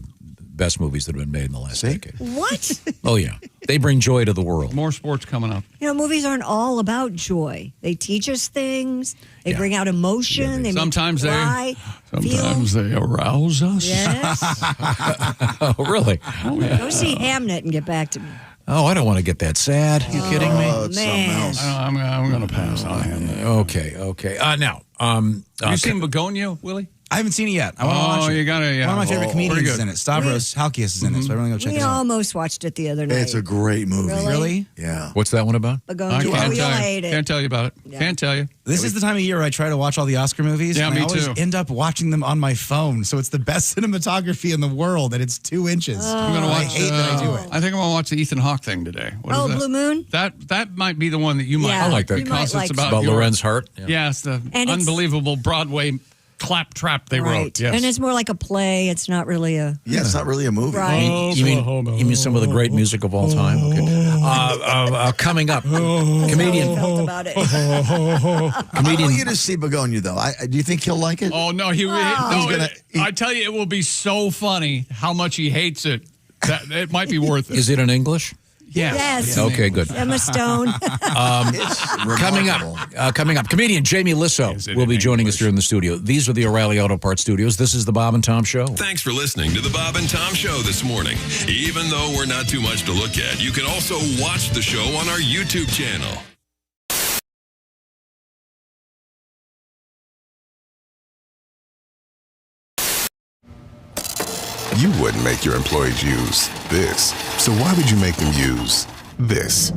best movies that have been made in the last decade. What? Oh, yeah. They bring joy to the world. More sports coming up. You know, movies aren't all about joy. They teach us things. They bring out emotion. They sometimes make us cry, they arouse us. Yes. Oh, really? Oh, yeah. Go see Hamnet and get back to me. Oh, I don't want to get that sad. You kidding me? Oh, man. I'm going to pass on him. Okay. Now, you seen Begonia, Willie? I haven't seen it yet. I want to watch it. You gotta, One of my favorite comedians is in it. Stavros Halkias is in it, so I really go check We it out. almost watched it the other night. It's a great movie. Really? Yeah. What's that one about? Begonia. Can't You'll hate it. Can't tell you about it. Yeah. Can't tell you. This is the time of year where I try to watch all the Oscar movies. Yeah, and me I always too. end up watching them on my phone, so it's the best cinematography in the world, and it's 2 inches. I'm gonna watch. I hate that I do it. I think I'm gonna watch the Ethan Hawke thing today. What is that? Blue Moon? That might be the one that you might. Yeah, I like that. you might Because like it's it. about Lorenz Hart. Yeah, it's the And it's- unbelievable Broadway claptrap they wrote. Yes. And it's more like a play. It's not really a... Yeah, it's not really a movie. Right. You mean some of the great music of all time? Okay. Coming up, comedian. Felt about it. I want you to see Begonia, though. Do you think he'll like it? Oh no, I tell you, it will be so funny how much he hates it. That it might be worth it. Is it in English? Yes. Okay, good. Emma Stone. Coming up, comedian Jamie Lissow will be joining us here in the studio. These are the O'Reilly Auto Parts Studios. This is the Bob and Tom Show. Thanks for listening to the Bob and Tom Show this morning. Even though we're not too much to look at, you can also watch the show on our YouTube channel. You wouldn't make your employees use this. So why would you make them use this?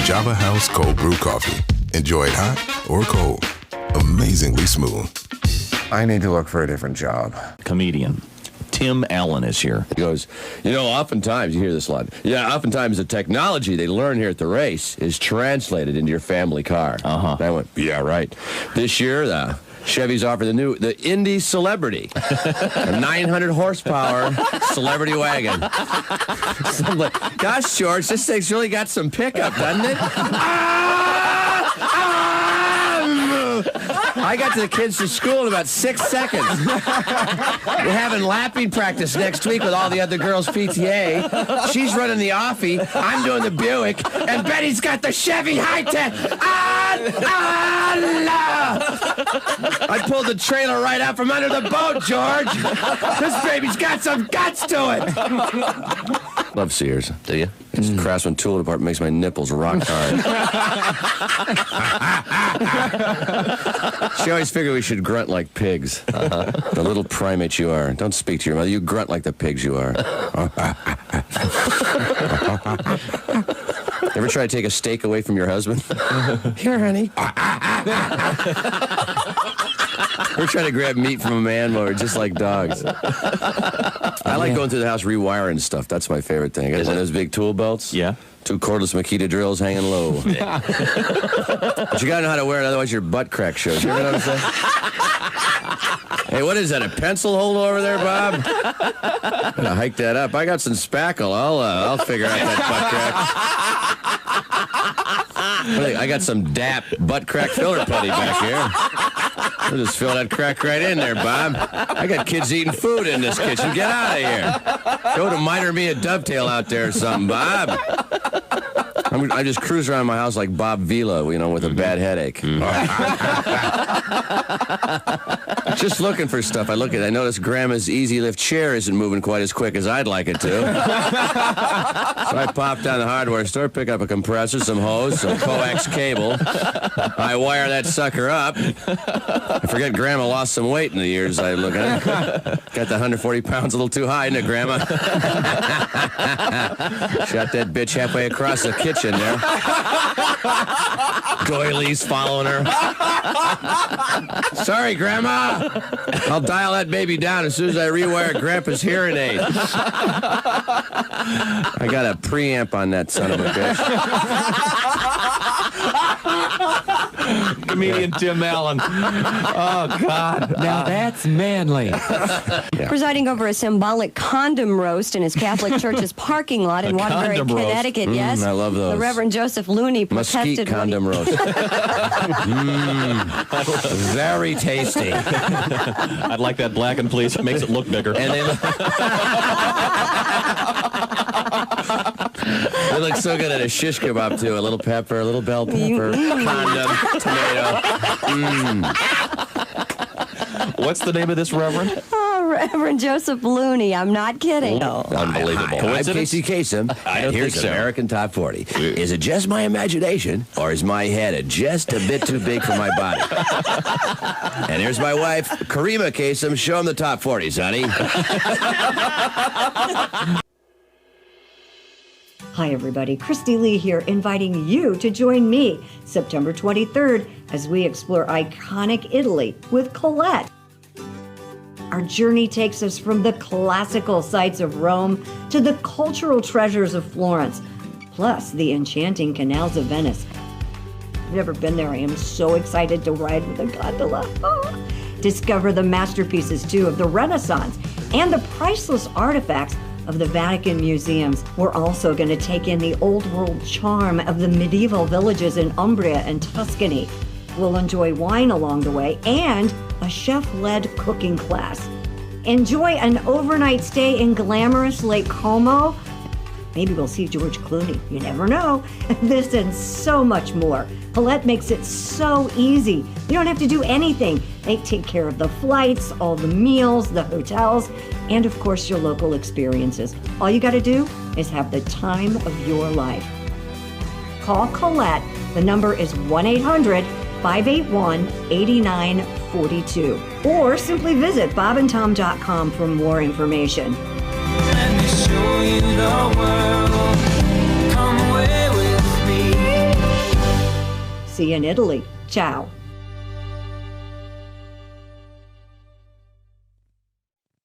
Java House Cold Brew Coffee. Enjoy it hot or cold. Amazingly smooth. I need to look for a different job. Comedian Tim Allen is here. He goes, oftentimes, you hear this a lot. Yeah, oftentimes the technology they learn here at the race is translated into your family car. And I went, yeah, right. This year, the Chevy's offered the Indy Celebrity, a 900 horsepower celebrity wagon. So I'm like, gosh, George, this thing's really got some pickup, doesn't it? I got to the kids to school in about 6 seconds. We're having lapping practice next week with all the other girls' PTA. She's running the Offie, I'm doing the Buick, and Betty's got the Chevy High-Tech. I pulled the trailer right out from under the boat, George. This baby's got some guts to it. Love Sears, do you? This Craftsman tool department makes my nipples rock hard. She always figured we should grunt like pigs. The little primate you are. Don't speak to your mother. You grunt like the pigs you are. Ever try to take a steak away from your husband? Here, honey. We're trying to grab meat from a man while we're just like dogs. I like going through the house rewiring stuff. That's my favorite thing. I got one of those big tool belts. Yeah. 2 cordless Makita drills hanging low. Yeah. But you gotta know how to wear it, otherwise your butt crack shows. You ever know what I'm saying? Hey, what is that, a pencil holder over there, Bob? I'm gonna hike that up. I got some spackle. I'll figure out that butt crack. I got some DAP butt crack filler putty back here. I'll just fill that crack right in there, Bob. I got kids eating food in this kitchen. Get out of here. Go to Miter Me a Dovetail out there or something, Bob. I just cruise around my house like Bob Vila, with a bad headache. Just looking for stuff. I notice Grandma's Easy Lift chair isn't moving quite as quick as I'd like it to. So I pop down the hardware store, pick up a compressor, some hose, some coax cable. I wire that sucker up. I forget Grandma lost some weight in the years I look at it. Got the 140 pounds a little too high, isn't it, Grandma? Shot that bitch halfway across the kitchen there. Doilies following her. Sorry, Grandma. I'll dial that baby down as soon as I rewire Grandpa's hearing aid. I got a preamp on that son of a bitch. Comedian Tim Allen. Oh, God. Now that's manly. Presiding over a symbolic condom roast in his Catholic church's parking lot in Waterbury, Connecticut. Yes. I love those. The Reverend Joseph Looney protested. Mesquite condom roast. Very tasty. I'd like that blackened, please. It makes it look bigger. And they look so good at a shish kebab, too. A little pepper, a little bell pepper, condom, tomato. What's the name of this reverend? Oh, Reverend Joseph Looney. I'm not kidding. No. Unbelievable. I'm Casey Kasem, and here's the American Top 40. Is it just my imagination, or is my head just a bit too big for my body? And here's my wife, Karima Kasem. Show him the top 40s, honey. Hi, everybody. Christy Lee here, inviting you to join me September 23rd as we explore iconic Italy with Colette. Our journey takes us from the classical sights of Rome to the cultural treasures of Florence, plus the enchanting canals of Venice. I've never been there. I am so excited to ride with a gondola. Oh. Discover the masterpieces, too, of the Renaissance and the priceless artifacts of the Vatican museums. We're also going to take in the old world charm of the medieval villages in Umbria and Tuscany. We'll enjoy wine along the way and a chef-led cooking class. Enjoy an overnight stay in glamorous Lake Como. Maybe we'll see George Clooney. You never know. This and so much more. Palette makes it so easy. You don't have to do anything. They take care of the flights, all the meals, the hotels, and of course your local experiences. All you got to do is have the time of your life. Call Colette. The number is 1-800-581-8942. Or simply visit bobandtom.com for more information. Let me show you the world. Come away with me. See you in Italy. Ciao.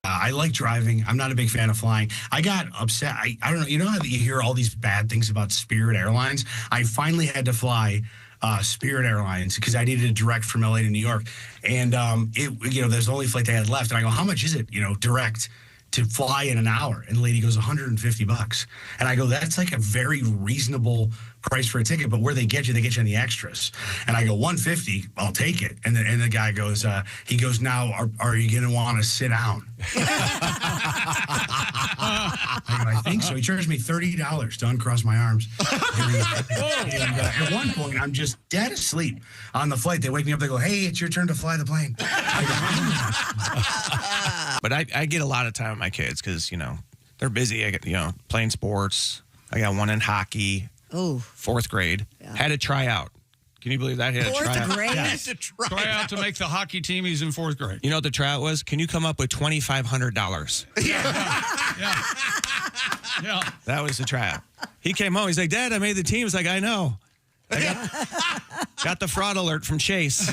I like driving. I'm not a big fan of flying. I got upset. I don't know. You know how you hear all these bad things about Spirit Airlines? I finally had to fly Spirit Airlines because I needed a direct from LA to New York. And there's the only flight they had left. And I go, how much is it, direct to fly in an hour? And the lady goes, $150. And I go, that's like a very reasonable price for a ticket, but where they get you on the extras. And I go, $150, I'll take it. And the guy goes, now, are you going to want to sit down? I think so. He charged me $30 to uncross my arms. And at one point, I'm just dead asleep on the flight. They wake me up. They go, hey, it's your turn to fly the plane. But I get a lot of time with my kids because, they're busy. I get, playing sports. I got one in hockey. Oh. 4th grade. Yeah. Had to try out. Can you believe that? He had to try out. Yes. Try out to make the hockey team. He's in 4th grade. You know what the tryout was? Can you come up with $2,500? Yeah. That was the tryout. He came home. He's like, Dad, I made the team. He's like, I know. I got the fraud alert from Chase.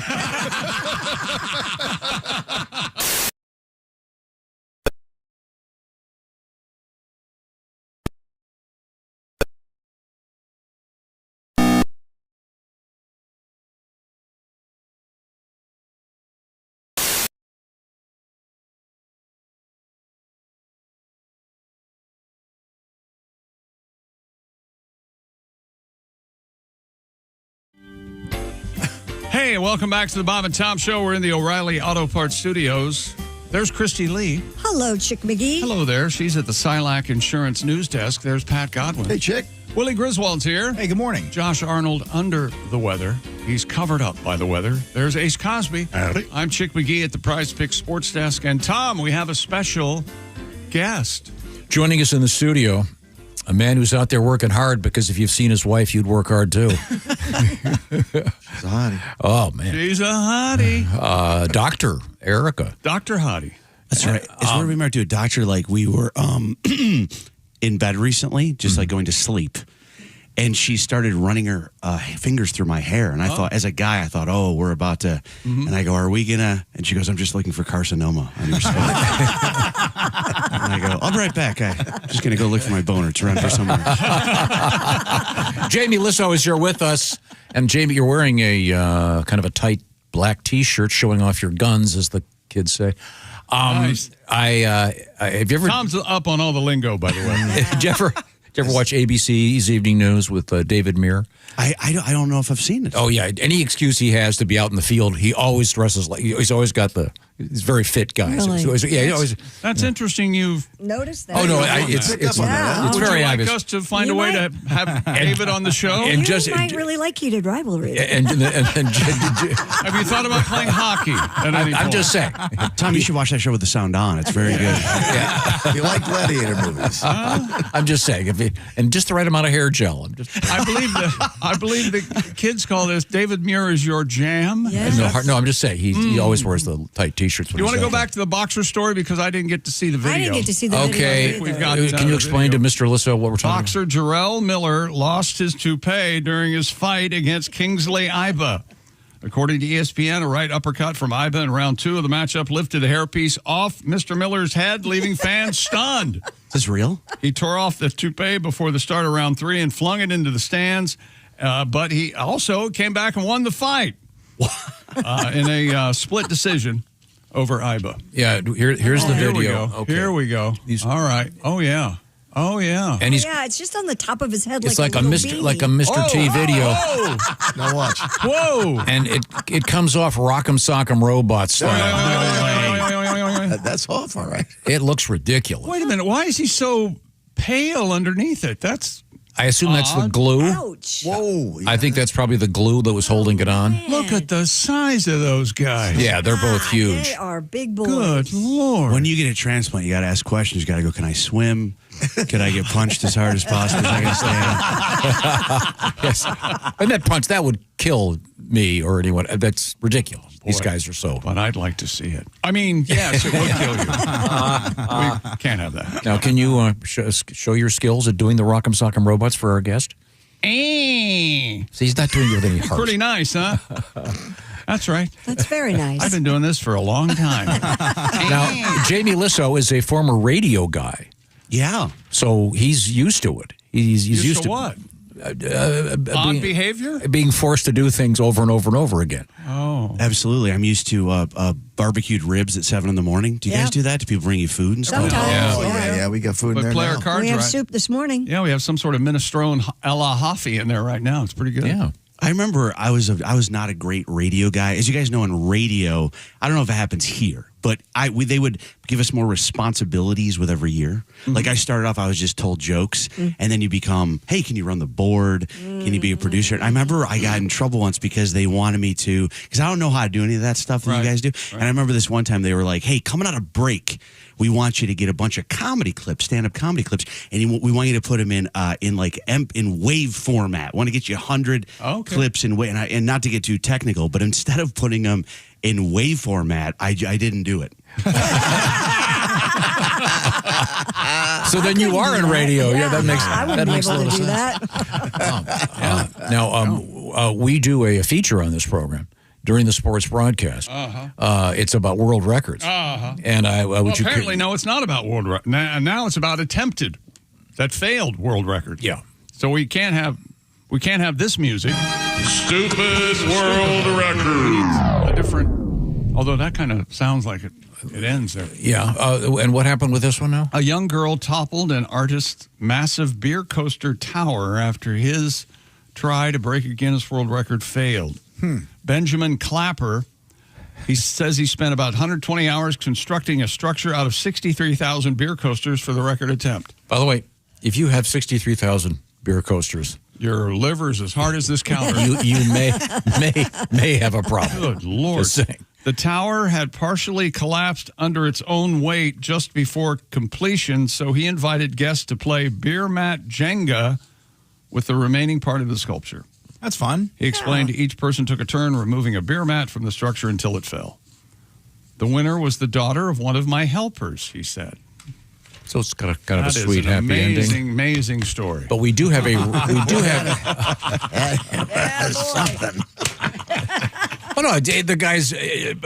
Hey, welcome back to the Bob and Tom Show. We're in the O'Reilly Auto Parts Studios. There's Christy Lee. Hello, Chick McGee. Hello there. She's at the Silac Insurance News Desk. There's Pat Godwin. Hey, Chick. Willie Griswold's here. Hey, good morning. Josh Arnold under the weather. He's covered up by the weather. There's Ace Cosby. Howdy. I'm Chick McGee at the Prize Picks Sports Desk. And Tom, we have a special guest. Joining us in the studio, a man who's out there working hard because if you've seen his wife, you'd work hard too. She's a hottie. Oh, man. She's a hottie. Dr. Erica. Dr. Hottie. That's right. It's where we remember to a doctor, like we were in bed recently, just like going to sleep. And she started running her fingers through my hair. And I thought, as a guy, oh, we're about to. And I go, are we going to? And she goes, I'm just looking for carcinoma on your scalp. And I go, I'll be right back. I'm just going to go look for my boner. It's around for somewhere. Jamie Lissow is here with us. And Jamie, you're wearing a kind of a tight black T-shirt showing off your guns, as the kids say. Nice. Have you ever? Tom's up on all the lingo, by the way. Did you ever watch ABC's Evening News with David Muir? I don't know if I've seen it. Oh, yeah. Any excuse he has to be out in the field, he always dresses like he's always got he's a very fit guy. Really? So That's interesting. You've noticed that. Oh, no, it's Would very you like obvious. us to find a way to have David on the show? And You might really like heated rivalry. And have you thought about playing hockey at any I'm point? just saying. Tom, you should watch that show with the sound on. It's very good. You like gladiator movies. I'm just saying, and just the right amount of hair gel. I believe the kids call this David Muir is your jam. Yes. No, I'm just saying he always wears the tight T-shirts. Do you want to go back to the boxer story because I didn't get to see the video? I didn't get to see the video. Okay, We've got can you explain to Mr. Lisso what we're talking about? Boxer Jarrell Miller lost his toupee during his fight against Kingsley Iba. According to ESPN, a right uppercut from Iba in round 2 of the matchup lifted the hairpiece off Mr. Miller's head, leaving fans stunned. Is this real? He tore off the toupee before the start of round 3 and flung it into the stands, but he also came back and won the fight in a split decision over Iba. Yeah, here's the video. Here we go. Okay. Here we go. All right. Oh, yeah. And it's just on the top of his head. It's like a Mr. T video. Now watch. Whoa! And it comes off Rock'em Sock'em Robot style. That's off, all right. It looks ridiculous. Wait a minute. Why is he so pail underneath it. That's I assume that's the glue. Ouch. Whoa. I think that's probably the glue that was holding it on. Look at the size of those guys. Yeah, they're both huge. They are big boys. Good Lord. When you get a transplant, you got to ask questions. You got to go, can I swim? Could I get punched as hard as possible? I got to stay Yes. And that punch, that would kill me or anyone. That's ridiculous. These guys are so. But I'd like to see it. I mean, yes, it would kill you. We can't have that. Now, can you show your skills at doing the Rock'em Sock'em Robots for our guest? See, he's not doing it with any heart. Pretty nice, huh? That's right. That's very nice. I've been doing this for a long time. Now, Jamie Lissow is a former radio guy. Yeah. So he's used to it. He's used to what? Odd behavior? Being forced to do things over and over and over again. Oh. Absolutely. I'm used to barbecued ribs at 7 in the morning. Do you guys do that? Do people bring you food and stuff? Sometimes. Yeah, we got food in But there play our now. cards We have right. soup this morning. Yeah, we have some sort of minestrone a la Hoffy in there right now. It's pretty good. Yeah. I remember I was not a great radio guy. As you guys know, in radio, I don't know if it happens here, but they would give us more responsibilities with every year. Mm-hmm. Like I started off, I was just told jokes, and then you become, hey, can you run the board? Can you be a producer? And I remember I got in trouble once because they wanted me to, because I don't know how to do any of that stuff that you guys do. Right. And I remember this one time they were like, hey, coming out of break, we want you to get a bunch of comedy clips, stand-up comedy clips, and we want you to put them in wave format. Want to get you 100 clips in wave, and not to get too technical, but instead of putting them in wave format, I didn't do it. So then you are in radio. Yeah, that makes I wouldn't that be makes a able little to do sense. that. Now, we do a feature on this program during the sports broadcast. It's about world records. And apparently, no, it's not about world records. Now it's about attempted, that failed world records. Yeah. So we can't have this music. Stupid world records. A different, although that kind of sounds like it ends there. Yeah. And what happened with this one now? A young girl toppled an artist's massive beer coaster tower after his try to break a Guinness World Record failed. Benjamin Clapper, he says he spent about 120 hours constructing a structure out of 63,000 beer coasters for the record attempt. By the way, if you have 63,000 beer coasters, your liver's as hard as this counter. you may have a problem. Good Lord. Just saying. The tower had partially collapsed under its own weight just before completion, so he invited guests to play beer mat Jenga with the remaining part of the sculpture. That's fun. He explained each person took a turn removing a beer mat from the structure until it fell. The winner was the daughter of one of my helpers, he said. So it's got a sweet, an happy ending. Amazing story. But we do have something. Oh no, the guy's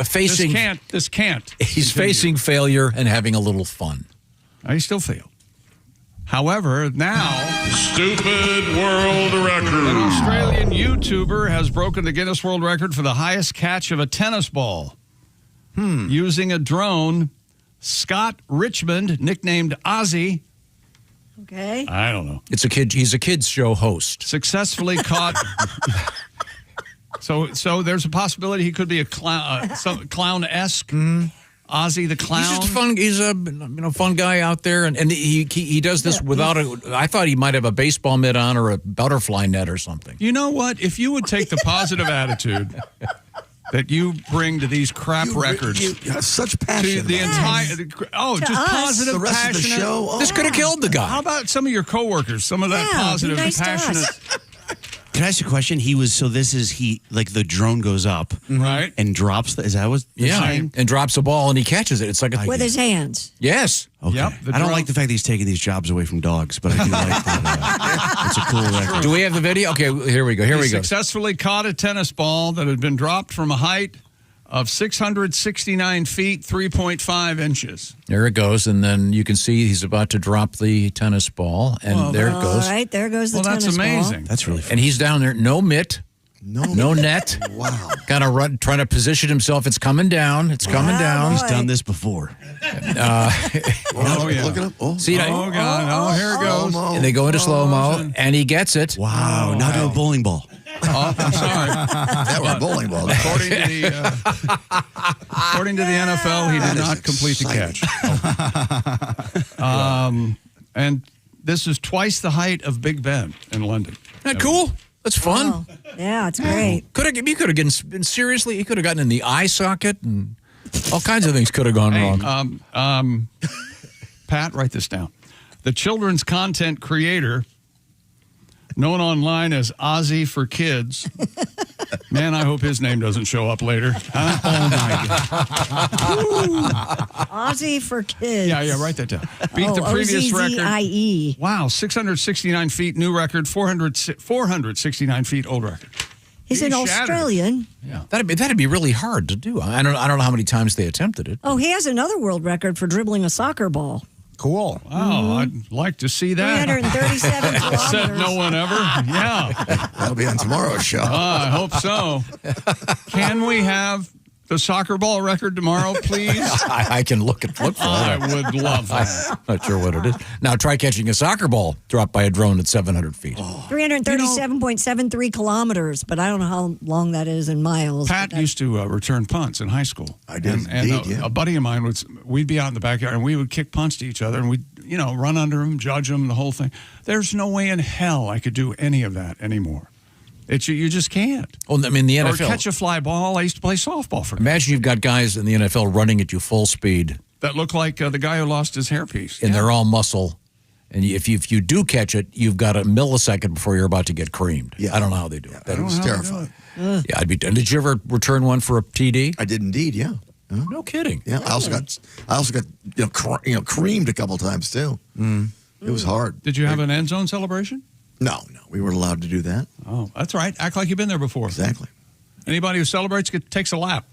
facing. This can't. He's facing failure and having a little fun. He still failed. However, now, stupid world record. An Australian YouTuber has broken the Guinness World Record for the highest catch of a tennis ball. Using a drone, Scott Richmond, nicknamed Ozzy. Okay. I don't know. It's a kid. He's a kids show host. Successfully caught. So there's a possibility he could be a clown, clown-esque. Ozzy the clown. He's just fun. He's a fun guy out there, and he does this without a. I thought he might have a baseball mitt on or a butterfly net or something. You know what? If you would take the positive attitude that you bring to these crap records, You have such passion. to the entire just us. positive, The rest of the passionate. show, This could have killed the guy. How about some of your coworkers? Some of that Yeah, be positive nice to and passionate. us. Can I ask you a question? The drone goes up Right. and drops. Is that what they're saying? And drops a ball and he catches it. It's like With his hands. yes. Okay. Yep, the I don't drone- like the fact that he's taking these jobs away from dogs, but I do like that. It's a cool record. Do we have the video? Okay, here we go. Here He we go. successfully caught a tennis ball that had been dropped from a height of 669 feet, 3.5 inches. There it goes, and then you can see he's about to drop the tennis ball, and there it goes. All right, there goes the Well, that's tennis amazing. That's really fun. And he's down there, no mitt, no net. Wow. Kind of trying to position himself. It's coming down. It's coming down. He's done this before. Oh, yeah. Look it up. Oh, See, Oh, God. Oh, here it goes. and they go into slow mo, and he gets it. Wow. Now do a bowling ball. Oh, I'm sorry. that was a bowling ball. According to the NFL, he did not complete the catch. And This is twice the height of Big Ben in London. Isn't that cool? That's fun. Oh, yeah, it's great. You could have been seriously. You could have gotten in the eye socket, and all kinds of things could have gone wrong. Pat, write this down. The children's content creator, known online as Ozzy for Kids. Man, I hope his name doesn't show up later. Huh? Oh, my God. Ozzy for Kids. Yeah, write that down. Beat the previous record. O-Z-Z-I-E. Wow, 669 feet, new record, 469 feet, old record. He's an Australian. Yeah, that'd be really hard to do. I don't know how many times they attempted it. Oh, he has another world record for dribbling a soccer ball. Cool. Oh, I'd like to see that. 337 kilometers. Said no one ever. Yeah. That'll be on tomorrow's show. I hope so. Can we have the soccer ball record tomorrow, please? I can look for it. I would love that. Not sure what it is. Now try catching a soccer ball dropped by a drone at 700 feet. 337.73 kilometers, but I don't know how long that is in miles. Pat used to return punts in high school. I did. And a buddy of mine we'd be out in the backyard and we would kick punts to each other and we'd run under them, judge them, the whole thing. There's no way in hell I could do any of that anymore. You just can't. Well, I mean, the NFL. Or catch a fly ball. I used to play softball for. Imagine you've got guys in the NFL running at you full speed. That look like the guy who lost his hairpiece. And they're all muscle. And if you do catch it, you've got a millisecond before you're about to get creamed. Yeah. I don't know how they do it. That was terrifying. Yeah, I'd be. Did you ever return one for a TD? I did indeed. Yeah. No kidding. Yeah. I also got creamed a couple times too. It was hard. Did you have an end zone celebration? No, we weren't allowed to do that. Oh, that's right. Act like you've been there before. Exactly. Anybody who celebrates takes a lap.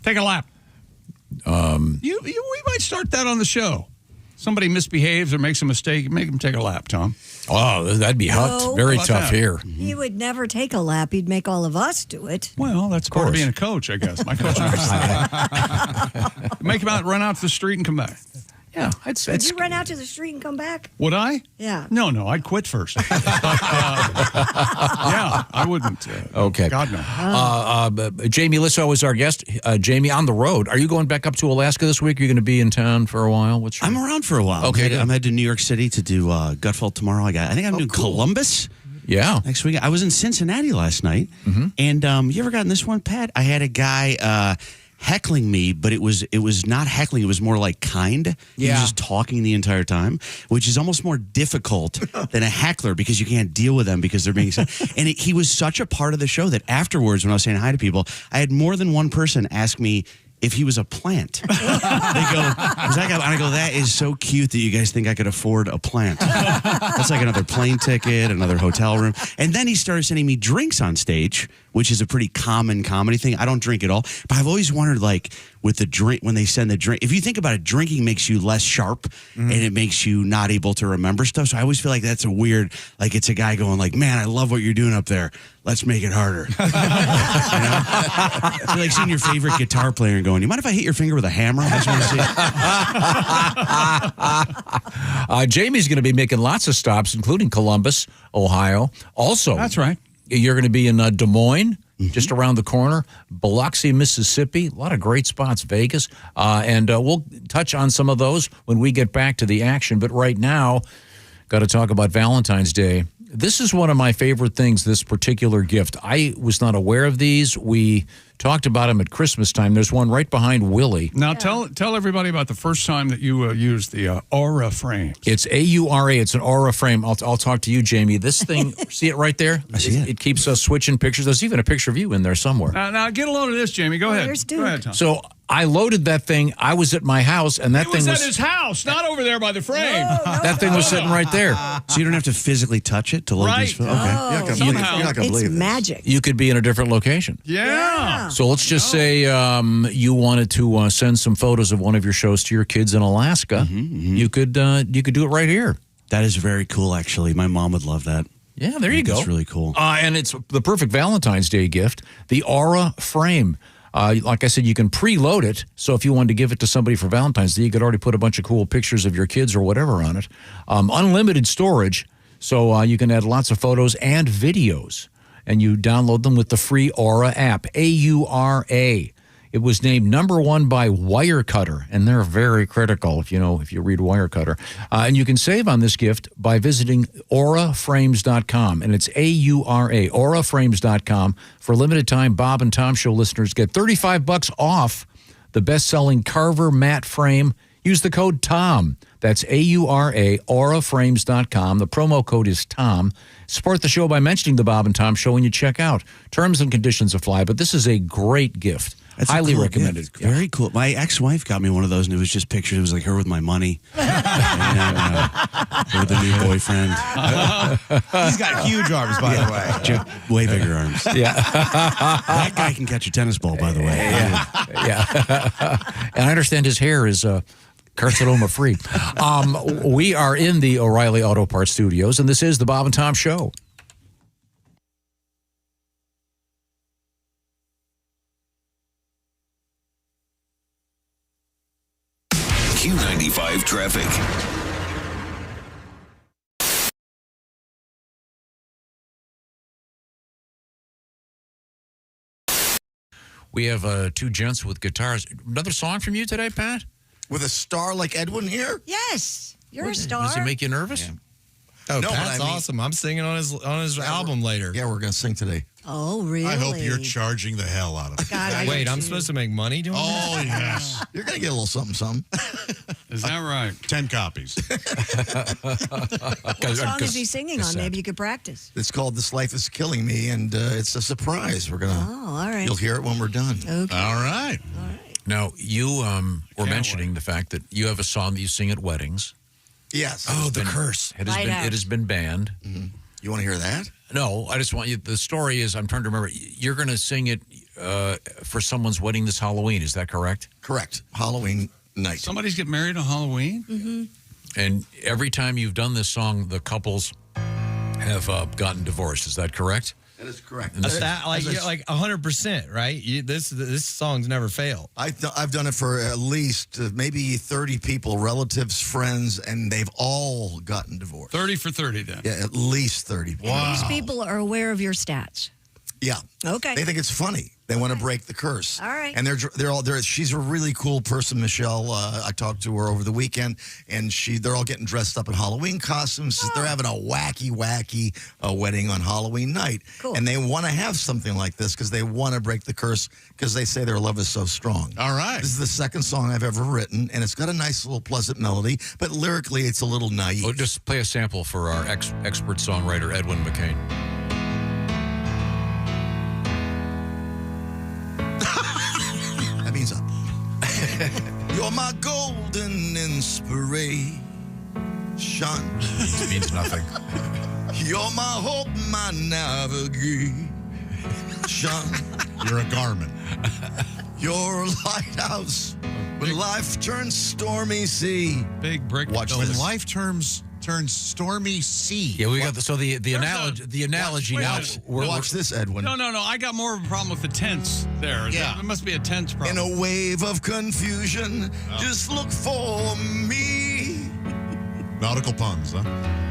Take a lap. We might start that on the show. Somebody misbehaves or makes a mistake, make them take a lap, Tom. Oh, that'd be hot. Very tough here. He would never take a lap. He'd make all of us do it. Well, that's part of being a coach, I guess. My coach make him run out to the street and come back. Yeah, I'd say. Would you run out to the street and come back? Would I? Yeah. No, I'd quit first. Yeah, I wouldn't. Okay. God, no. Jamie Lissow is our guest. Jamie, on the road. Are you going back up to Alaska this week? Are you going to be in town for a while? I'm around for a while. Okay. I'm headed to New York City to do Gutfeld tomorrow. I think I'm doing Columbus. Yeah. Next week. I was in Cincinnati last night. And you ever gotten this one, Pat? I had a guy heckling me, but it was not heckling. It was more like kind. He was just talking the entire time, which is almost more difficult than a heckler because you can't deal with them because they're being said. And he was such a part of the show that afterwards, when I was saying hi to people, I had more than one person ask me if he was a plant. They go, and I go, that is so cute that you guys think I could afford a plant. That's like another plane ticket, another hotel room. And then he started sending me drinks on stage, which is a pretty common comedy thing. I don't drink at all, but I've always wondered, like, with the drink, when they send the drink, if you think about it, drinking makes you less sharp and it makes you not able to remember stuff. So I always feel like that's a weird, like it's a guy going like, man, I love what you're doing up there. Let's make it harder. It's like seeing your favorite guitar player and going, you mind if I hit your finger with a hammer? I just want to see it. Jamie's going to be making lots of stops, including Columbus, Ohio. Also, that's right. You're going to be in Des Moines, just around the corner, Biloxi, Mississippi. A lot of great spots, Vegas. And we'll touch on some of those when we get back to the action. But right now, got to talk about Valentine's Day. This is one of my favorite things, this particular gift. I was not aware of these. We talked about them at Christmas time. There's one right behind Willie. Now, tell everybody about the first time that you used the Aura frame. It's AURA. It's an Aura frame. I'll talk to you, Jamie. This thing, see it right there? I see it. It keeps us switching pictures. There's even a picture of you in there somewhere. Now get a load of this, Jamie. Go ahead. There's Duke. Go ahead, Tom. So I loaded that thing. I was at my house, and that thing was at his house, not over there by the frame. that thing was sitting right there. So you don't have to physically touch it to load these photos? Okay. You're not going to believe It's it. magic. You could be in a different location. Yeah. So let's just say you wanted to send some photos of one of your shows to your kids in Alaska. You could do it right here. That is very cool, actually. My mom would love that. Yeah, there you go. That's really cool. And it's the perfect Valentine's Day gift, the Aura frame. Like I said, you can preload it, so if you wanted to give it to somebody for Valentine's Day, you could already put a bunch of cool pictures of your kids or whatever on it. Unlimited storage, so you can add lots of photos and videos, and you download them with the free Aura app, AURA. It was named number 1 by Wirecutter, and they're very critical if you read Wirecutter. And you can save on this gift by visiting auraframes.com, and it's AURA, auraframes.com. For a limited time, Bob and Tom Show listeners get $35 off the best-selling Carver matte frame. Use the code TOM. That's AURA, auraframes.com. The promo code is TOM. Support the show by mentioning the Bob and Tom Show when you check out. Terms and conditions apply, but this is a great gift. That's highly cool recommended. gift. Very cool. My ex-wife got me one of those, and it was just pictures. It was like her with my money. And, with a new boyfriend. He's got huge arms, by the way. Way bigger arms. Yeah. That guy can catch a tennis ball, by the way. Yeah. And I understand his hair is carcinoma free. We are in the O'Reilly Auto Parts Studios, and this is the Bob and Tom Show. Q95 traffic. We have two gents with guitars. Another song from you today, Pat? With a star like Edwin here? Yes, you're a star. Does it make you nervous? Yeah. Oh, No, but Pat's I mean- awesome. I'm singing on his album later. Yeah, we're going to sing today. Oh, really? I hope you're charging the hell out of it. God, Wait, I'm supposed to make money doing Oh, this? yes. You're going to get a little something, something. Is that right? 10 copies. What song is he singing on? Maybe you could practice. It's called This Life is Killing Me, and it's a surprise. We're going to. Oh, all right. You'll hear it when we're done. Okay. All right. Now, you were mentioning the fact that you have a song that you sing at weddings. Yes. Oh, the curse. It has been banned. Mm-hmm. You want to hear that? No, I just want you. The story is, I'm trying to remember. You're going to sing it for someone's wedding this Halloween. Is that correct? Correct. Halloween night. Somebody's getting married on Halloween? Mm-hmm. And every time you've done this song, the couples have gotten divorced. Is that correct? That is correct. And this- That, like 100%, right? This song's never failed. I've done it for at least maybe 30 people, relatives, friends, and they've all gotten divorced. 30 for 30 then. Yeah, at least 30 people. These people are aware of your stats. Yeah. Okay. They think it's funny. They want to break the curse. All right. And they're all there. She's a really cool person, Michelle. I talked to her over the weekend, and they're all getting dressed up in Halloween costumes. They're having a wacky wedding on Halloween night. Cool. And they want to have something like this because they want to break the curse because they say their love is so strong. All right. This is the second song I've ever written, and it's got a nice little pleasant melody, but lyrically it's a little naive. Oh, just play a sample for our expert songwriter, Edwin McCain. That means up. You're my golden inspiration. It means nothing. You're my hope, my navigation. You're a Garmin. You're a lighthouse when life turns stormy sea. Big brick. Watch When this. life turns stormy sea. Yeah, we got the analogy now. Watch this, Edwin. No. I got more of a problem with the tense there. Yeah. There must be a tense problem. In a wave of confusion, just look for me. Nautical puns, huh?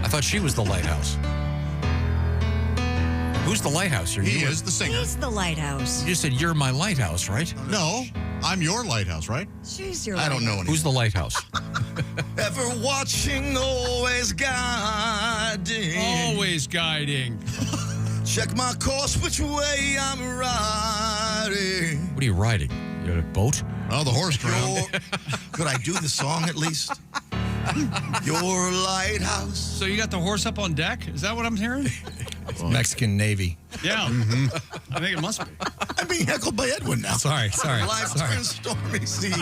I thought she was the lighthouse. Who's the lighthouse here? He is the singer. He's the lighthouse. You just said you're my lighthouse, right? No, I'm your lighthouse, right? She's your I don't know anymore. Who's the lighthouse? Ever watching, always guiding. Always guiding. Check my course, which way I'm riding. What are you riding? You got a boat? Oh, the horse drowned. Could I do the song at least? Your lighthouse. So you got the horse up on deck? Is that what I'm hearing? Mexican Navy. Yeah. I think it must be. I'm being heckled by Edwin now. Sorry. Life turns stormy sea.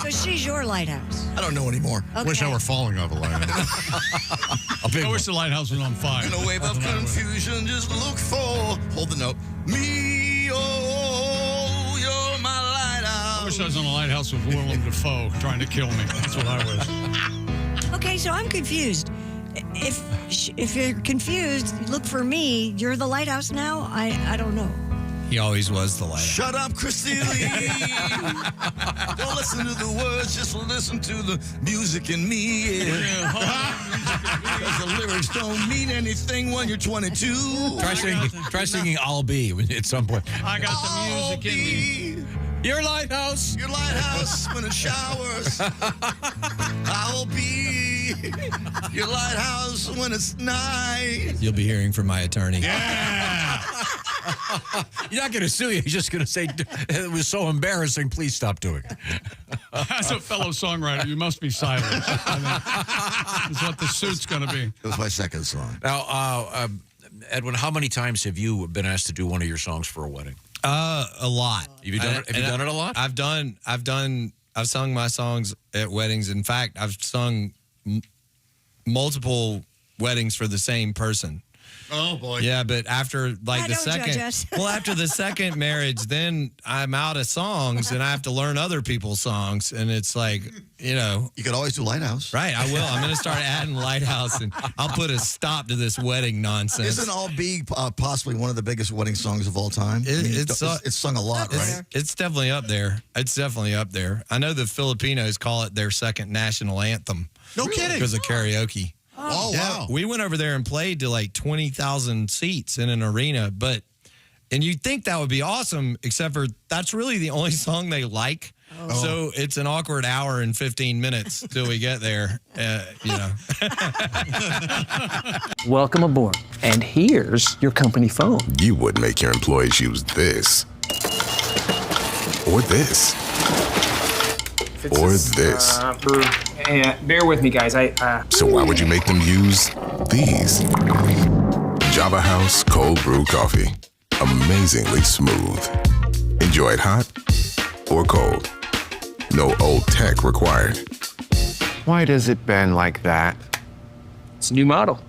So she's your lighthouse. I don't know anymore. Okay. Wish I were falling off a lighthouse. I wish the lighthouse was on fire. In a wave of confusion, just look for. Hold the note. Me, oh, you're my lighthouse. I wish I was on a lighthouse with Willem Dafoe trying to kill me. That's what I wish. Okay, so I'm confused. If you're confused, look for me. You're the lighthouse now? I don't know. He always was the lighthouse. Shut up, Christy Lee. Don't listen to the words, just listen to the music in me. Because the lyrics don't mean anything when you're 22. Try singing I'll Be at some point. I got the music in me. Your lighthouse. Your lighthouse when it showers. I will be your lighthouse when it's night. You'll be hearing from my attorney. Yeah. You're not going to sue you. You're just going to say, it was so embarrassing. Please stop doing it. As a fellow songwriter, you must be silent. Is what the suit's going to be. It was my second song. Now, Edwin, how many times have you been asked to do one of your songs for a wedding? A lot. Have you done it a lot? I've sung my songs at weddings. In fact, I've sung multiple weddings for the same person. Oh boy. Yeah, but after after the second marriage, then I'm out of songs and I have to learn other people's songs, and it's like, you could always do Lighthouse. Right, I will. I'm going to start adding Lighthouse, and I'll put a stop to this wedding nonsense. Isn't All Be possibly one of the biggest wedding songs of all time? It's sung a lot, right? It's definitely up there. It's definitely up there. I know the Filipinos call it their second national anthem. No kidding. Because of karaoke. Oh, wow. We went over there and played to like 20,000 seats in an arena, and you'd think that would be awesome, except for that's really the only song they like. Oh. So it's an awkward hour and 15 minutes till we get there, Welcome aboard. And here's your company phone. You would make your employees use this. Or this. Or this. Bear with me, guys. So why would you make them use these? Java House Cold Brew Coffee. Amazingly smooth. Enjoy it hot or cold. No old tech required. Why does it bend like that? It's a new model.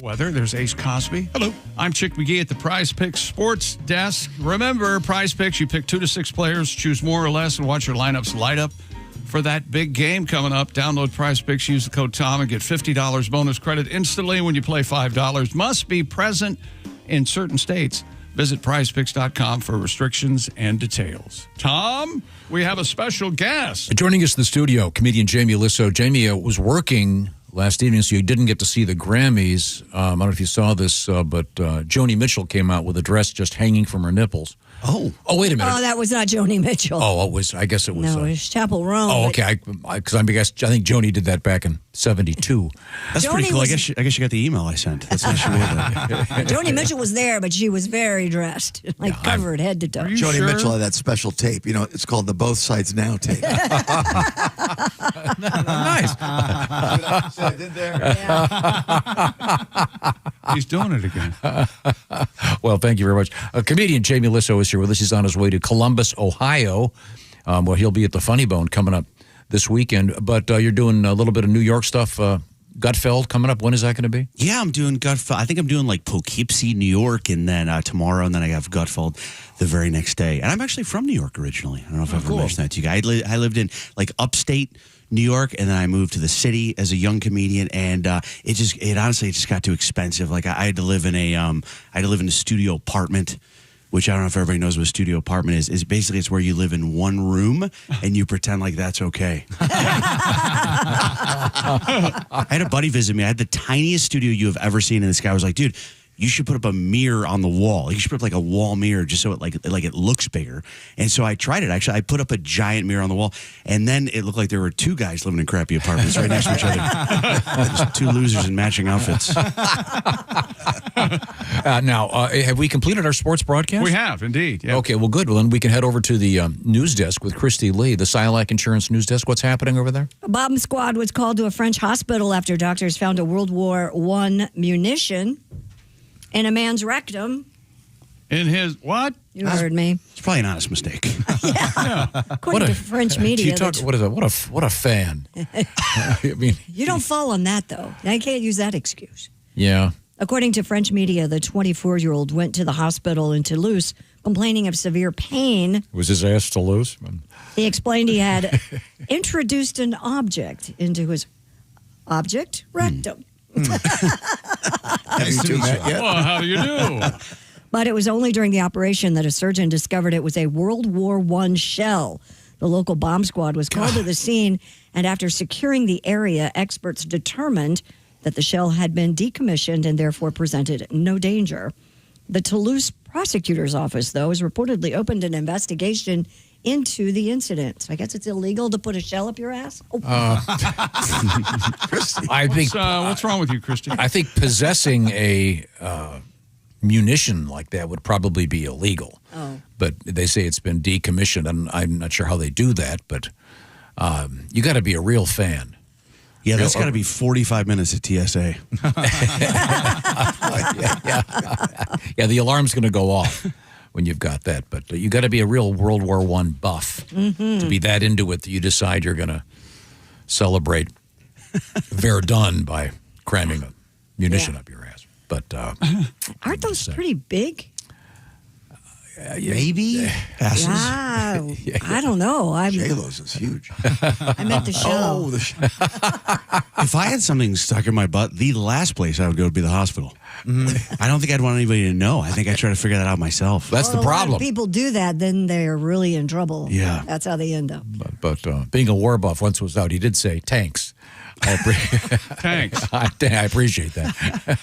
Weather. There's Ace Cosby. Hello. I'm Chick McGee at the Prize Picks Sports Desk. Remember, Prize Picks, you pick 2 to 6 players, choose more or less, and watch your lineups light up for that big game coming up. Download Prize Picks, use the code TOM, and get $50 bonus credit instantly when you play $5. Must be present in certain states. Visit prizepicks.com for restrictions and details. Tom, we have a special guest. Joining us in the studio, comedian Jamie Lisso. Jamie was working last evening, so you didn't get to see the Grammys. I don't know if you saw this, but Joni Mitchell came out with a dress just hanging from her nipples. Oh, wait a minute. Oh, that was not Joni Mitchell. Oh, it was. I guess it was. No, it was Chapel Roan. Oh, okay. I think Joni did that back in '72. That's pretty cool. I guess you got the email I sent. That's how she wore that. Joni Mitchell was there, but she was very dressed, covered head to toe. Joni Mitchell had that special tape. It's called the Both Sides Now tape. Nice. I did there. He's doing it again. Well, thank you very much. Comedian Jamie Lisso is here with us. He's on his way to Columbus, Ohio. He'll be at the Funny Bone coming up this weekend. But you're doing a little bit of New York stuff. Gutfeld coming up. When is that going to be? Yeah, I'm doing Gutfeld. I think I'm doing like Poughkeepsie, New York, and then tomorrow, and then I have Gutfeld the very next day. And I'm actually from New York originally. I don't know if I've ever mentioned that to you guys. I lived in like upstate New York, and then I moved to the city as a young comedian, and it honestly just got too expensive. Like I had to live in a studio apartment, which I don't know if everybody knows what a studio apartment is. Basically it's where you live in one room and you pretend like that's okay. I had a buddy visit me. I had the tiniest studio you have ever seen, and this guy was like, dude, you should put up a mirror on the wall. You should put up like a wall mirror just so it looks bigger. And so I tried it. Actually, I put up a giant mirror on the wall, and then it looked like there were 2 guys living in crappy apartments right next to each other. Just 2 losers in matching outfits. Now, have we completed our sports broadcast? We have, indeed. Yeah. Okay, well, good. Well, then we can head over to the news desk with Christy Lee, the Silac Insurance News Desk. What's happening over there? A bomb squad was called to a French hospital after doctors found a World War I munition in a man's rectum. In his what? You heard me. It's probably an honest mistake. Yeah. According to French media. What a fan. I mean, you don't fall on that, though. I can't use that excuse. Yeah. According to French media, the 24-year-old went to the hospital in Toulouse complaining of severe pain. Was his ass Toulouse? He explained he had introduced an object into his rectum. Have you two met yet? Well, how do you do? But it was only during the operation that a surgeon discovered it was a World War I shell. The local bomb squad was called to the scene, and after securing the area, experts determined that the shell had been decommissioned and therefore presented no danger. The Toulouse prosecutor's office, though, has reportedly opened an investigation into the incident. So I guess it's illegal to put a shell up your ass? Oh. I think. What's wrong with you, Christy? I think possessing a munition like that would probably be illegal. Oh. But they say it's been decommissioned, and I'm not sure how they do that, but you got to be a real fan. Yeah, that's got to be 45 minutes at TSA. Yeah, the alarm's going to go off when you've got that. But you got to be a real World War I buff to be that into it that you decide you're going to celebrate Verdun by cramming a munition up your ass. But aren't those pretty big? Maybe. Passes. Wow. I don't know. J-Lo's is huge. I meant the shell. Oh, If I had something stuck in my butt, the last place I would go would be the hospital. I don't think I'd want anybody to know. I think I'd try to figure that out myself. That's the A lot problem. of people do that, then they're really in trouble. Yeah. That's how they end up. But being a war buff, once was out, he did say tanks. Thanks. I appreciate that.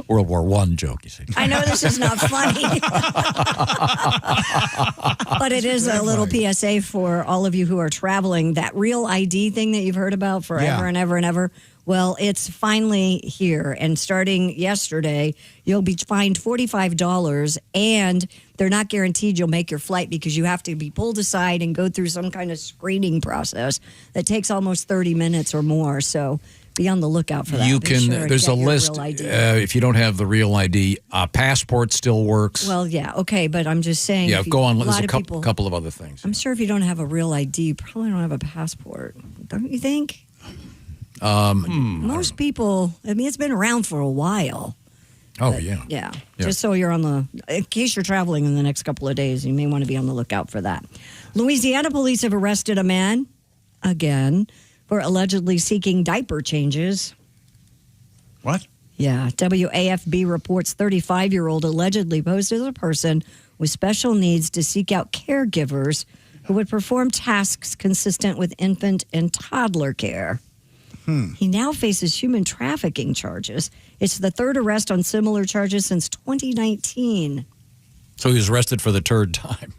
World War I joke, you see. I know this is not funny, but it is a little PSA for all of you who are traveling. That real ID thing that you've heard about forever and ever and ever. Well, it's finally here. And starting yesterday, you'll be fined $45, and they're not guaranteed you'll make your flight because you have to be pulled aside and go through some kind of screening process that takes almost 30 minutes or more. So be on the lookout for that. You Be can, sure to there's get a your list. real ID. If you don't have the real ID, passport still works. Well, yeah, okay, but I'm just saying. Yeah, if you- go on. A There's lot a of people, couple of other things. I'm sure if you don't have a real ID, you probably don't have a passport. Don't you think? Most people, I mean, it's been around for a while. Oh, But, yeah. Yeah. Just so you're in case you're traveling in the next couple of days, you may want to be on the lookout for that. Louisiana police have arrested a man, again, for allegedly seeking diaper changes. What? Yeah. WAFB reports 35-year-old allegedly posed as a person with special needs to seek out caregivers who would perform tasks consistent with infant and toddler care. He now faces human trafficking charges. It's the third arrest on similar charges since 2019. So he was arrested for the third time.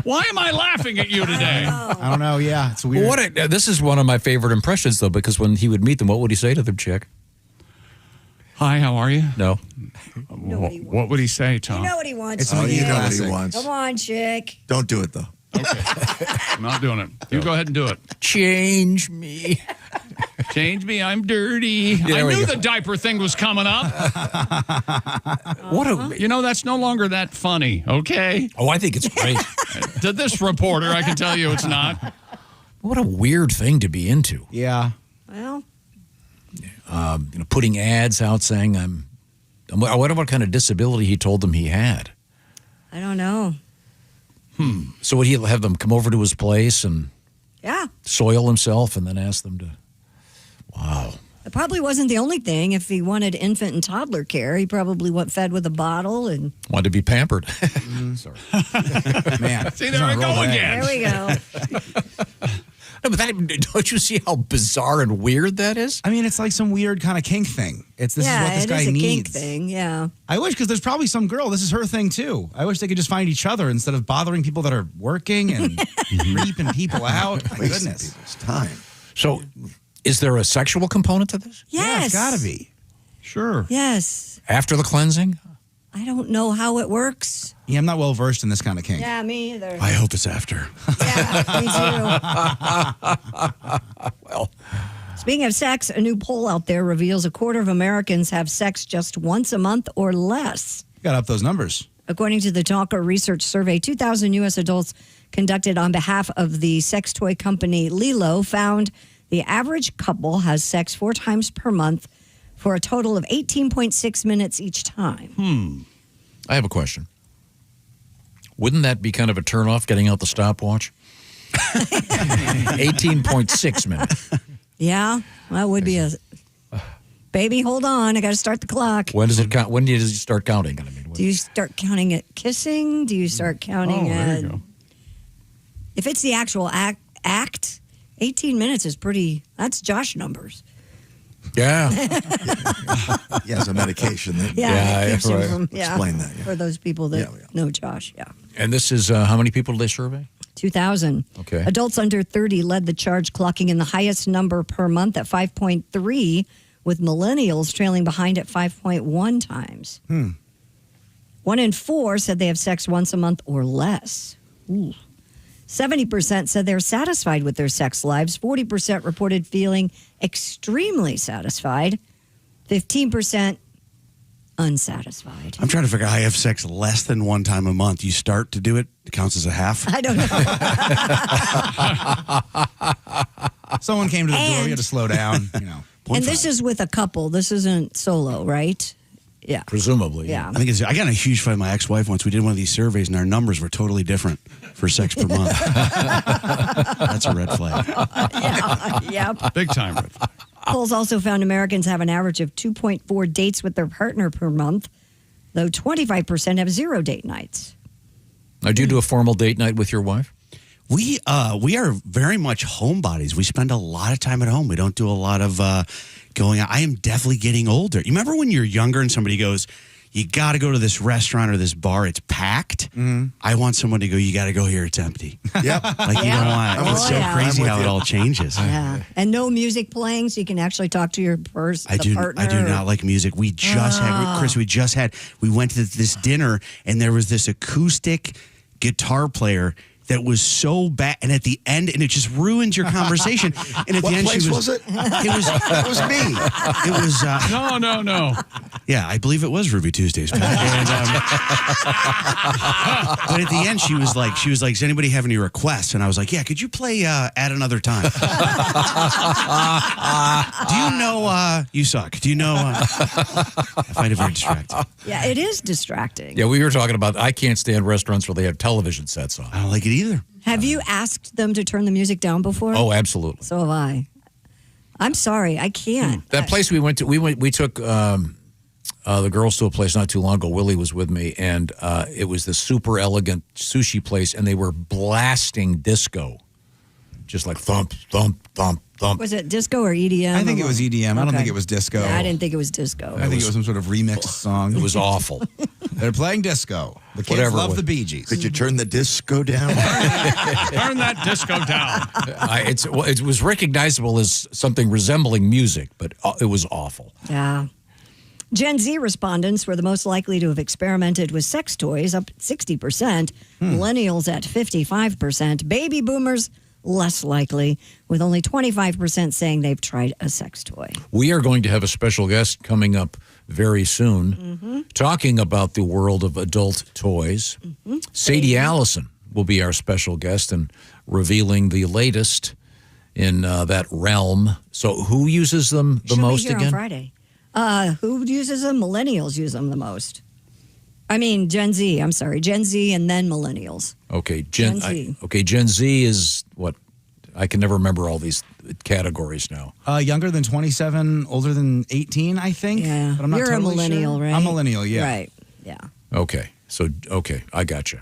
Why am I laughing at you today? I don't know. Yeah, it's weird. This is one of my favorite impressions, though, because when he would meet them, what would he say to them, Chick? Hi, how are you? No. What would he say, Tom? You know what he wants. It's you know what he wants. Come on, chick. Don't do it, though. I'm not doing it. You go ahead and do it. Change me. Change me. I'm dirty. I knew the diaper thing was coming up. You know, that's no longer that funny, okay? Oh, I think it's great. To this reporter, I can tell you it's not. What a weird thing to be into. Yeah. Well, putting ads out saying I wonder what kind of disability he told them he had. I don't know. So would he have them come over to his place and soil himself and then ask them to? Wow. It probably wasn't the only thing. If he wanted infant and toddler care, he probably went fed with a bottle and Wanted to be pampered. Sorry. Man. See, there I go again. there we go. No, but don't you see how bizarre and weird that is? I mean, it's like some weird kind of kink thing. This is what this it guy is a needs. kink thing. Yeah. I wish, because there's probably some girl, this is her thing too. I wish they could just find each other instead of bothering people that are working and creeping people out. My goodness. It's time. So is there a sexual component to this? Yes. Yeah, it's got to be. Sure. Yes. After the cleansing? I don't know how it works. Yeah, I'm not well versed in this kind of kink. Yeah, me either. I hope it's after. Yeah, me too. Well. Speaking of sex, a new poll out there reveals a quarter of Americans have sex just once a month or less. Got up those numbers. According to the Talker Research Survey, 2,000 U.S. adults conducted on behalf of the sex toy company Lisso found the average couple has sex 4 times per month for a total of 18.6 minutes each time. I have a question. Wouldn't that be kind of a turnoff, getting out the stopwatch? 18.6 minutes. Yeah, that would be a... Baby, hold on. I got to start the clock. When does it count? When does it start counting? I mean, Do you start counting at kissing? Do you start counting at If it's the actual act, 18 minutes is pretty. That's Josh numbers. Yeah. He has a medication. That it keeps him from, Explain that. for those people that know Josh. Yeah. And this is how many people did they survey? 2,000. Okay. Adults under 30 led the charge, clocking in the highest number per month at 5.3, with millennials trailing behind at 5.1 times. 1 in 4 said they have sex once a month or less. Ooh. 70% said they're satisfied with their sex lives. 40% reported feeling extremely satisfied. 15% unsatisfied. I'm trying to figure out how you have sex less than one time a month. You start to do it, it counts as a half. I don't know. Someone came to the door. You had to slow down. And this is with a couple. This isn't solo, right? Yeah. Presumably. Yeah. I got in a huge fight with my ex-wife once. We did one of these surveys, and our numbers were totally different for sex per month. That's a red flag. Yep. Big time red flag. Polls also found Americans have an average of 2.4 dates with their partner per month, though 25% have 0 date nights. Now, do you do a formal date night with your wife? We are very much homebodies. We spend a lot of time at home. We don't do a lot of going out. I am definitely getting older. You remember when you're younger and somebody goes, you got to go to this restaurant or this bar, it's packed? I want someone to go, you got to go here, it's empty. Yep. Like you don't want it's so crazy how it all changes. Yeah. And no music playing, so you can actually talk to your partner. I do not like music. We just had, Chris, we went to this dinner and there was this acoustic guitar player that was so bad, and at the end, and it just ruined your conversation. And at What the end, place she was it? It was me. It was No. Yeah, I believe it was Ruby Tuesdays, Pat. And, but at the end, she was like, "Does anybody have any requests?" And I was like, "Yeah, could you play at another time?" Do you know you suck? Do you know? I find it very distracting. Yeah, it is distracting. Yeah, we were talking about I can't stand restaurants where they have television sets on. I don't like it either. Have you asked them to turn the music down before? Oh, absolutely. So have I. I'm sorry, I can't. That place we went to, we took the girls to a place not too long ago. Willie was with me, and it was this super elegant sushi place, and they were blasting disco. Just like thump, thump, thump, thump. Was it disco or EDM? I think it was EDM. I don't Okay. think it was disco. Yeah, I didn't think it was disco. I think it was some sort of remixed song. It was awful. They're playing disco. The kids Whatever it love was. the Bee Gees. Could you turn the disco down? Turn that disco down. It was recognizable as something resembling music, but it was awful. Yeah. Gen Z respondents were the most likely to have experimented with sex toys, up 60%. Millennials at 55%. Baby boomers, less likely, with only 25% saying they've tried a sex toy. We are going to have a special guest coming up very soon talking about the world of adult toys. Sadie Allison will be our special guest and revealing the latest in that realm. So who uses them the She'll most be here again? on Friday. Who uses them? Millennials use them the most. I mean, Gen Z. I'm sorry. Gen Z and then millennials. Okay, Gen Z. Gen Z is what? I can never remember all these categories now. Younger than 27, older than 18, I think. Yeah. But I'm not You're totally a millennial, sure. right? I'm a millennial, yeah. Right. Yeah. Okay, I got you.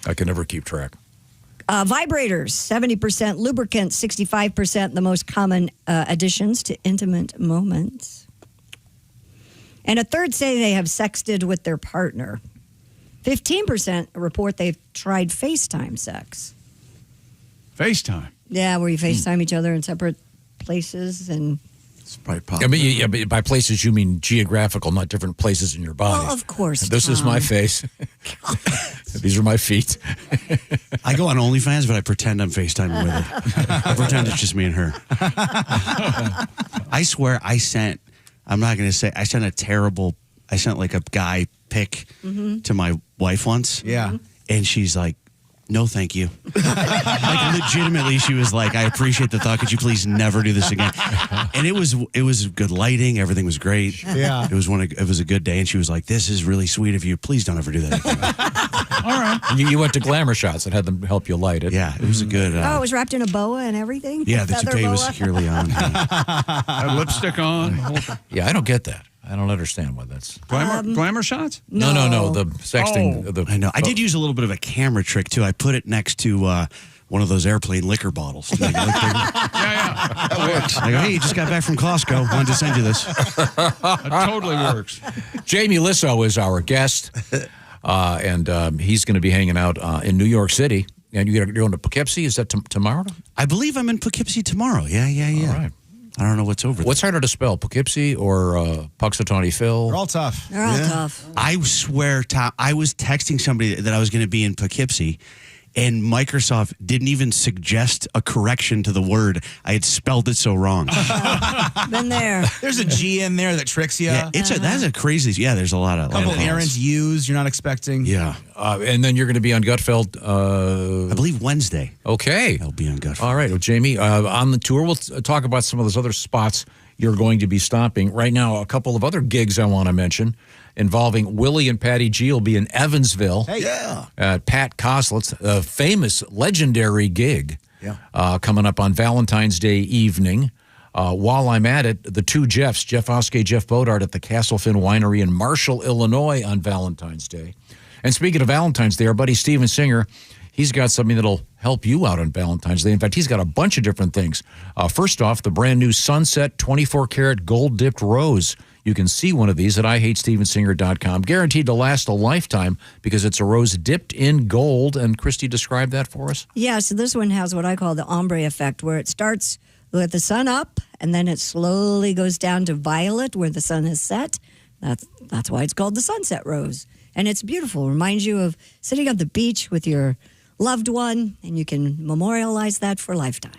I can never keep track. Vibrators, 70%. Lubricants, 65%. The most common additions to intimate moments. And a third say they have sexted with their partner. 15% report they've tried FaceTime sex. FaceTime? Yeah, where you FaceTime each other in separate places. And It's probably possible. I mean, but by places you mean geographical, not different places in your body. Well, of course, This is my face. These are my feet. I go on OnlyFans, but I pretend I'm FaceTiming with her. I pretend it's just me and her. I swear I sent like a guy pic to my wife once. Yeah. And she's like, no, thank you. Like legitimately, she was like, I appreciate the thought. Could you please never do this again? And it was good lighting. Everything was great. Yeah. It was a good day. And she was like, this is really sweet of you. Please don't ever do that again. All right. You went to Glamour Shots and had them help you light it. Yeah, it was a good. it was wrapped in a boa and everything? Yeah, the Feather toupee was boa? securely on. Had lipstick on. Yeah, I don't get that. I don't understand why that's. Glamour shots? No. The sexting. I know. I did use a little bit of a camera trick too. I put it next to one of those airplane liquor bottles. To make it look bigger. That works. I go, hey, you just got back from Costco. Wanted to send you this. It totally works. Jamie Lissow is our guest, and he's going to be hanging out in New York City. And you're going to Poughkeepsie? Is that tomorrow? I believe I'm in Poughkeepsie tomorrow. Yeah. All right. I don't know what's over there. What's harder to spell, Poughkeepsie or Punksatonyi Phil? They're all tough. They're all tough. I swear, Tom, I was texting somebody that I was going to be in Poughkeepsie, and Microsoft didn't even suggest a correction to the word. I had spelled it so wrong. Been there. There's a G in there that tricks you. Yeah, that's a crazy. Yeah, there's a lot of. Couple errant U's you're not expecting. Yeah. And then you're going to be on Gutfeld. I believe Wednesday. Okay. I'll be on Gutfeld. All right. Well, Jamie, on the tour, we'll talk about some of those other spots you're going to be stopping. Right now, a couple of other gigs I want to mention involving Willie and Patty G will be in Evansville. Hey, yeah. At Pat Coslett's a famous, legendary gig coming up on Valentine's Day evening. While I'm at it, the two Jeffs, Jeff Oskey, Jeff Bodart at the Castlefin Winery in Marshall, Illinois on Valentine's Day. And speaking of Valentine's Day, our buddy Steven Singer, he's got something that'll help you out on Valentine's Day. In fact, he's got a bunch of different things. First off, the brand new Sunset 24-karat gold-dipped rose. You can see one of these at IHateStevenSinger.com. Guaranteed to last a lifetime because it's a rose dipped in gold. And Christy, describe that for us. Yeah, so this one has what I call the ombre effect, where it starts with the sun up, and then it slowly goes down to violet where the sun has set. That's why it's called the sunset rose. And it's beautiful. It reminds you of sitting on the beach with your loved one, and you can memorialize that for a lifetime.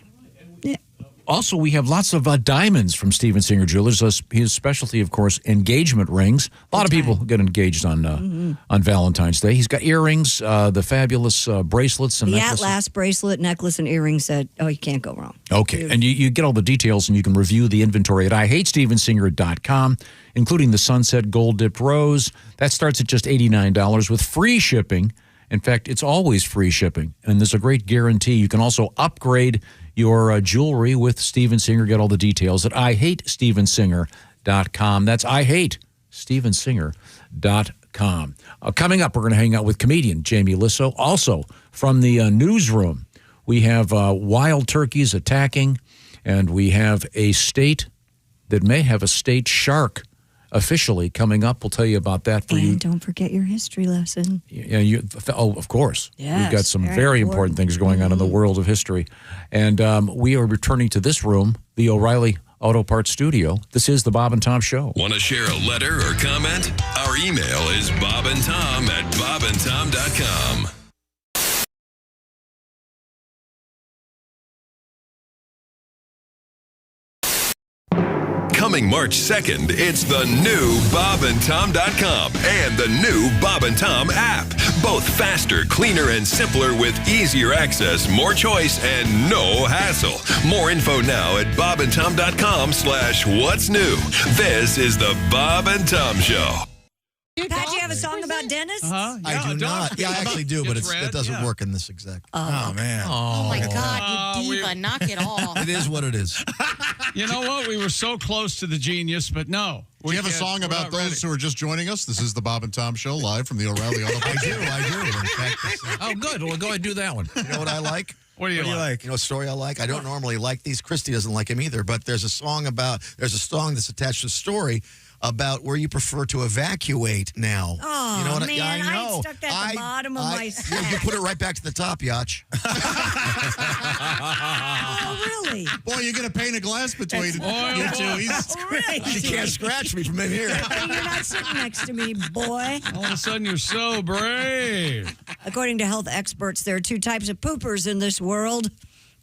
Yeah. Also, we have lots of diamonds from Steven Singer Jewelers. His specialty, of course, engagement rings. A lot of people get engaged on Valentine's Day. He's got earrings, the fabulous bracelets and the necklaces. Atlas bracelet, necklace, and earrings that, you can't go wrong. Okay, and you get all the details, and you can review the inventory at IHateStevenSinger.com, including the Sunset Gold Dipped Rose. That starts at just $89 with free shipping. In fact, it's always free shipping, and there's a great guarantee. You can also upgrade your jewelry with Steven Singer. Get all the details at IHateStevenSinger.com. That's IHateStevenSinger.com. Coming up, we're going to hang out with comedian Jamie Lissow. Also, from the newsroom, we have wild turkeys attacking, and we have a state that may have a state shark officially coming up. We'll tell you about that for you. And don't forget your history lesson. Yeah, of course. Yes, we've got some very important things going on in the world of history. And we are returning to this room, the O'Reilly Auto Parts Studio. This is the Bob and Tom Show. Want to share a letter or comment? Our email is bobandtom@bobandtom.com. Coming March 2nd, it's the new bobandtom.com and the new Bob and Tom app. Both faster, cleaner, and simpler with easier access, more choice, and no hassle. More info now at bobandtom.com/what's new. This is the Bob and Tom Show. Pat, you have a song about dentists? I do not. Yeah, I actually do, but it doesn't work in this exact. Oh, man. Oh, my God, you diva. Knock it off. It is what it is. You know what? We were so close to the genius, but no. Do you have a song about those who are just joining us? This is the Bob and Tom Show live from the O'Reilly Auto Parts. I do. In fact, oh, good. Well, go ahead and do that one. You know what I like? What do you like? You know a story I like? I don't normally like these. Christy doesn't like him either, but there's a song that's attached to the story about where you prefer to evacuate now. Oh, you know what man, I know. I stuck that at the bottom of my stack. You put it right back to the top, Yach. Oh, really? Boy, you're going to paint a glass between you two. That's great. You can't scratch me from in here. You're not sitting next to me, boy. All of a sudden, you're so brave. According to health experts, there are two types of poopers in this world.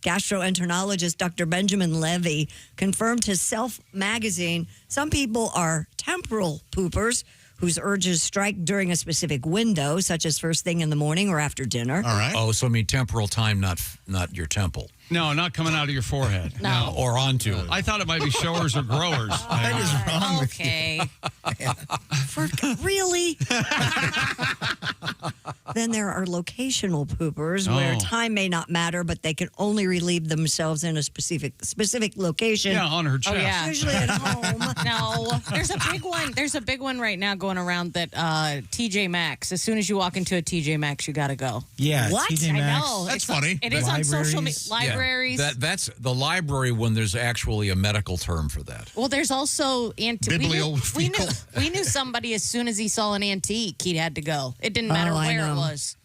Gastroenterologist Dr. Benjamin Levy confirmed to Self magazine some people are temporal poopers whose urges strike during a specific window, such as first thing in the morning or after dinner. All right. Oh, so I mean temporal time, not your temple. No, not coming out of your forehead. No. Or onto it. I thought it might be showers or growers. What is wrong with you? Okay. Really? Then there are locational poopers where time may not matter, but they can only relieve themselves in a specific location. Yeah, on her chest. Oh, yeah. Usually at home. No, there's a big one. There's a big one right now going around that TJ Maxx. As soon as you walk into a TJ Maxx, you got to go. Yeah, What? TJ I Maxx. know. That's funny. It is on social media. Libraries. That's the library when there's actually a medical term for that. Well, there's also Bibliofecal. We knew somebody as soon as he saw an antique, he had to go. It didn't matter I where it know. was.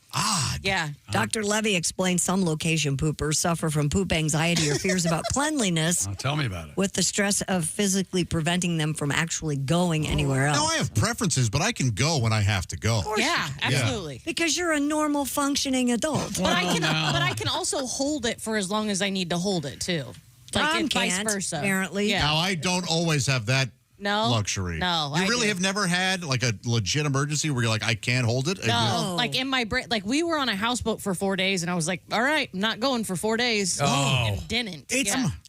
Yeah. Dr. Levy explains some location poopers suffer from poop anxiety or fears about cleanliness, Tell me about it. with the stress of physically preventing them from actually going anywhere else. No, I have preferences, but I can go when I have to go. Yeah, absolutely. Because you're a normal functioning adult. But I can also hold it for as long as I need to hold it too. Tom and vice can't, versa. apparently. Yeah. Now, I don't always have that luxury. No, You I really do. have never had like a legit emergency where you're like, I can't hold it? No, like in my brain, like we were on a houseboat for 4 days, and I was like, "All right, I'm not going for 4 days." And didn't.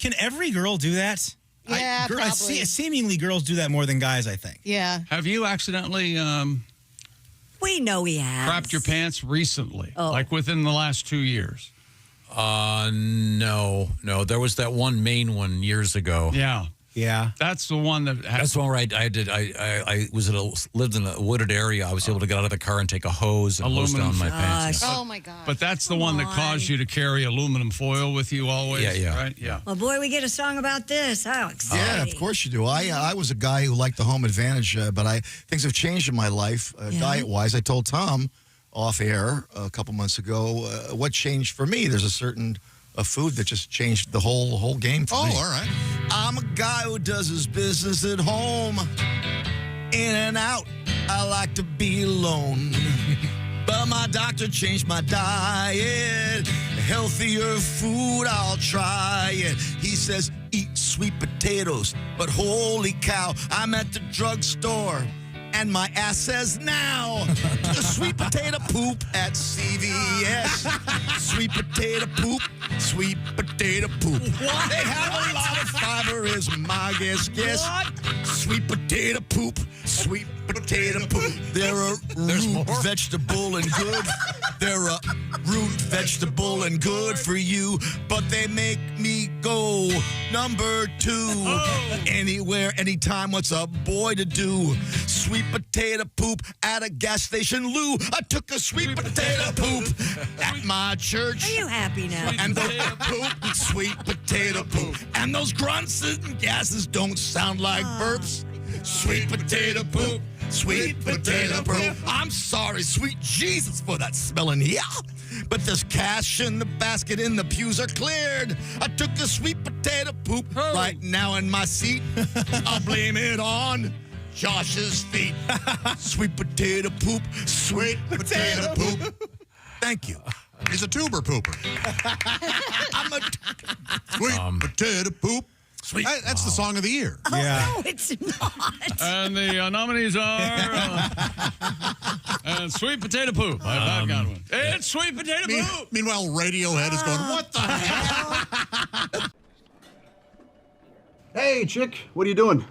Can every girl do that? Yeah, probably. Seemingly, girls do that more than guys, I think. Yeah. Have you accidentally We know he has. crapped your pants recently? Like within the last 2 years? No. There was that one main one years ago. Yeah. That's the one that. That's the one where I lived in a wooded area. I was able to get out of the car and take a hose and hose down my pants. Oh my God. But that's the one that caused you to carry aluminum foil with you always. Yeah. Right? Yeah. Well, boy, we get a song about this. How exciting. Yeah, of course you do. I was a guy who liked the home advantage, but things have changed in my life, diet-wise. I told Tom off air a couple months ago what changed for me. There's a certain food that just changed the whole game for me. Oh, all right. I'm a guy who does his business at home. In and out, I like to be alone. But my doctor changed my diet. Healthier food, I'll try it. He says, eat sweet potatoes. But holy cow, I'm at the drugstore. And my ass says now, the sweet potato poop at CVS. Sweet potato poop, sweet potato poop. What? They have a lot of fiber is my guess. What? Sweet potato poop, sweet potato poop. They're a root vegetable and good. They're a root vegetable and good for you. But they make me go number 2. Anywhere, anytime, what's a boy to do? Sweet potato poop at a gas station loo. I took a sweet potato poop at my church. Are you happy now? And the poop, sweet potato poop. And those grunts and gases don't sound like burps. Sweet potato poop, sweet potato poop. I'm sorry, sweet Jesus, for that smelling yeah. But there's cash in the basket and the pews are cleared. I took the sweet potato poop right now in my seat. I'll blame it on Josh's feet. Sweet potato poop, sweet potato poop. Thank you. He's a tuber pooper. I'm a sweet potato poop. Sweet. That's the song of the year. Oh, no, it's not. And the nominees are Sweet Potato Poop by Pat Godwin. It's Sweet Potato Poop. Meanwhile, Radiohead is going, what the hell? Hey, chick, what are you doing?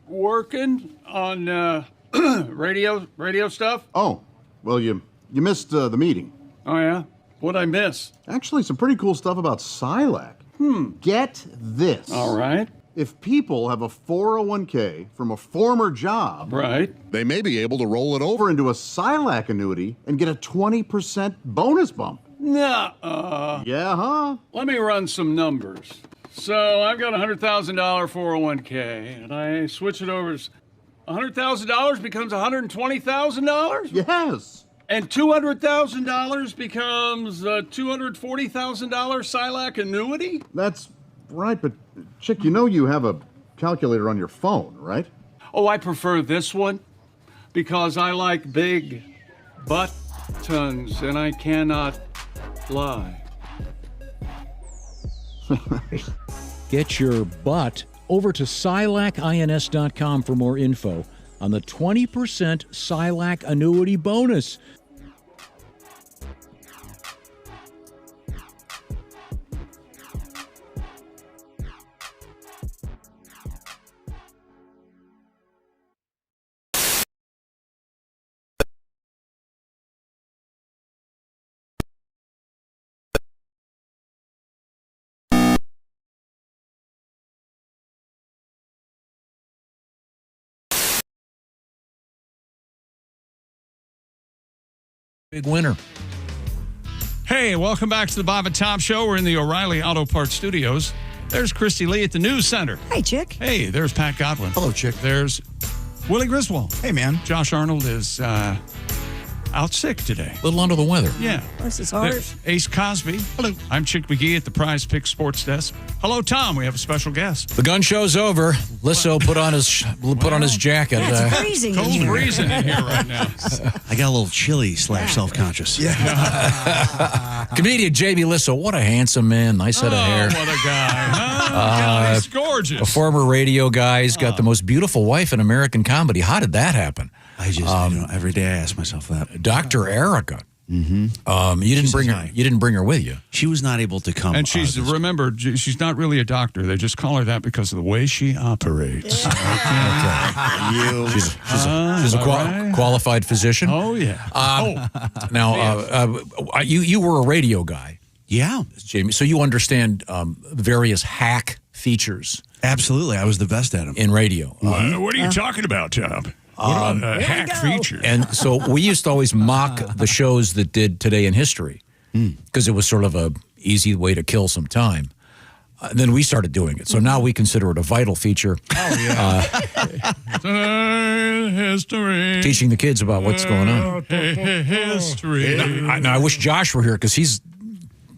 Working on radio stuff. Oh, well, you missed the meeting. Oh, yeah? What'd I miss? Actually, some pretty cool stuff about Silac. Get this. All right. If people have a 401k from a former job, right, they may be able to roll it over into a Silac annuity and get a 20% bonus bump. Nah. Yeah, huh? Let me run some numbers. So I've got a $100,000 401k, and I switch it over. $100,000 becomes $120,000? Yes. And $200,000 becomes a $240,000 Silac annuity? That's right, but chick, you know you have a calculator on your phone, right? Oh, I prefer this one because I like big buttons, and I cannot lie. Get your butt over to SilacINS.com for more info on the 20% Silac annuity bonus. Big winner. Hey, welcome back to the Bob and Tom Show. We're in the O'Reilly Auto Parts Studios. There's Christy Lee at the News Center. Hi, Chick. Hey, there's Pat Godwin. Hello, Chick. There's Willie Griswold. Hey, man. Josh Arnold is out sick today. A little under the weather. Yeah. Bless his heart. There's Ace Cosby. Hello. I'm Chick McGee at the Prize Pick Sports Desk. Hello, Tom. We have a special guest. The gun show's over. Lisso put on his jacket. Yeah, it's freezing in Cold here. freezing in here right now. I got a little chilly / self-conscious. Comedian J.B. Lisso, what a handsome man. Nice head of hair. What a guy. Oh, God, he's gorgeous. A former radio guy. He's got the most beautiful wife in American comedy. How did that happen? I just, every day I ask myself that. Dr. Erica. Mm-hmm. You didn't bring her. You didn't bring her with you. She was not able to come. And she's remember, she's not really a doctor. They just call her that because of the way she operates. Okay. She's a qualified physician. Oh yeah. Now, you were a radio guy. Yeah, Jamie. So you understand various hack features. Absolutely, I was the best at them in radio. What are you talking about, Tom? What about hack features? And so we used to always mock the shows that did Today in History because it was sort of a easy way to kill some time. And then we started doing it. So now we consider it a vital feature. History. Teaching the kids about what's going on. History. Now, I wish Josh were here because he's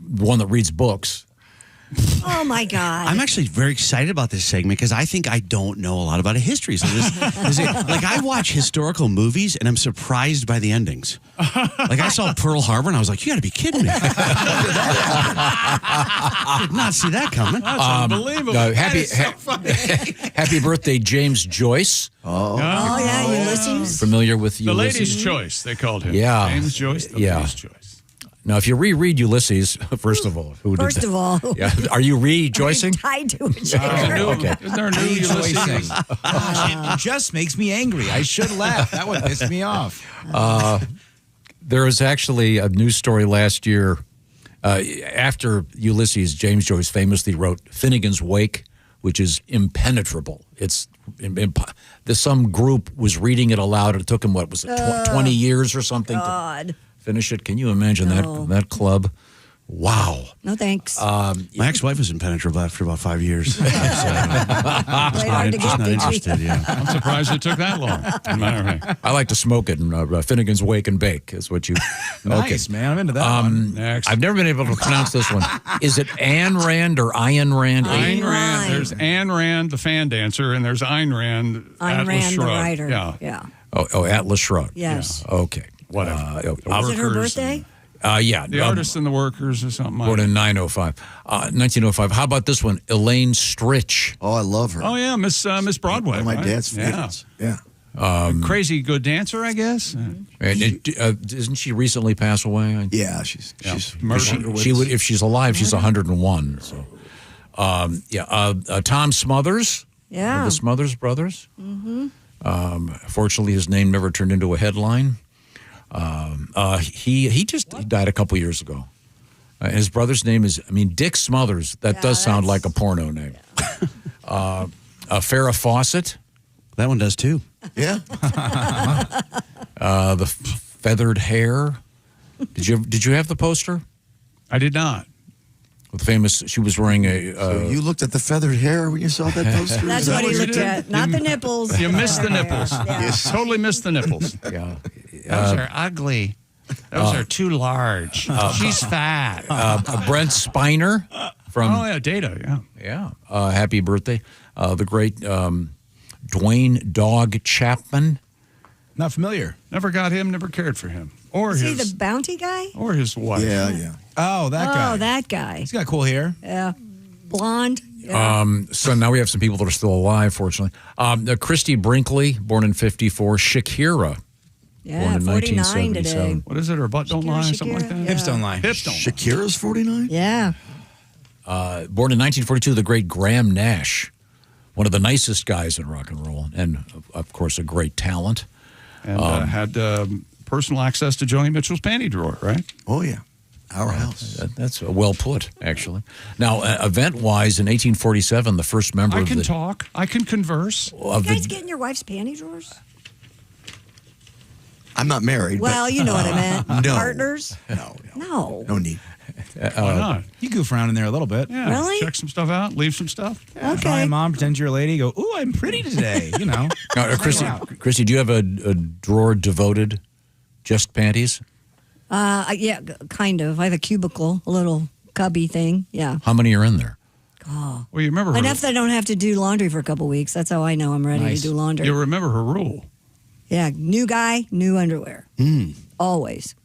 the one that reads books. Oh, my God. I'm actually very excited about this segment because I think I don't know a lot about history. So like, I watch historical movies and I'm surprised by the endings. Like, I saw Pearl Harbor and I was like, you got to be kidding me. I did not see that coming. That's unbelievable. Happy birthday, James Joyce. Oh, yeah, Ulysses. Familiar with the Ulysses? Ladies' Choice, they called him. Yeah. James Joyce, the Ladies' Choice. Now, if you reread Ulysses, first of all, First of all, are you rejoicing? I'm tied to a chair. Okay. Is there a new Ulysses? It just makes me angry. I should laugh. That would piss me off. There was actually a news story last year. After Ulysses, James Joyce famously wrote Finnegan's Wake, which is impenetrable. It's some group was reading it aloud. It took him, 20 years or something God. to finish it. Can you imagine that club? Wow. No thanks. My ex-wife was impenetrable after about 5 years. Just hard to not get, interested, yeah. I'm surprised it took that long. I like to smoke it and Finnegan's Wake and Bake is what you... Nice, man. I'm into that one. Next. I've never been able to pronounce this one. Is it Ayn Rand or Ayn Rand? Ayn Rand. There's Ayn Rand, the fan dancer, and there's Ayn Rand, Ayn Atlas Rand, the Shrugged. writer. Yeah. Oh, Atlas Shrugged. Yes. Yeah. Okay. Whatever. Was it her birthday? Yeah. The Artists and the Workers or something. Born in 1905. How about this one? Elaine Stritch. Oh, I love her. Oh, yeah, Miss Broadway. One of my right? dad's favorites. Yeah. Crazy good dancer, I guess. And isn't she recently passed away? Yeah, she's murdered. She would, if she's alive, she's 101. So, Tom Smothers. Yeah. The Smothers brothers. Mm-hmm. Fortunately, his name never turned into a headline. He died a couple years ago. His brother's name is, Dick Smothers. That does sound like a porno name. Farrah Fawcett. That one does too. Yeah. The feathered hair. Did you have the poster? I did not. The famous. She was wearing a. So you looked at the feathered hair when you saw that poster? That's what he looked at, not the nipples. You missed the nipples. Yeah. You totally missed the nipples. Yeah. Those are ugly. Those are too large. She's fat. Brent Spiner from. Oh yeah, Data. Yeah. Happy birthday, the great Dwayne Dog Chapman. Not familiar. Never got him. Never cared for him. Or Is his. he the bounty guy? Or his wife. Yeah. Oh, that guy. Oh, that guy. He's got cool hair. Yeah. Blonde. Yeah. So now we have some people that are still alive, fortunately. Christy Brinkley, born in 1954. Shakira. Yeah, born in 49 1977. today. What is it? Her butt don't lie or something like that? Yeah. Hips don't lie. Hips don't lie. Shakira's 49? Yeah. Born in 1942, the great Graham Nash. One of the nicest guys in rock and roll. And, of course, a great talent. And had personal access to Joni Mitchell's panty drawer, right? Oh, yeah. Our house. That's well put, actually. Now, event-wise, in 1847, the first member I of can the... talk. I can converse. You guys getting your wife's panty drawers? I'm not married. Well, you know what I meant. No. Partners? No. No need. Why not? You goof around in there a little bit. Yeah. Really? Check some stuff out. Leave some stuff. Try and mom, pretend you're a lady. Go, ooh, I'm pretty today. You know. Christy, do you have a drawer devoted just panties? Yeah, kind of. I have a cubicle, a little cubby thing. Yeah. How many are in there? Oh. Well, you remember Enough that I don't have to do laundry for a couple weeks. That's how I know I'm ready to do laundry. You remember her rule. Yeah, new guy, new underwear. Always.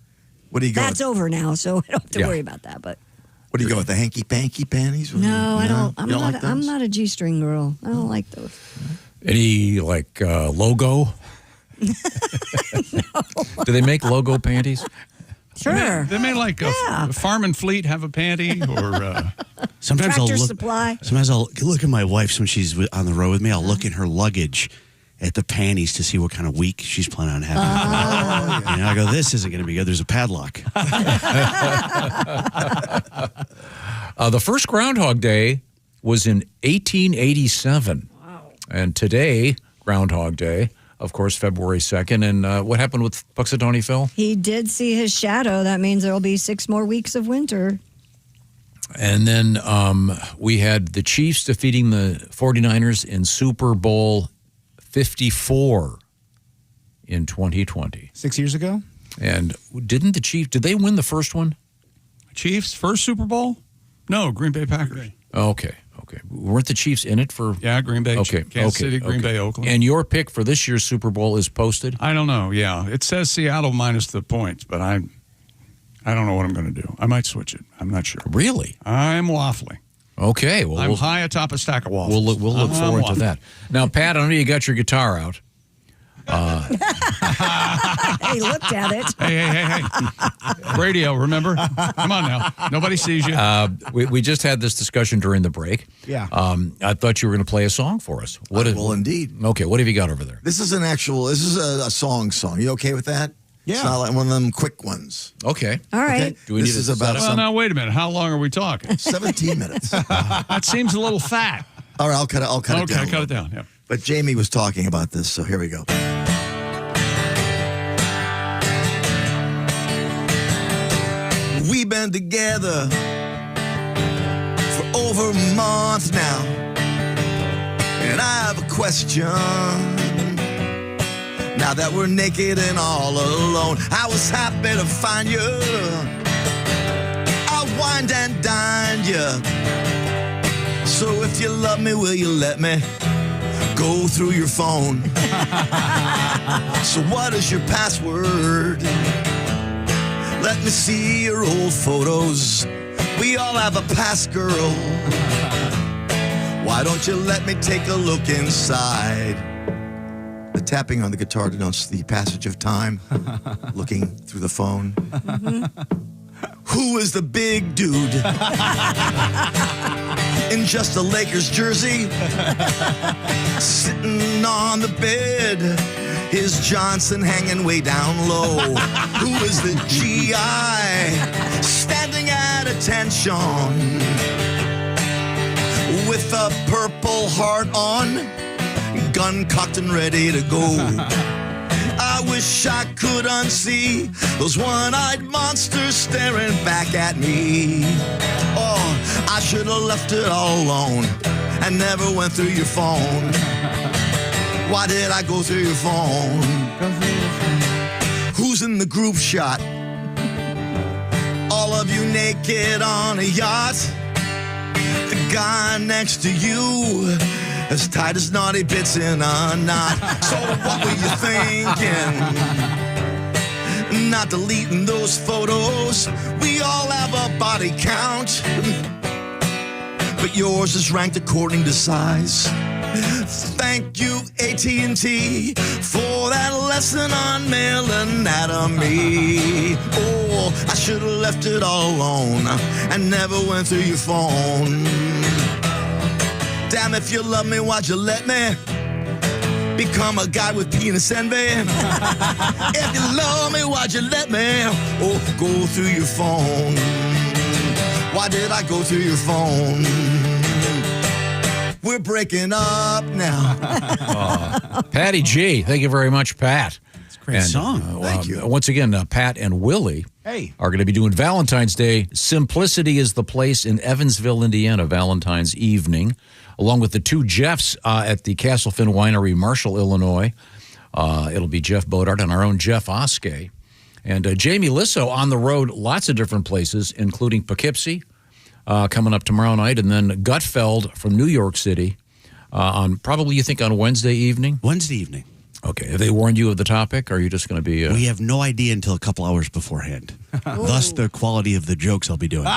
What do you go? That's over now, so I don't have to worry about that. But What do you go with, the hanky-panky panties? no, I don't. You don't like those? I'm not a G-string girl. I don't like those. Any logo? Do they make logo panties? Sure. They may like a Farm and Fleet have a panty or Sometimes Tractor I'll look. Supply. Sometimes I'll look at my wife when she's on the road with me. I'll look in her luggage at the panties to see what kind of week she's planning on having. I go, this isn't going to be good. There's a padlock. The first Groundhog Day was in 1887. Wow. And today, Groundhog Day, of course, February 2nd. And what happened with Punksatonyi, Phil? He did see his shadow. That means there'll be 6 more weeks of winter. And then we had the Chiefs defeating the 49ers in Super Bowl 54 in 2020. 6 years ago? And did they win the first one? Chiefs, first Super Bowl? No, Green Bay Packers. Okay. Weren't the Chiefs in it for? Yeah, Green Bay, Kansas City, Green Bay, Oakland. And your pick for this year's Super Bowl is posted? I don't know, yeah. It says Seattle minus the points, but I don't know what I'm going to do. I might switch it. I'm not sure. Really? I'm waffling. Okay. Well, I'm high atop a stack of waffles. We'll look forward to that. Now, Pat, I know you got your guitar out. He looked at it. Hey. Radio, remember? Come on now. Nobody sees you. We just had this discussion during the break. Yeah. I thought you were going to play a song for us. Well, indeed. Okay, what have you got over there? This is a song. You okay with that? Yeah. It's not like one of them quick ones. Okay. All right. Okay? Do we This need is a about Well, now, wait a minute. How long are we talking? 17 minutes. That seems a little fat. All right, I'll cut it down. Okay, cut it down, yeah. But Jamie was talking about this, so here we go. We've been together for over a month now, and I have a question. Now that we're naked and all alone, I was happy to find you. I wined and dined you. So if you love me, will you let me go through your phone? So what is your password? Let me see your old photos. We all have a past, girl. Why don't you let me take a look inside? The tapping on the guitar denotes the passage of time, looking through the phone. Who is the big dude in just a Lakers jersey, sitting on the bed, his Johnson hanging way down low? Who is the GI standing at attention with a purple heart on, gun cocked and ready to go? I wish I could unsee those one-eyed monsters staring back at me. Oh, I should have left it all alone and never went through your phone. Why did I go through your phone? Who's in the group shot? All of you naked on a yacht. The guy next to you as tight as naughty bits in a knot. So what were you thinking? Not deleting those photos. We all have a body count, but yours is ranked according to size. Thank you, AT&T, for that lesson on male anatomy. Oh, I should have left it all alone and never went through your phone. Damn, if you love me, why'd you let me become a guy with penis envy? If you love me, why'd you let me go through your phone? Why did I go through your phone? We're breaking up now. Patty G. Thank you very much, Pat. Great song. Thank you. Once again, Pat and Willie are going to be doing Valentine's Day. Simplicity is the place in Evansville, Indiana, Valentine's evening, along with the two Jeffs at the Castlefin Winery, Marshall, Illinois. It'll be Jeff Bodart and our own Jeff Oskey. And Jamie Lisso on the road, lots of different places, including Poughkeepsie coming up tomorrow night, and then Gutfeld from New York City on probably, you think, on Wednesday evening? Wednesday evening. Okay. Have they warned you of the topic, or are you just going to be... We have no idea until a couple hours beforehand. Thus, the quality of the jokes I'll be doing. You're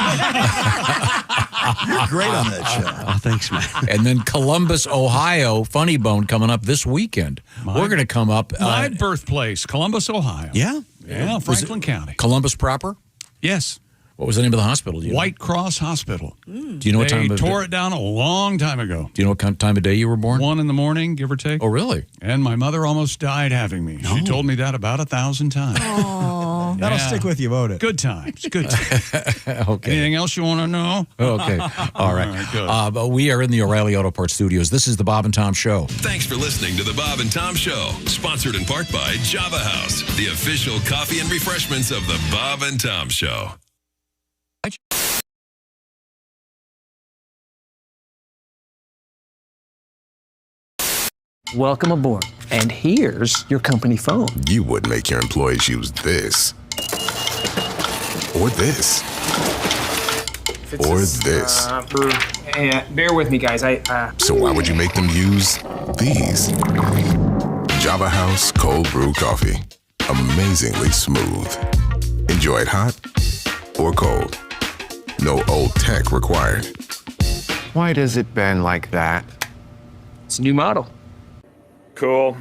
great on that show. Oh, thanks, man. And then Columbus, Ohio, Funny Bone coming up this weekend. We're going to come up... My birthplace, Columbus, Ohio. Yeah? Yeah, Franklin County. Columbus proper? Yes. What was the name of the hospital? Do you know? White Cross Hospital. Do you know what time They of tore day? it down a long time ago. Do you know what time of day you were born? 1 in the morning, give or take. Oh, really? And my mother almost died having me. She told me that about 1,000 times. Aww. That'll stick with you, won't it? Good times. Good times. Okay. Anything else you want to know? Okay. All right. Good. But we are in the O'Reilly Auto Parts studios. This is the Bob and Tom Show. Thanks for listening to the Bob and Tom Show, sponsored in part by Java House, the official coffee and refreshments of the Bob and Tom Show. Welcome aboard. And here's your company phone. You would make your employees use this. Or this. Or this. Bear with me, guys. So why would you make them use these? Java House Cold Brew Coffee. Amazingly smooth. Enjoy it hot or cold. No old tech required. Why does it bend like that? It's a new model. Cool.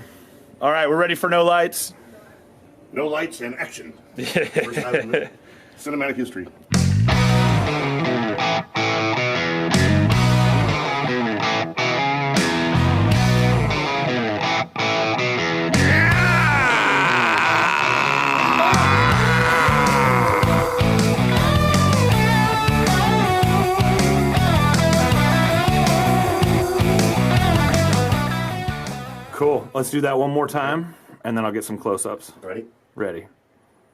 All right, we're ready for no lights. No lights and action. First time in cinematic history. Cool. Let's do that one more time, and then I'll get some close-ups. Ready? Ready.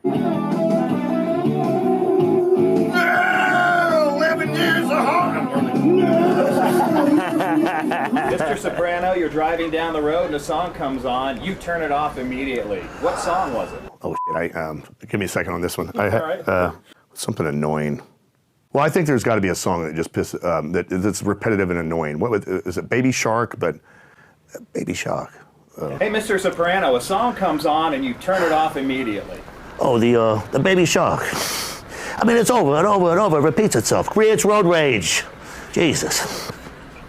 11 years of hard. Mr. Soprano, you're driving down the road and a song comes on. You turn it off immediately. What song was it? Oh shit! Give me a second on this one. All right. Something annoying. Well, I think there's got to be a song that just pisses that's repetitive and annoying. What is it? Baby Shark, but Baby Shark. Hey, Mr. Soprano, a song comes on and you turn it off immediately. Oh, the Baby Shark. I mean, it's over and over and over. It repeats itself. Creates road rage. Jesus.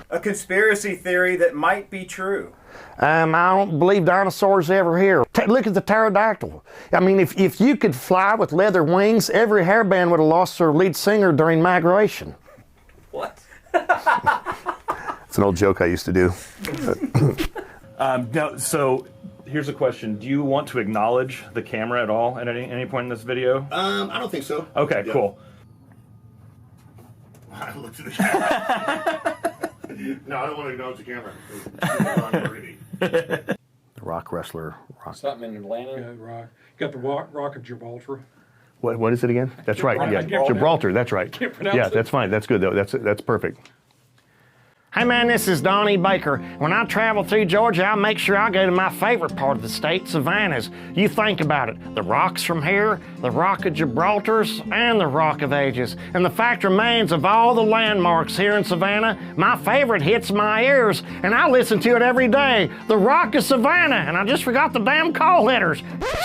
A conspiracy theory that might be true. I don't believe dinosaurs ever here. Look at the pterodactyl. I mean, if you could fly with leather wings, every hairband would have lost their lead singer during migration. What? It's an old joke I used to do. No, so here's a question. Do you want to acknowledge the camera at all at any point in this video? I don't think so. Okay, cool. I looked at the camera. No, I don't want to acknowledge the camera. The rock wrestler. Something in Atlanta. Yeah, rock. Got the rock of Gibraltar. What is it again? That's right. Yeah, Gibraltar. That's right. Yeah, that's fine. That's good though. That's perfect. Hey man, this is Donnie Baker. When I travel through Georgia, I make sure I go to my favorite part of the state, Savannah's. You think about it. The rocks from here, the Rock of Gibraltar's, and the Rock of Ages. And the fact remains, of all the landmarks here in Savannah, my favorite hits my ears, and I listen to it every day. The Rock of Savannah, and I just forgot the damn call letters.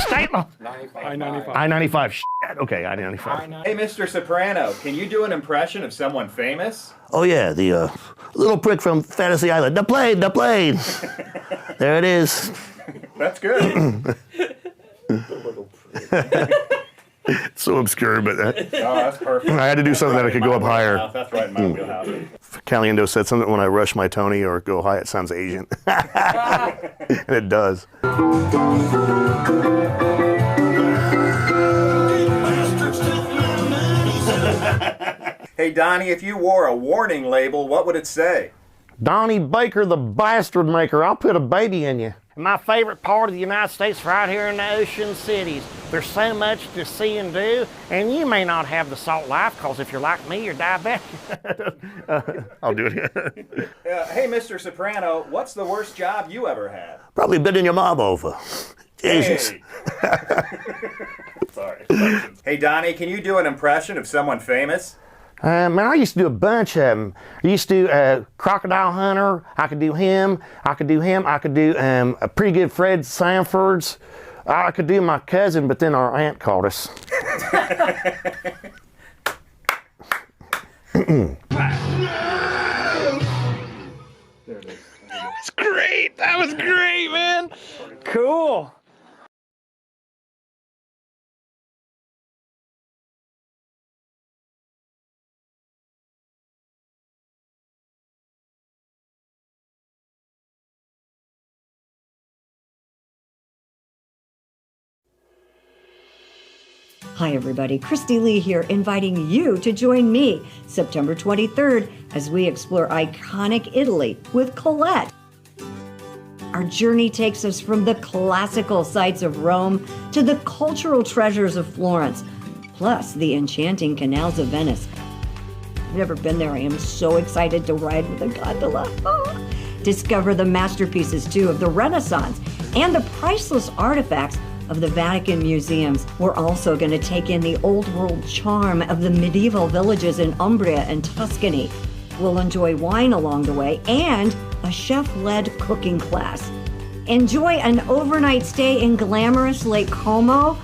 State I-95. I-95. Shit. Okay, I-95. Hey, Mr. Soprano, can you do an impression of someone famous? Oh yeah, the little prick from Fantasy Island. The plane. There it is. That's good. So obscure, but Oh, that's perfect. I had to do something that I could go up higher. That's right in my wheelhouse. Caliendo said something when I rush my Tony or go high, it sounds Asian. And it does. Hey, Donnie, if you wore a warning label, what would it say? Donnie Baker, the bastard maker. I'll put a baby in you. My favorite part of the United States right here in the ocean cities. There's so much to see and do, and you may not have the salt life, because if you're like me, you're diabetic. I'll do it. Hey, Mr. Soprano, what's the worst job you ever had? Probably bending your mom over. Jesus. Hey. Sorry. Hey, Donnie, can you do an impression of someone famous? Man, I used to do a bunch of them. I used to do Crocodile Hunter. I could do him. I could do a pretty good Fred Sanford's. I could do my cousin, but then our aunt called us. That was great, man. Cool. Hi, everybody. Christy Lee here, inviting you to join me September 23rd as we explore iconic Italy with Colette. Our journey takes us from the classical sights of Rome to the cultural treasures of Florence, plus the enchanting canals of Venice. I've never been there. I am so excited to ride with a gondola. Discover the masterpieces, too, of the Renaissance and the priceless artifacts of the Vatican museums. We're also going to take in the old world charm of the medieval villages in Umbria and Tuscany. We'll enjoy wine along the way and a chef-led cooking class. Enjoy an overnight stay in glamorous Lake Como.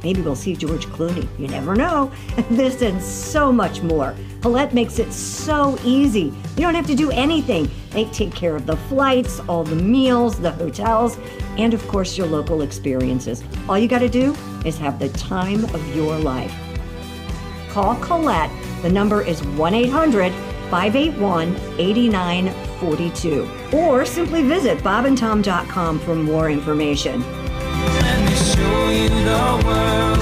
Maybe we'll see George Clooney. You never know. This and so much more. Colette makes it so easy. You don't have to do anything. They take care of the flights, all the meals, the hotels, and of course your local experiences. All you got to do is have the time of your life. Call Colette. The number is 1-800-581-8942. Or simply visit bobandtom.com for more information. Let me show you the world.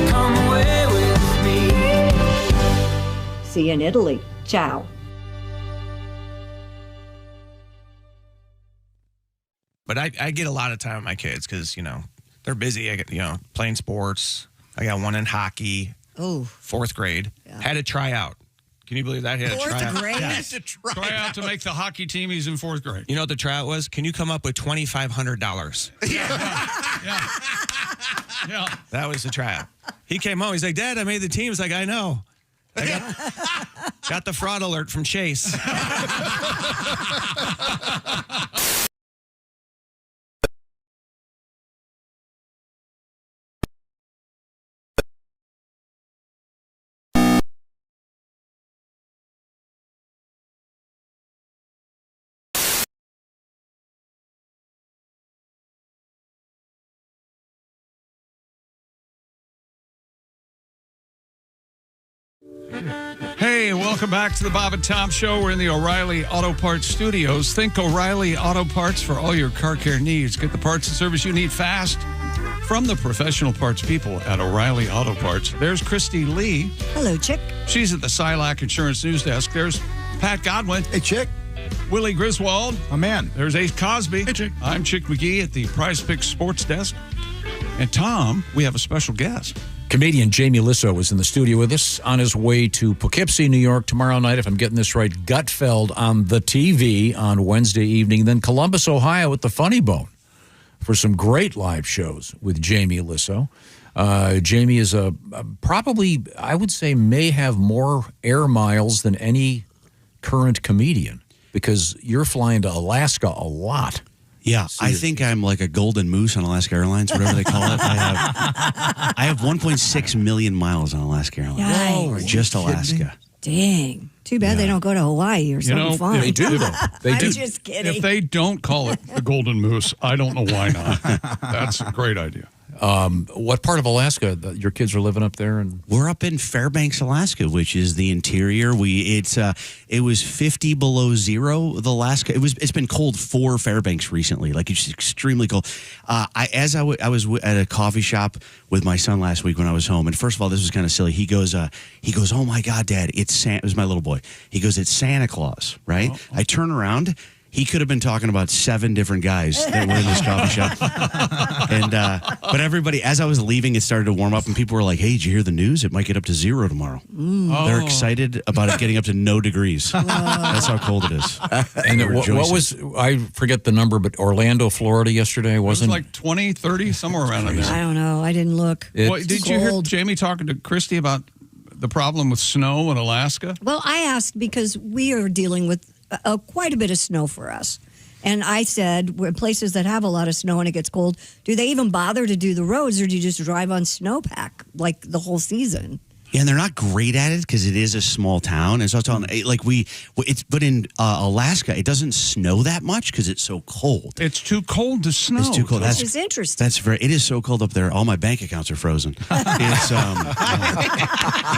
Come away with me. See you in Italy. Ciao. But I get a lot of time with my kids because, they're busy. I get, playing sports. I got one in hockey. Oh. 4th grade. Yeah. Had to try out. Can you believe that? He had to try out. Grade? Yes. Try out to make the hockey team. He's in 4th grade. You know what the tryout was? Can you come up with $2,500? Yeah. That was the tryout. He came home. He's like, Dad, I made the team. He's like, I know. I got the fraud alert from Chase. Hey, welcome back to the Bob and Tom Show. We're in the O'Reilly Auto Parts Studios. Think O'Reilly Auto Parts for all your car care needs. Get the parts and service you need fast from the professional parts people at O'Reilly Auto Parts. There's Christy Lee. Hello, Chick. She's at the Silac Insurance News Desk. There's Pat Godwin. Hey, Chick. Willie Griswold. My man. There's Ace Cosby. Hey, Chick. I'm Chick McGee at the Prize Picks Sports Desk. And Tom, we have a special guest. Comedian Jamie Lisso is in the studio with us on his way to Poughkeepsie, New York tomorrow night, if I'm getting this right, Gutfeld on the TV on Wednesday evening, then Columbus, Ohio at the Funny Bone for some great live shows with Jamie Lisso. Jamie is probably, I would say, may have more air miles than any current comedian because you're flying to Alaska a lot. Yeah, I think I'm like a golden moose on Alaska Airlines, whatever they call it. I have 1.6 million miles on Alaska Airlines. Yikes. Or just Alaska. Dang. Too bad they don't go to Hawaii or something fun. They do, though. I'm just kidding. If they don't call it the golden moose, I don't know why not. That's a great idea. What part of Alaska? Your kids are living up there, and we're up in Fairbanks, Alaska, which is the interior. It was 50 below zero. The Alaska. It's been cold for Fairbanks recently. Like it's extremely cold. I was at a coffee shop with my son last week when I was home, and first of all, this was kind of silly. He goes, "Oh my God, Dad, it was my little boy." He goes, "It's Santa Claus, right?" I turn around. he could have been talking about 7 different guys that were in this coffee shop. And but everybody, as I was leaving, it started to warm up, and people were like, "Hey, did you hear the news? It might get up to 0 tomorrow." They're excited about it getting up to no degrees. That's how cold it is. And what was, I forget the number, but Orlando, Florida yesterday wasn't it was like 20, 30, somewhere around in there. I don't know. I didn't look. Did you hear Jamie talking to Christy about the problem with snow in Alaska? Well, I asked because we are dealing with quite a bit of snow for us. And I said, we're places that have a lot of snow and it gets cold, do they even bother to do the roads, or do you just drive on snowpack like the whole season? Yeah, and they're not great at it because it is a small town. And so I was telling, but in Alaska, it doesn't snow that much because it's so cold. It's too cold to snow. It's too cold. Which is interesting. It is so cold up there. All my bank accounts are frozen. It's,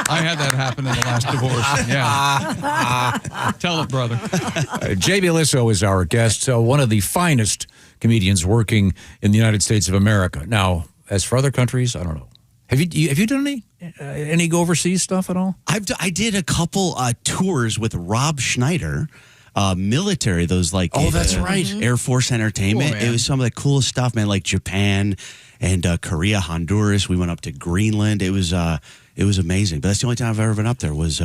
I had that happen in the last divorce. Yeah. Tell it, brother. JB Lisso is our guest, one of the finest comedians working in the United States of America. Now, as for other countries, I don't know. Have you done any go overseas stuff at all? I did a couple tours with Rob Schneider, military. Those like that's right, Air Force Entertainment. Cool, it was some of the coolest stuff, man. Like Japan and Korea, Honduras. We went up to Greenland. It was amazing. But that's the only time I've ever been up there was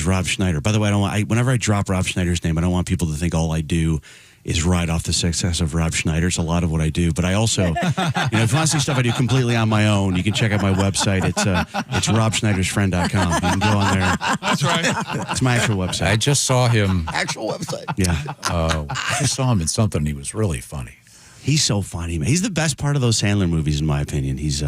Rob Schneider. By the way, whenever I drop Rob Schneider's name, I don't want people to think all I do is ride off the success of Rob Schneider. It's a lot of what I do. But I also, if you want to see stuff I do completely on my own, you can check out my website. It's robschneidersfriend.com. You can go on there. That's right. It's my actual website. I just saw him. Actual website. Yeah. I just saw him in something. He was really funny. He's so funny, man. He's the best part of those Sandler movies, in my opinion. He's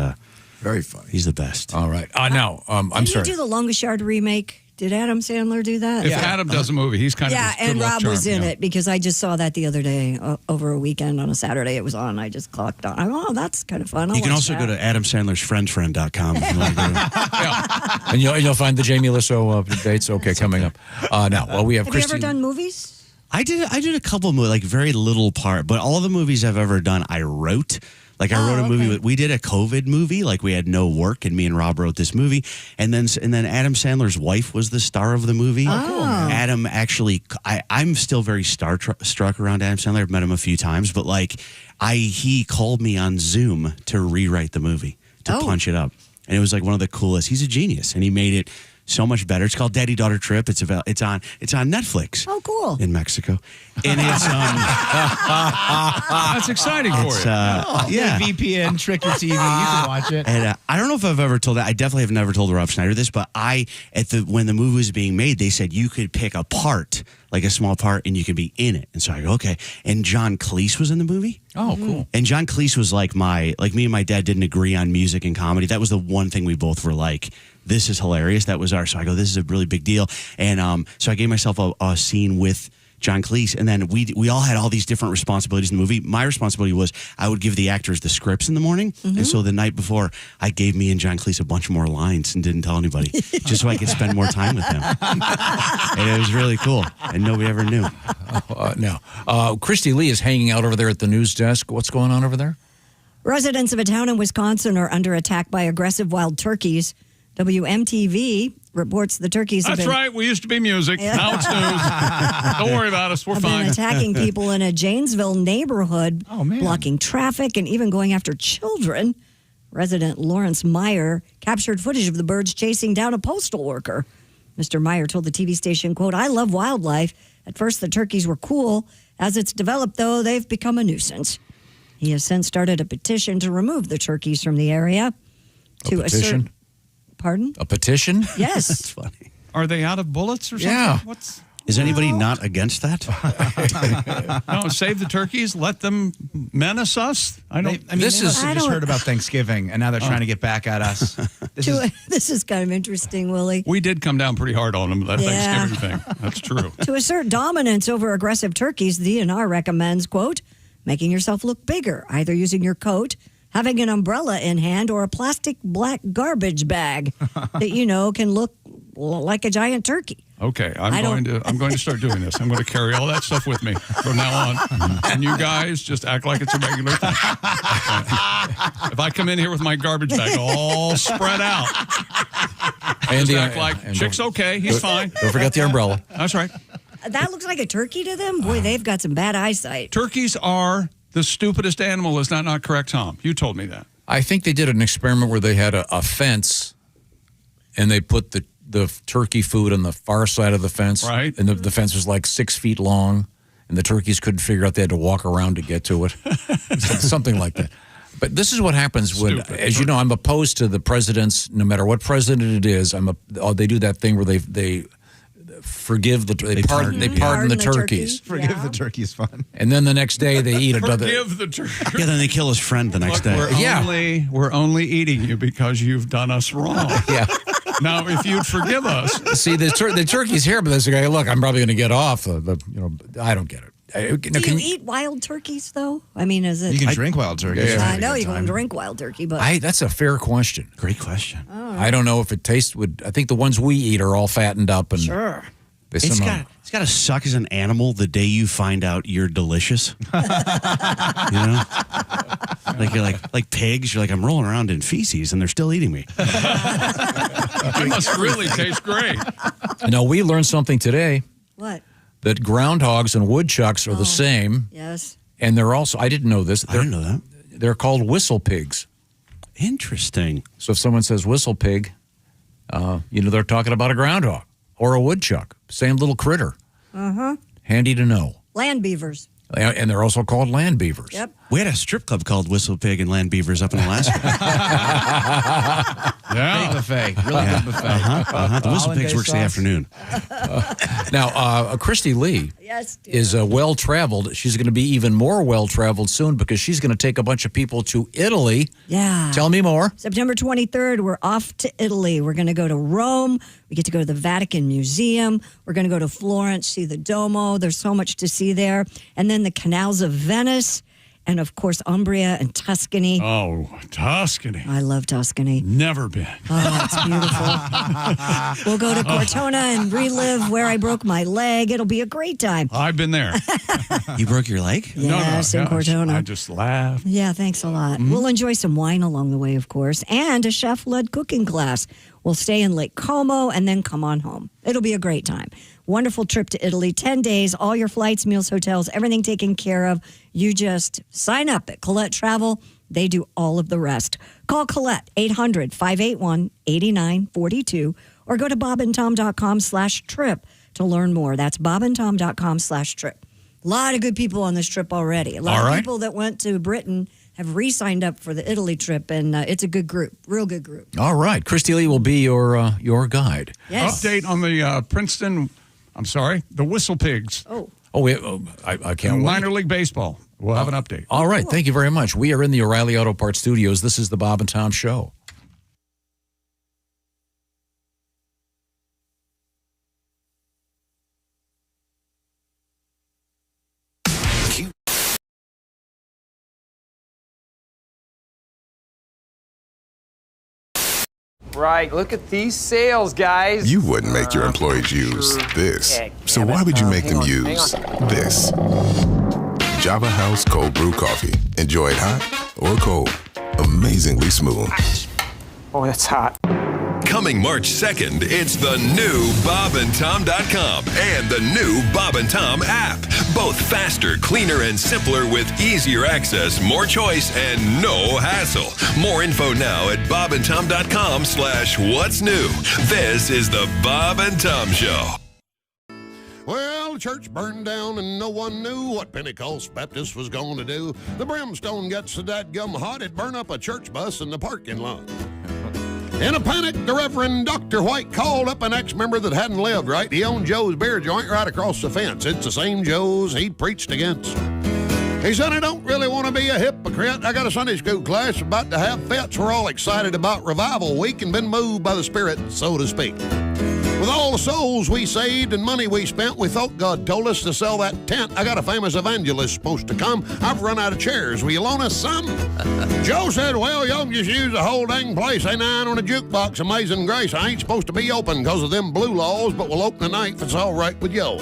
very funny. He's the best. All right. Now, I'm sorry. Did you do the Longest Yard remake? Did Adam Sandler do that? If Adam does a movie, he's kind of his good and luck Rob charm, was in it because I just saw that the other day over a weekend on a Saturday. It was on. I just clocked on. Oh, that's kind of fun. You can also go to AdamSandler'sFriendFriend.com if you want to go. And you'll find the Jamie Lisso dates. Okay, coming up. Now, well, we have Have you ever done movies? I did a couple of movies, like very little part, but all the movies I've ever done, I wrote. Like I wrote a movie. We did a COVID movie. Like we had no work, and me and Rob wrote this movie. And then Adam Sandler's wife was the star of the movie. Oh, cool. Adam actually, I'm still very struck around Adam Sandler. I've met him a few times, but he called me on Zoom to rewrite the movie, to punch it up, and it was like one of the coolest. He's a genius, and he made it so much better. It's called Daddy Daughter Trip. It's on Netflix. Oh, cool. In Mexico. And it's that's exciting for you. Yeah. VPN, trick your TV. You can watch it. And I don't know if I've ever told that. I definitely have never told Rob Schneider this, but when the movie was being made, they said you could pick a part, like a small part, and you could be in it. And so I go, okay. And John Cleese was in the movie. Oh, cool. And John Cleese was like me and my dad didn't agree on music and comedy. That was the one thing we both were like, this is hilarious. That was so I go, this is a really big deal. And so I gave myself a scene with John Cleese, and then we all had all these different responsibilities in the movie. My responsibility was I would give the actors the scripts in the morning, and so the night before, I gave me and John Cleese a bunch more lines and didn't tell anybody, just so I could spend more time with them. And it was really cool, and nobody ever knew. Now, Christy Lee is hanging out over there at the news desk. What's going on over there? Residents of a town in Wisconsin are under attack by aggressive wild turkeys. WMTV reports the turkeys have That's been... right. We used to be music. Now it's news. Don't worry about us. We're have fine. been attacking people in a Janesville neighborhood, blocking traffic and even going after children. Resident Lawrence Meyer captured footage of the birds chasing down a postal worker. Mr. Meyer told the TV station, quote, "I love wildlife. At first, the turkeys were cool. As it's developed, though, they've become a nuisance." He has since started a petition to remove the turkeys from the area. A petition? Pardon? A petition? Yes. That's funny. Are they out of bullets or something? Yeah. Is anybody not against that? No, save the turkeys. Let them menace us. This is just heard about Thanksgiving, and now they're trying to get back at us. This is kind of interesting, Willie. We did come down pretty hard on them, that Thanksgiving thing. That's true. To assert dominance over aggressive turkeys, the DNR recommends, quote, making yourself look bigger, either using your coat, having an umbrella in hand, or a plastic black garbage bag that, can look like a giant turkey. Okay, I'm going to start doing this. I'm going to carry all that stuff with me from now on, and you guys just act like it's a regular thing. If I come in here with my garbage bag all spread out, And just act like Chick's okay, he's fine. Don't forget the umbrella. That's right. that looks like a turkey to them. Boy, they've got some bad eyesight. Turkeys are the stupidest animal. Is that not correct, Tom? You told me that. I think they did an experiment where they had a fence, and they put the turkey food on the far side of the fence. Right. And the fence was like 6 feet long, and the turkeys couldn't figure out they had to walk around to get to it. Something like that. But this is what happens when, as you know, I'm opposed to the presidents, no matter what president it is. They do that thing where they forgive they pardon the turkeys. Forgive the turkeys, fun. And then the next day they eat another. Forgive the turkey. Yeah, then they kill his friend the next day. We're only eating you because you've done us wrong. Yeah. Now, if you'd forgive us. See, the turkey's here, but this guy, look, I'm probably going to get off. I don't get it. Do you eat wild turkeys, though? I mean, is it? You can drink wild turkey. Yeah. I know you can drink wild turkey, but that's a fair question. Great question. I don't know if it tastes would. I think the ones we eat are all fattened up and sure. It's got to suck as an animal the day you find out you're delicious. You know, like you're like pigs. You're like, I'm rolling around in feces and they're still eating me. It must really taste great. No, we learned something today. What? That groundhogs and woodchucks are the same. Yes. And they're also, I didn't know this. I didn't know that. They're called whistle pigs. Interesting. So if someone says whistle pig, they're talking about a groundhog or a woodchuck. Same little critter. Handy to know. Land beavers. And they're also called land beavers. Yep. We had a strip club called Whistle Pig and Land Beavers up in Alaska. Big buffet. Really good buffet. The Whistle Pigs works the afternoon. Now, Christy Lee is well-traveled. She's going to be even more well-traveled soon because she's going to take a bunch of people to Italy. Yeah. Tell me more. September 23rd, we're off to Italy. We're going to go to Rome. We get to go to the Vatican Museum. We're going to go to Florence, see the Duomo. There's so much to see there. And then the canals of Venice. And, of course, Umbria and Tuscany. Oh, Tuscany. I love Tuscany. Never been. Oh, it's beautiful. We'll go to Cortona and relive where I broke my leg. It'll be a great time. I've been there. You broke your leg? Yes, in Cortona. I just laughed. Yeah, thanks a lot. We'll enjoy some wine along the way, of course, and a chef-led cooking class. We'll stay in Lake Como and then come on home. It'll be a great time. Wonderful trip to Italy, 10 days, all your flights, meals, hotels, everything taken care of. You just sign up at Colette Travel. They do all of the rest. Call Colette, 800-581-8942, or go to bobandtom.com/trip to learn more. That's bobandtom.com/trip. A lot of good people on this trip already. A lot of people that went to Britain have re-signed up for the Italy trip, and it's a good group, real good group. All right. Christy Lee will be your guide. Yes. Update on the the Whistle Pigs. I can't wait. Minor League Baseball. We'll have an update. All right. Thank you very much. We are in the O'Reilly Auto Parts studios. This is the Bob and Tom Show. Right, look at these sales, guys. You wouldn't make your employees use this. So why would you make them use this? Java House Cold Brew Coffee. Enjoy it hot or cold. Amazingly smooth. Oh, that's hot. Coming March 2nd, it's the new bobandtom.com and the new Bob and Tom app. Both faster, cleaner, and simpler with easier access, more choice, and no hassle. More info now at bobandtom.com/what's new. This is the Bob and Tom Show. Well, the church burned down and no one knew what Pentecost Baptist was going to do. The brimstone got so dadgum hot it burned up a church bus in the parking lot. In a panic, the Reverend Dr. White called up an ex-member that hadn't lived right. He owned Joe's beer joint right across the fence. It's the same Joe's he preached against. He said, I don't really want to be a hypocrite. I got a Sunday school class about to have fits. We're all excited about Revival Week and been moved by the Spirit, so to speak. With all the souls we saved and money we spent, we thought God told us to sell that tent. I got a famous evangelist supposed to come. I've run out of chairs. Will you loan us some? Joe said, well, y'all can just use the whole dang place. Ain't nine on a jukebox, Amazing Grace. I ain't supposed to be open because of them blue laws, but we'll open tonight if it's all right with y'all.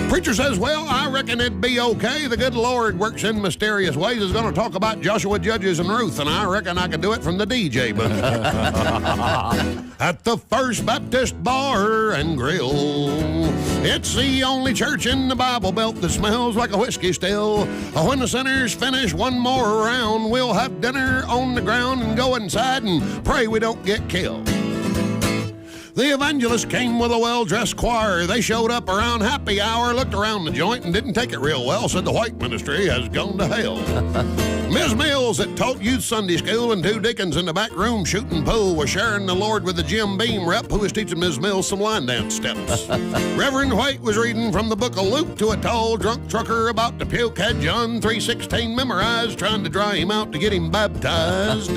Preacher says, well, I reckon it'd be okay. The good Lord works in mysterious ways. Is going to talk about Joshua, Judges, and Ruth, and I reckon I could do it from the DJ booth. At the First Baptist Bar and Grill, it's the only church in the Bible Belt that smells like a whiskey still. When the sinners finish one more round, we'll have dinner on the ground and go inside and pray we don't get killed. The evangelist came with a well-dressed choir. They showed up around happy hour, looked around the joint, and didn't take it real well, said the white ministry has gone to hell. Ms. Mills that taught youth Sunday school and two deacons in the back room shooting pool was sharing the Lord with the Jim Beam rep who was teaching Ms. Mills some line dance steps. Reverend White was reading from the book of Luke to a tall drunk trucker about to puke, had John 3:16 memorized, trying to dry him out to get him baptized.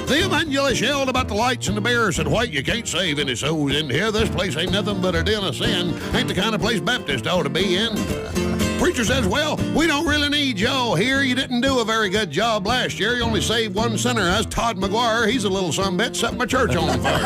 The evangelist yelled about the lights and the beer, said, White, you can't save any souls in here. This place ain't nothing but a den of sin. Ain't the kind of place Baptists ought to be in. Preacher says, well, we don't really need y'all here. You didn't do a very good job last year. You only saved one sinner. That's Todd McGuire. He's a little sumbitch, set my church on fire.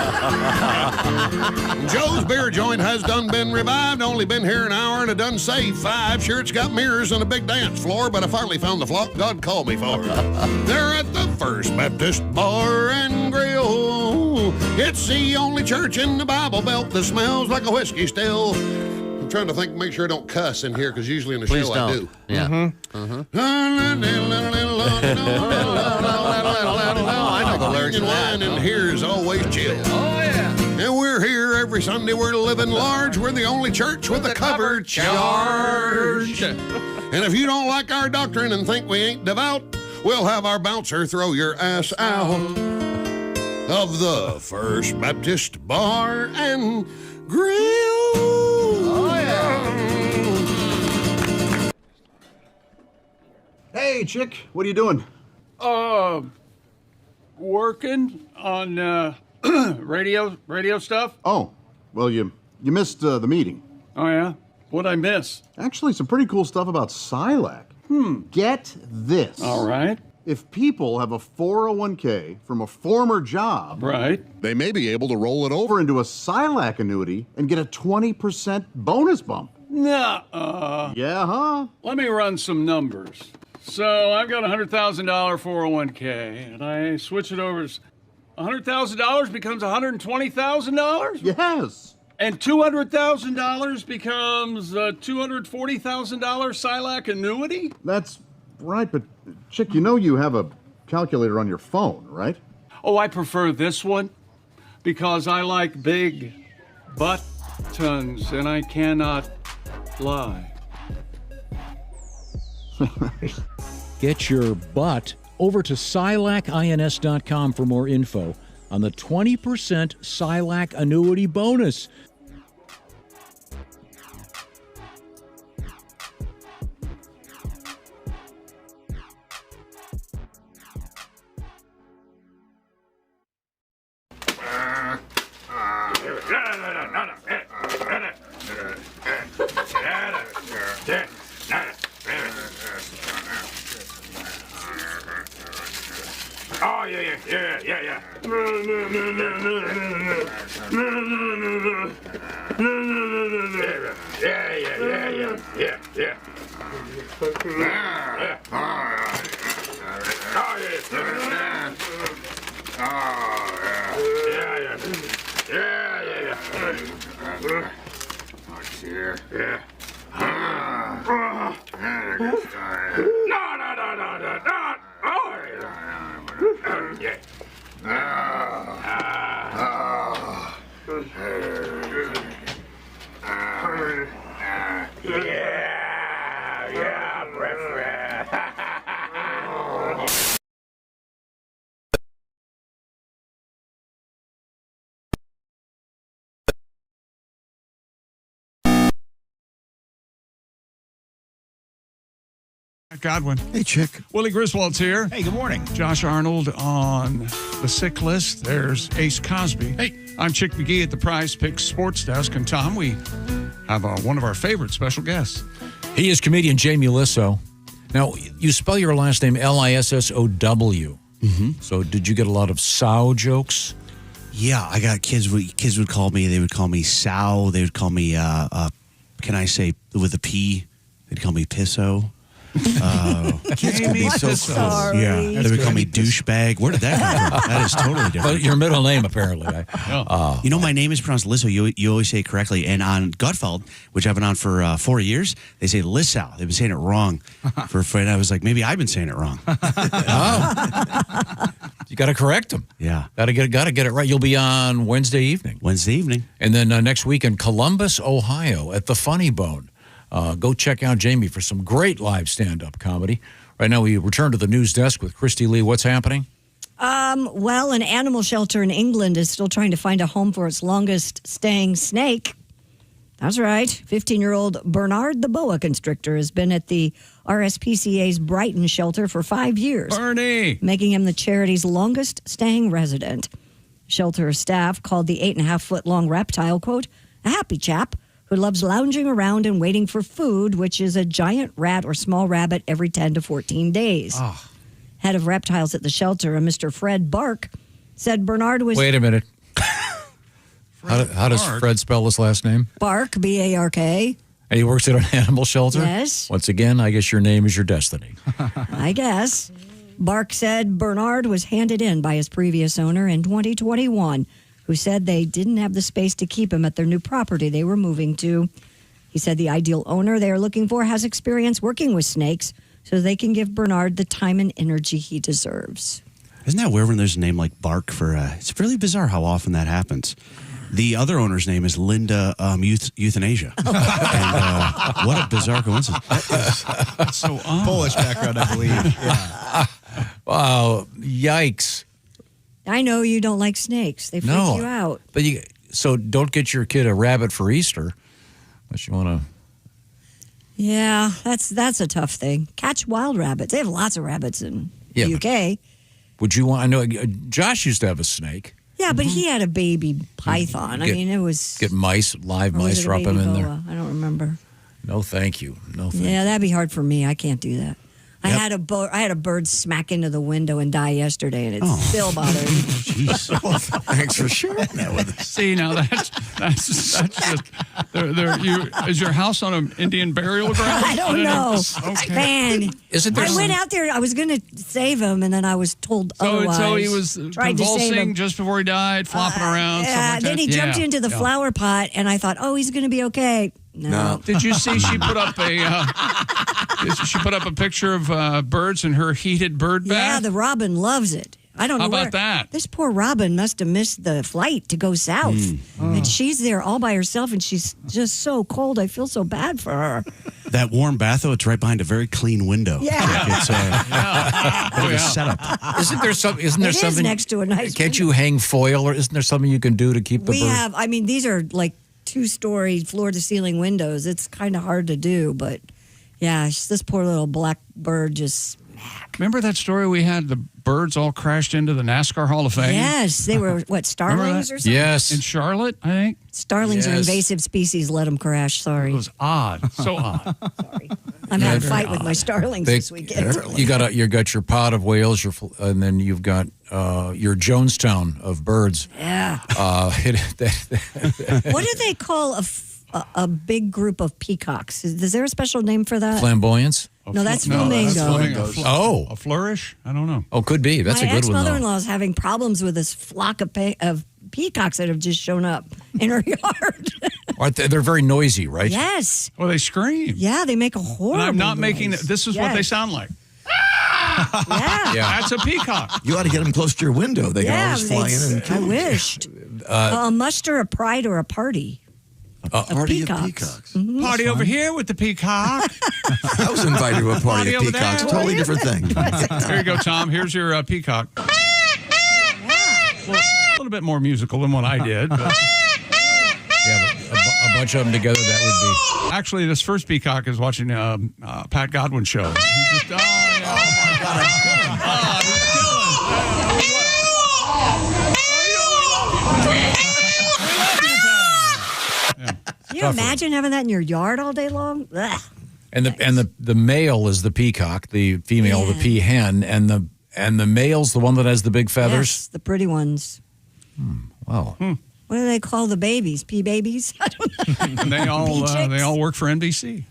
Joe's beer joint has done been revived. Only been here an hour and it done saved 5. Sure, it's got mirrors and a big dance floor, but I finally found the flock God called me for. They're at the First Baptist Bar and Grill. It's the only church in the Bible Belt that smells like a whiskey still. I'm trying to think, make sure I don't cuss in here, because usually in the show I do. Yeah. I know the lyrics. Wine and here's always chill. Oh, yeah. And we're here every Sunday. We're living large. We're the only church with a cover charge. And if you don't like our doctrine and think we ain't devout, we'll have our bouncer throw your ass out of the First Baptist Bar and Grill. Oh, yeah. Hey, chick, what are you doing? Working on radio stuff. Oh, well, you missed the meeting. Oh, yeah? What'd I miss? Actually, some pretty cool stuff about Silac. Get this. All right. If people have a 401k from a former job, right, they may be able to roll it over into a Silac annuity and get a 20% bonus bump. Nuh-uh. Yeah, huh? Let me run some numbers. So I've got a $100,000 401k, and I switch it over. $100,000 becomes $120,000? Yes. And $200,000 becomes a $240,000 Silac annuity? That's right, but chick, you know you have a calculator on your phone, right? Oh, I prefer this one because I like big buttons, and I cannot lie. Get your butt over to SilacINS.com for more info on the 20% Silac annuity bonus. Oh, yeah. Godwin. Hey, chick. Willie Griswold's here. Hey, good morning. Josh Arnold on the sick list. There's Ace Cosby. Hey, I'm Chick McGee at the Prize Picks Sports Desk. And Tom, we have one of our favorite special guests. He is comedian Jamie Lisso. Now, you spell your last name Lissow. Mm-hmm. So did you get a lot of sow jokes? Yeah, I got kids would call me, they would call me Sow, they would call me can I say with a P? They'd call me Pisso. Kids can be so cruel. Yeah, they would call me douchebag. Where did that come from? That is totally different. But your middle name, apparently. You know, my name is pronounced Lisso. You always say it correctly. And on Gutfeld, which I've been on for 4 years, they say Lissow. They've been saying it wrong. And I was like, maybe I've been saying it wrong. You got to correct them. Yeah. Got to get it right. You'll be on Wednesday evening. And then next week in Columbus, Ohio at the Funny Bone. Go check out Jamie for some great live stand-up comedy. Right now, we return to the news desk with Christy Lee. What's happening? Well, an animal shelter in England is still trying to find a home for its longest-staying snake. That's right. 15-year-old Bernard the boa constrictor has been at the RSPCA's Brighton shelter for 5 years. Bernie! Making him the charity's longest-staying resident. Shelter staff called the 8.5-foot-long reptile, quote, a happy chap who loves lounging around and waiting for food, which is a giant rat or small rabbit every 10 to 14 days. Oh. Head of reptiles at the shelter, a Mr. Fred Bark, said Bernard was... Wait a minute. How does Fred spell his last name? Bark, B-A-R-K. And he works at an animal shelter? Yes. Once again, I guess your name is your destiny. I guess. Bark said Bernard was handed in by his previous owner in 2021, who said they didn't have the space to keep him at their new property they were moving to. He said the ideal owner they are looking for has experience working with snakes so they can give Bernard the time and energy he deserves. Isn't that weird when there's a name like Bark for... it's really bizarre how often that happens. The other owner's name is Linda Euthanasia. And what a bizarre coincidence. That's so odd. Polish background, I believe. Yeah. Wow, yikes. I know you don't like snakes. They freak you out. But so don't get your kid a rabbit for Easter unless you want to. Yeah, that's a tough thing. Catch wild rabbits. They have lots of rabbits in the UK. Would you want? I know Josh used to have a snake. Yeah, but he had a baby python. It was get live mice, drop them in there. I don't remember. No, thank you. No, thank you. Yeah, that'd be hard for me. I can't do that. I had a bird smack into the window and die yesterday, and it's still bothering me. Jeez. Well, thanks for sharing that with us. See, now that's just is your house on an Indian burial ground? I don't know. Okay. Man, I went out there. I was going to save him, and then I was told otherwise. So he was convulsing just before he died, flopping around. Yeah, then he jumped into the flower pot, and I thought, he's going to be okay. No. Did you see she put up a picture of birds in her heated bird bath? Yeah, the robin loves it. I don't know. How about that? This poor robin must have missed the flight to go south. And she's there all by herself, and she's just so cold. I feel so bad for her. That warm bath, though, it's right behind a very clean window. Yeah. It's a setup. Isn't there something next to a nice Can't window. you hang foil, or isn't there something you can do to keep the bird? These are like 2-story floor-to-ceiling windows. It's kind of hard to do, but yeah, this poor little black bird just... Remember that story we had? The birds all crashed into the NASCAR Hall of Fame? Yes, they were, starlings or something? Yes. In Charlotte, I think? Starlings are invasive species. Let them crash. Sorry. It was odd. So odd. Sorry. I'm having a fight with my starlings this weekend. You got your pot of whales, and then you've got your Jonestown of birds. Yeah. What do they call a big group of peacocks? Is there a special name for that? Flamboyance? No, that's flamingo. Oh. A flourish? I don't know. Oh, could be. That's a good one, My ex-mother-in-law is having problems with this flock of peacocks that have just shown up in her yard. They're very noisy, right? Yes. Well, they scream. Yeah, they make a horrible And I'm not noise. making it. This is what they sound like. Yeah. That's a peacock. You ought to get them close to your window. They can always fly in and kill I wished. A muster, a pride, or a party. A party of peacocks. peacocks. Party over here with the peacock. I was invited to a party of over peacocks. there. Totally different thing. Here you go, Tom. Here's your peacock. Well, a little bit more musical than what I did. But. Yeah, a bunch of them together, that would be. Actually, this first peacock is watching Pat Godwin show. He just, Can you imagine having that in your yard all day long? Ugh. And the male is the peacock, the female the peahen, and the male's the one that has the big feathers. Yes, the pretty ones. Wow. What do they call the babies? Pea babies? I don't know. And they all work for NBC.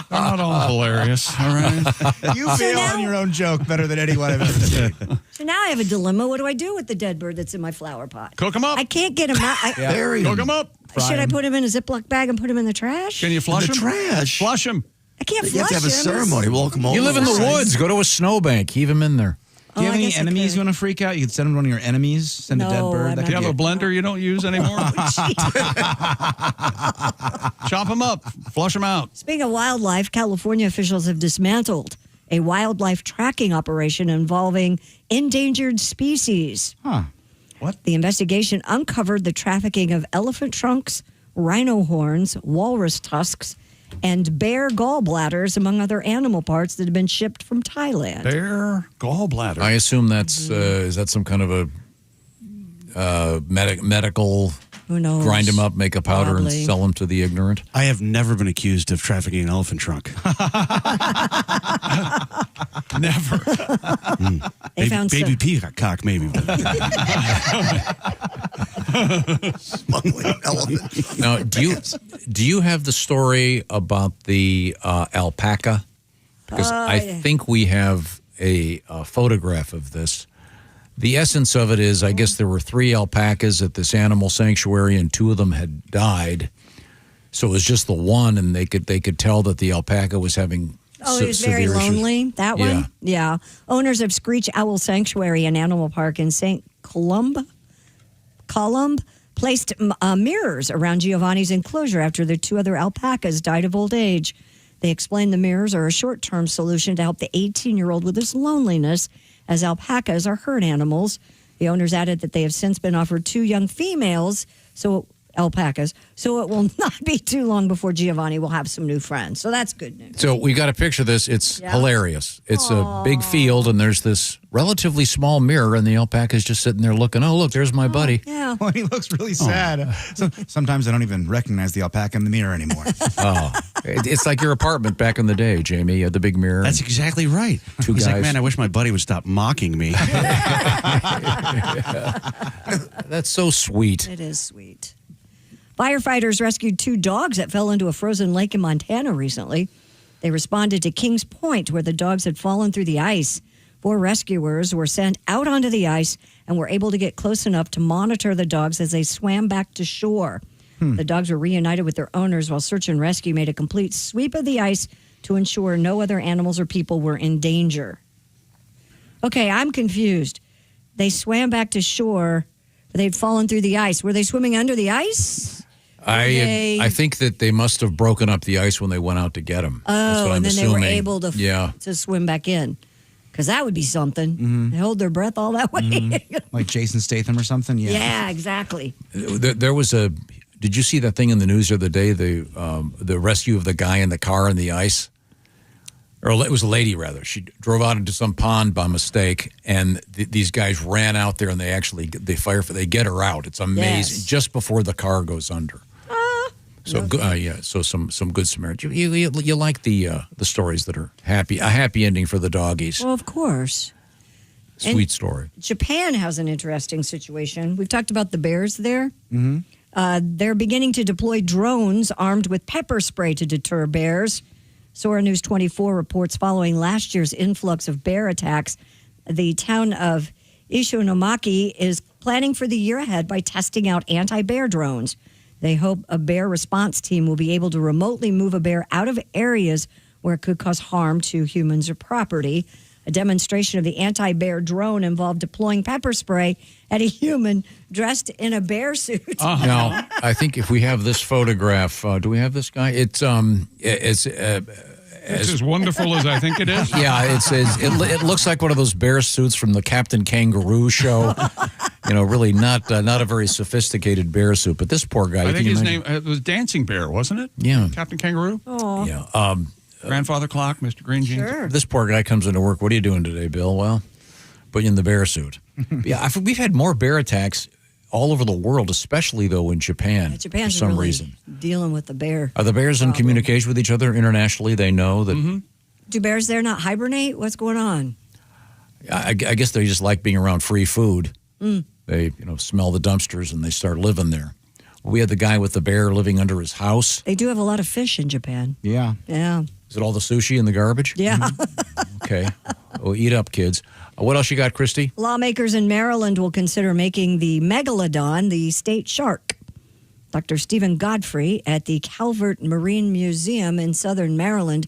They're not all hilarious, all right? You feel on your own joke better than anyone I've ever seen. So now I have a dilemma. What do I do with the dead bird that's in my flower pot? Cook him up. I can't get him out. Cook him up. Should I put him in a Ziploc bag and put him in the trash? Can you flush The him? trash. Flush him. I can't flush You have to have a him. ceremony. Welcome home. You live in the woods. Go to a snowbank. Heave him in there. Do you have I any guess I enemies could. you want to freak out? You could send them to one of your enemies. Send a dead No, bird. I'm That not Do you could have be a blender you don't use anymore? Chop them up. Flush them out. Speaking of wildlife, California officials have dismantled a wildlife tracking operation involving endangered species. Huh. What? The investigation uncovered the trafficking of elephant trunks, rhino horns, walrus tusks, and bear gallbladders, among other animal parts that have been shipped from Thailand. Bear gallbladder. I assume that's is that some kind of a medical? Who knows? Grind them up, make a powder, Probably. and sell them to the ignorant. I have never been accused of trafficking an elephant trunk. Never. They found baby some- peacock, maybe. Smuggling elephant. Now, do you have the story about the alpaca? Because I yeah. think we have a photograph of this. The essence of it is, I guess there were 3 alpacas at this animal sanctuary, and 2 of them had died. So it was just the one, and they could tell that the alpaca was having. Oh, it was very severe issues. lonely. That Yeah. one? Yeah. Owners of Screech Owl Sanctuary and Animal Park in St. Columb placed mirrors around Giovanni's enclosure after the 2 other alpacas died of old age. They explained the mirrors are a short-term solution to help the 18-year-old with his loneliness, as alpacas are herd animals. The owners added that they have since been offered 2 young females, alpacas, so it will not be too long before Giovanni will have some new friends. So that's good news. So we got a picture of this. It's Yeah. hilarious. It's a big field, and there's this relatively small mirror, and the alpaca's just sitting there looking, oh, look, there's my buddy. Yeah. Well, he looks really sad. So, sometimes I don't even recognize the alpaca in the mirror anymore. Oh, it's like your apartment back in the day, Jamie. You had the big mirror. That's exactly right. 2 He's guys. like, man, I wish my buddy would stop mocking me. That's so sweet. It is sweet. Firefighters rescued 2 dogs that fell into a frozen lake in Montana recently. They responded to Kings Point, where the dogs had fallen through the ice. 4 rescuers were sent out onto the ice and were able to get close enough to monitor the dogs as they swam back to shore. The dogs were reunited with their owners while search and rescue made a complete sweep of the ice to ensure no other animals or people were in danger. Okay, I'm confused. They swam back to shore, but they'd fallen through the ice. Were they swimming under the ice? I think that they must have broken up the ice when they went out to get them. That's what I'm and then assuming. they were able to swim back in. Because that would be something. They hold their breath all that way. Like Jason Statham or something? Yeah. Yeah, exactly. There was a. Did you see that thing in the news the other day? The rescue of the guy in the car in the ice, or it was a lady rather. She drove out into some pond by mistake, and these guys ran out there, and they get her out. It's amazing. Yes. Just before the car goes under. So so some good Samaritan. You like the stories that are happy, a happy ending for the doggies. Well, of course. Sweet story. Japan has an interesting situation. We've talked about the bears there. Mm-hmm. They're beginning to deploy drones armed with pepper spray to deter bears. Sora News 24 reports following last year's influx of bear attacks, the town of Ishinomaki is planning for the year ahead by testing out anti-bear drones. They hope a bear response team will be able to remotely move a bear out of areas where it could cause harm to humans or property. A demonstration of the anti-bear drone involved deploying pepper spray at a human dressed in a bear suit. Now, I think if we have this photograph, do we have this guy? It's as wonderful as I think it is. Yeah, it looks like one of those bear suits from the Captain Kangaroo show. Really not a very sophisticated bear suit. But this poor guy. I think his name was Dancing Bear, wasn't it? Yeah. Captain Kangaroo? Oh. Yeah. Grandfather Clock, Mr. Green Jeans. Sure. This poor guy comes into work. What are you doing today, Bill? Well, put you in the bear suit. Yeah, we've had more bear attacks all over the world, especially, though, in Japan Japan's for some really reason. dealing with the bear. Are the bears in communication with each other internationally? They know that. Do bears there not hibernate? What's going on? I guess they just like being around free food. Mm. They, smell the dumpsters and they start living there. We had the guy with the bear living under his house. They do have a lot of fish in Japan. Yeah. Yeah. Is it all the sushi and the garbage? Yeah. Okay. Well, eat up, kids. What else you got, Christy? Lawmakers in Maryland will consider making the megalodon the state shark. Dr. Stephen Godfrey at the Calvert Marine Museum in southern Maryland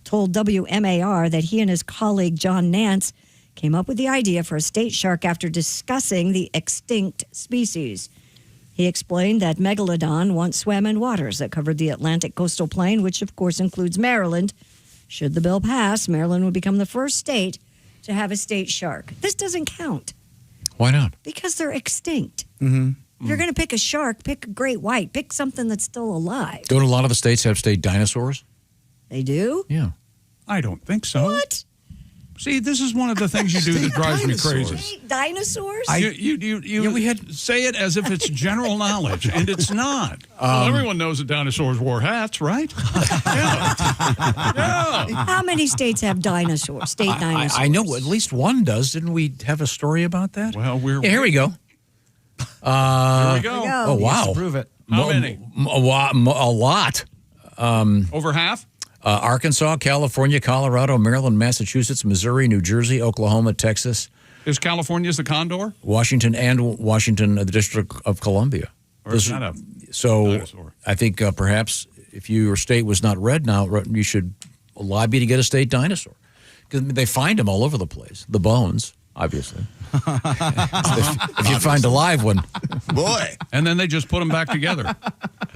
told WMAR that he and his colleague John Nance came up with the idea for a state shark after discussing the extinct species. He explained that megalodon once swam in waters that covered the Atlantic coastal plain, which of course includes Maryland. Should the bill pass, Maryland would become the first state to have a state shark. This doesn't count. Why not? Because they're extinct. Mm-hmm. If you're going to pick a shark, pick a great white. Pick something that's still alive. Don't a lot of the states have state dinosaurs? They do? Yeah. I don't think so. What? See, this is one of the things you do that drives me crazy. State dinosaurs? We had say it as if it's general knowledge, and it's not. Well, everyone knows that dinosaurs wore hats, right? Yeah. How many states have dinosaurs? State dinosaurs? I know at least one does. Didn't we have a story about that? Well, here we go. Here we go. Oh, wow. Prove it. How many? A lot. Over half? Arkansas, California, Colorado, Maryland, Massachusetts, Missouri, New Jersey, Oklahoma, Texas. Is California's the condor? Washington, the District of Columbia. Or is that a dinosaur? I think perhaps if your state was not red now, you should lobby to get a state dinosaur. Because they find them all over the place. The bones, obviously. If you find a live one. Boy. And then they just put them back together.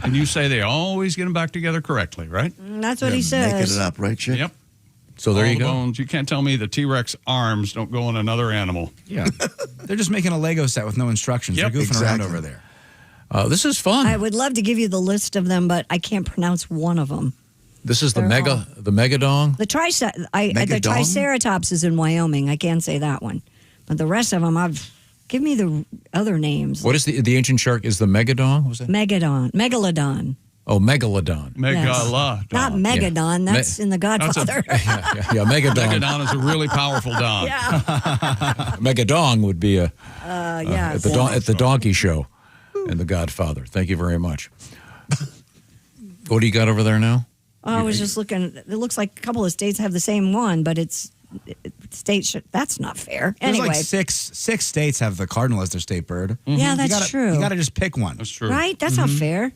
And you say they always get them back together correctly, right? That's what he says. Making it up, right, Chick? Yep. So there all you the go. Bones. You can't tell me the T-Rex arms don't go on another animal. Yeah. They're just making a Lego set with no instructions. Yep. They're goofing around over there. This is fun. I would love to give you the list of them, but I can't pronounce one of them. This is the megadong. The Triceratops is in Wyoming. I can't say that one. But the rest of them, give me the other names. What is the ancient shark? Is the megadong? Was that? Megalodon. Oh, megalodon. Megalodon. Not Megadon. That's in The Godfather. Yeah, megadon. Megadon is a really powerful don. Megadong would be at yes. the donkey show in The Godfather. Thank you very much. What do you got over there now? Oh, I was just looking. It looks like a couple of states have the same one, but it's states. That's not fair. There's Anyway, like six states have the cardinal as their state bird. Yeah, that's true. You got to just pick one. That's true. Right? That's not fair.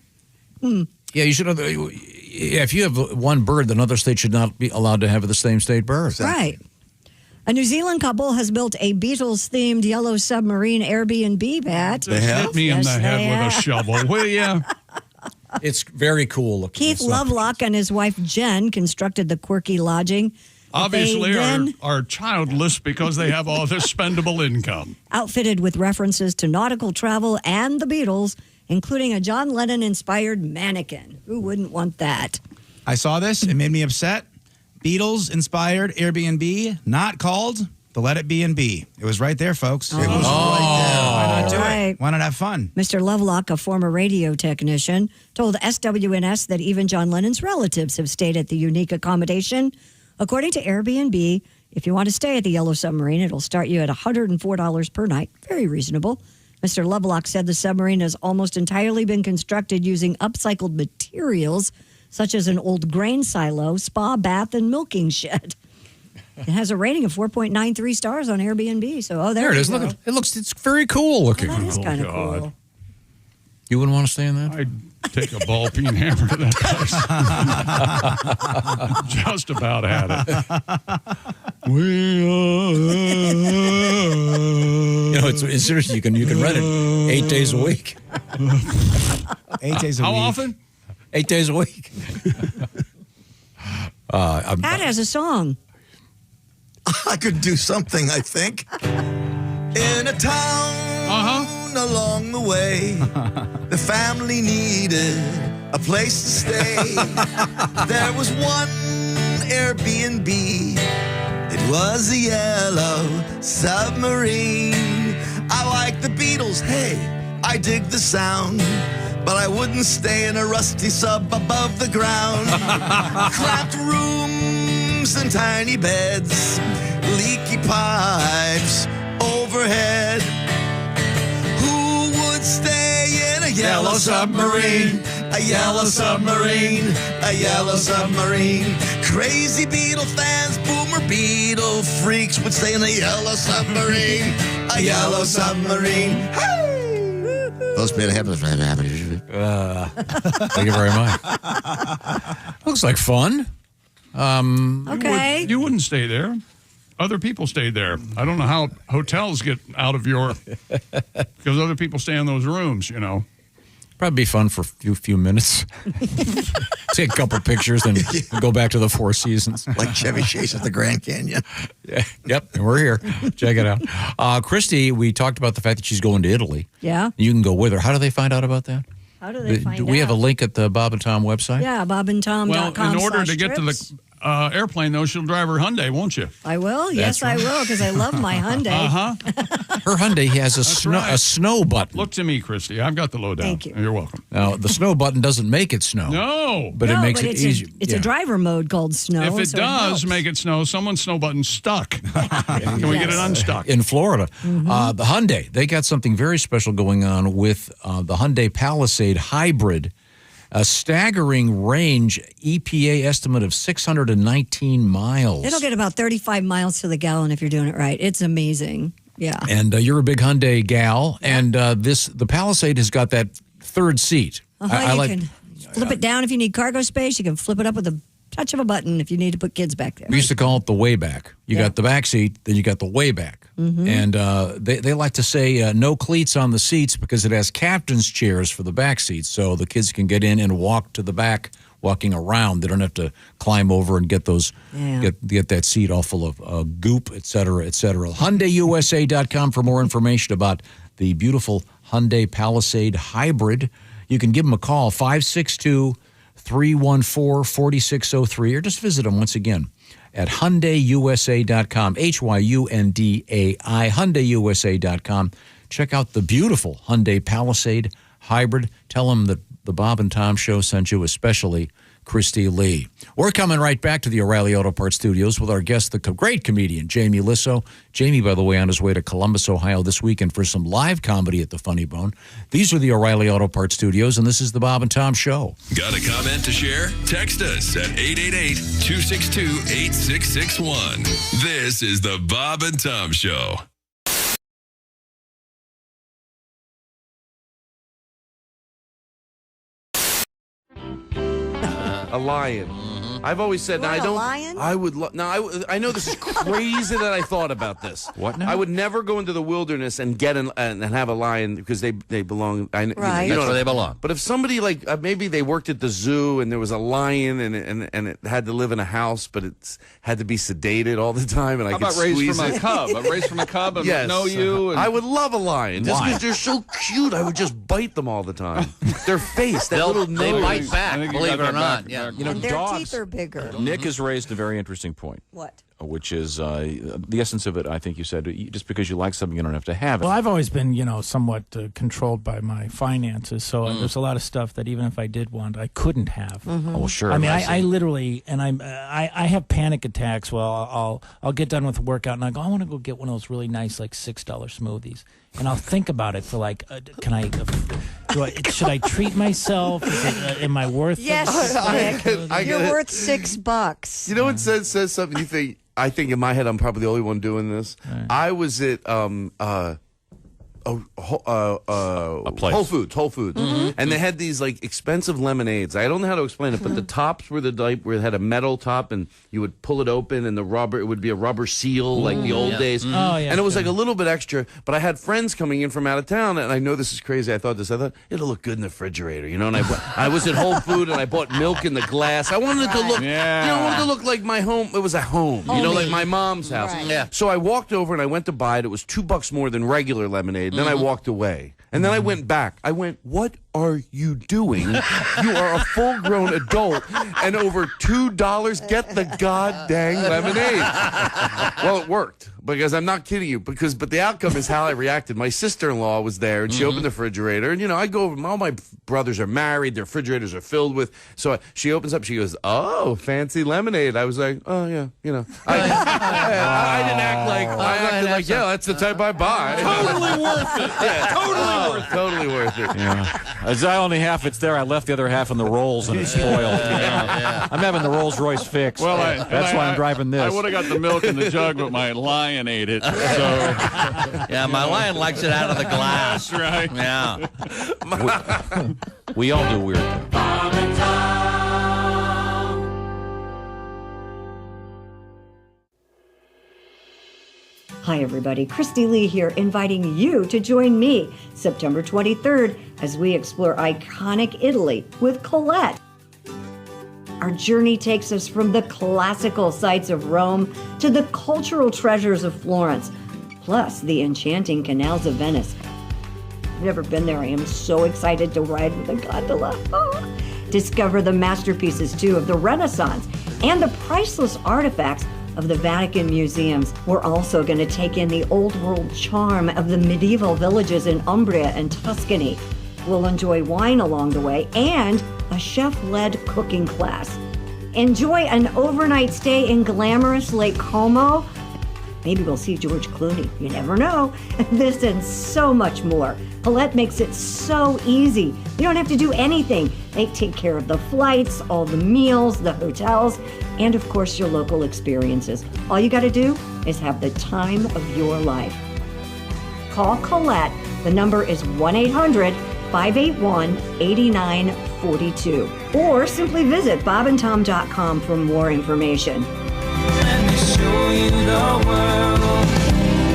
Yeah, you should. If you have one bird, then other states should not be allowed to have the same state bird. Right. A New Zealand couple has built a Beatles-themed yellow submarine Airbnb bat. Hit me in the head with a shovel, will you? It's very cool looking. Keith Lovelock and his wife Jen constructed the quirky lodging. Obviously, They are childless because they have all this spendable income. outfitted with references to nautical travel and the Beatles, including a John Lennon-inspired mannequin. Who wouldn't want that? I saw this. It made me upset. Beatles-inspired Airbnb, not called the Let It Be and Be. It was right there, folks. It was right there. Why not do it? Why not have fun? Mr. Lovelock, a former radio technician, told SWNS that even John Lennon's relatives have stayed at the unique accommodation. According to Airbnb, if you want to stay at the Yellow Submarine, it'll start you at $104 per night. Very reasonable. Mr. Lovelock said the submarine has almost entirely been constructed using upcycled materials, such as an old grain silo, spa, bath, and milking shed. It has a rating of 4.93 stars on Airbnb. So, there it is. go. Look, it's very cool looking. That is kind of cool. You wouldn't want to stay in that? I'd take a ball peen hammer to that place. Just about had it. It's seriously, you can rent it 8 days a week. 8 days a week. How often? 8 days a week. Pat has a song. I could do something, I think. In a town along the way, the family needed a place to stay. There was one Airbnb. It was a yellow submarine. I like the Beatles, hey, I dig the sound. But I wouldn't stay in a rusty sub above the ground. Cramped rooms rooms and tiny beds, leaky pipes overhead. Who would stay in a yellow submarine? A yellow submarine, a yellow submarine. Crazy Beatle fans, boomer Beatle freaks would stay in a yellow submarine, a yellow submarine. Hey! Those bit happens. Thank you very much. Looks like fun. Okay. You wouldn't stay there. Other people stayed there. I don't know how hotels get out of your, because other people stay in those rooms, you know. Probably be fun for a few minutes. Take a couple pictures and go back to the Four Seasons. Like Chevy Chase at the Grand Canyon. Yeah, yep, and we're here. Check it out. Christy, we talked about the fact that she's going to Italy. Yeah. You can go with her. How do they find out about that? How do they find out? Do we have a link at the Bob and Tom website? Yeah, bobandtom.com. Well, in order to get to the airplane, though, she'll drive her Hyundai, won't you? I will. Yes, I will, because I love my Hyundai. Her Hyundai has a snow button. Look to me, Christy. I've got the lowdown. Thank you. You're welcome. Now, the snow button doesn't make it snow. No. But it makes it easier. It's a driver mode called snow. If it so does make it snow, someone's snow button's stuck. Can we get it unstuck? In Florida. Mm-hmm. The Hyundai, they got something very special going on with the Hyundai Palisade Hybrid. A staggering range, EPA estimate of 619 miles. It'll get about 35 miles to the gallon if you're doing it right. It's amazing. Yeah. And you're a big Hyundai gal, and the Palisade has got that third seat. You can flip it down if you need cargo space. You can flip it up with a touch of a button if you need to put kids back there. We used to call it the way back. You got the back seat, then you got the way back. Mm-hmm. And they like to say no cleats on the seats because it has captain's chairs for the back seats, so the kids can get in and walk to the back, walking around. They don't have to climb over and get those get that seat all full of goop, et cetera, et cetera. HyundaiUSA.com for more information about the beautiful Hyundai Palisade Hybrid. You can give them a call, 562-314-4603, or just visit them once again at HyundaiUSA.com, HYUNDAI, HyundaiUSA.com. Check out the beautiful Hyundai Palisade Hybrid. Tell them that the Bob and Tom Show sent you, especially Christy Lee. We're coming right back to the O'Reilly Auto Parts Studios with our guest, the great comedian, Jamie Lissow. Jamie, by the way, on his way to Columbus, Ohio this weekend for some live comedy at the Funny Bone. These are the O'Reilly Auto Parts Studios, and this is the Bob and Tom Show. Got a comment to share? Text us at 888-262-8661. This is the Bob and Tom Show. A lion. I've always said, You now, want I a don't. lion? I would. I know this is crazy that I thought about this. What now? I would never go into the wilderness and get and have a lion because they belong. Right. That's where they belong. But if somebody like maybe they worked at the zoo and there was a lion and it had to live in a house, but it had to be sedated all the time, and I How could about raised squeeze from it. a cub? I'm raised from a cub and Yes. know you. And I would love a lion just Why? because they're so cute. I would just bite them all the time. Their face, that little They nose. bite back, I think you believe got it or that not. back. Yeah. You know, And their dogs. teeth are bigger. Nick has raised a very interesting point. What? Which is the essence of it, I think you said, just because you like something, you don't have to have it. Well, I've always been, somewhat controlled by my finances, so there's a lot of stuff that even if I did want, I couldn't have. Oh, well, sure. I mean, I literally, and I have panic attacks. Well, I'll get done with the workout and I go, I want to go get one of those really nice, like $6 smoothies, and I'll think about it for like, should I treat myself? Am I worth Yes, it? Nick. You're worth $6. You know what says something you think? I think in my head I'm probably the only one doing this. Right. I was at Whole Foods, and they had these like expensive lemonades. I don't know how to explain it, but the tops were the type where it had a metal top, and you would pull it open, and it would be a rubber seal like the old days. Oh, yeah, and it was sure. like a little bit extra. But I had friends coming in from out of town, and I know this is crazy. I thought it'll look good in the refrigerator, And I was at Whole Food, and I bought milk in the glass. I wanted it to look, I wanted it to look like my home. It was a home, like my mom's house. Right. Yeah. So I walked over and I went to buy it. It was $2 more than regular lemonade. Then I walked away. And then I went back. I went, what are you doing? You are a full-grown adult, and over $2, get the goddamn lemonade. Well, it worked, because I'm not kidding you, but the outcome is how I reacted. My sister-in-law was there, and she opened the refrigerator, and, I go over, all my brothers are married, their refrigerators are filled with, so she opens up, she goes, oh, fancy lemonade. I was like, oh, yeah, I didn't act like, I acted like, yeah, that's the type I buy. Totally worth it. Yeah, totally worth it. Yeah. As I only half it's there, I left the other half in the Rolls and it's spoiled. I'm having the Rolls Royce fixed. Well, that's why I'm driving this. I would have got the milk in the jug, but my lion ate it. So. Yeah, my lion likes it out of the glass. That's right. Yeah. We all do weird things. Hi, everybody. Christy Lee here, inviting you to join me September 23rd as we explore iconic Italy with Colette. Our journey takes us from the classical sights of Rome to the cultural treasures of Florence, plus the enchanting canals of Venice. I've never been there. I am so excited to ride with a gondola. Oh. Discover the masterpieces, too, of the Renaissance and the priceless artifacts of the Vatican museums. We're also going to take in the old world charm of the medieval villages in Umbria and Tuscany. We'll enjoy wine along the way and a chef-led cooking class. Enjoy an overnight stay in glamorous Lake Como. Maybe we'll see George Clooney. You never know. This and so much more. Colette makes it so easy. You don't have to do anything. They take care of the flights, all the meals, the hotels, and of course your local experiences. All you got to do is have the time of your life. Call Colette. The number is 1-800-581-8942. Or simply visit bobandtom.com for more information. Let me show you the world.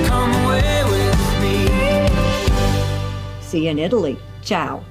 Come away with me. See you in Italy. Ciao.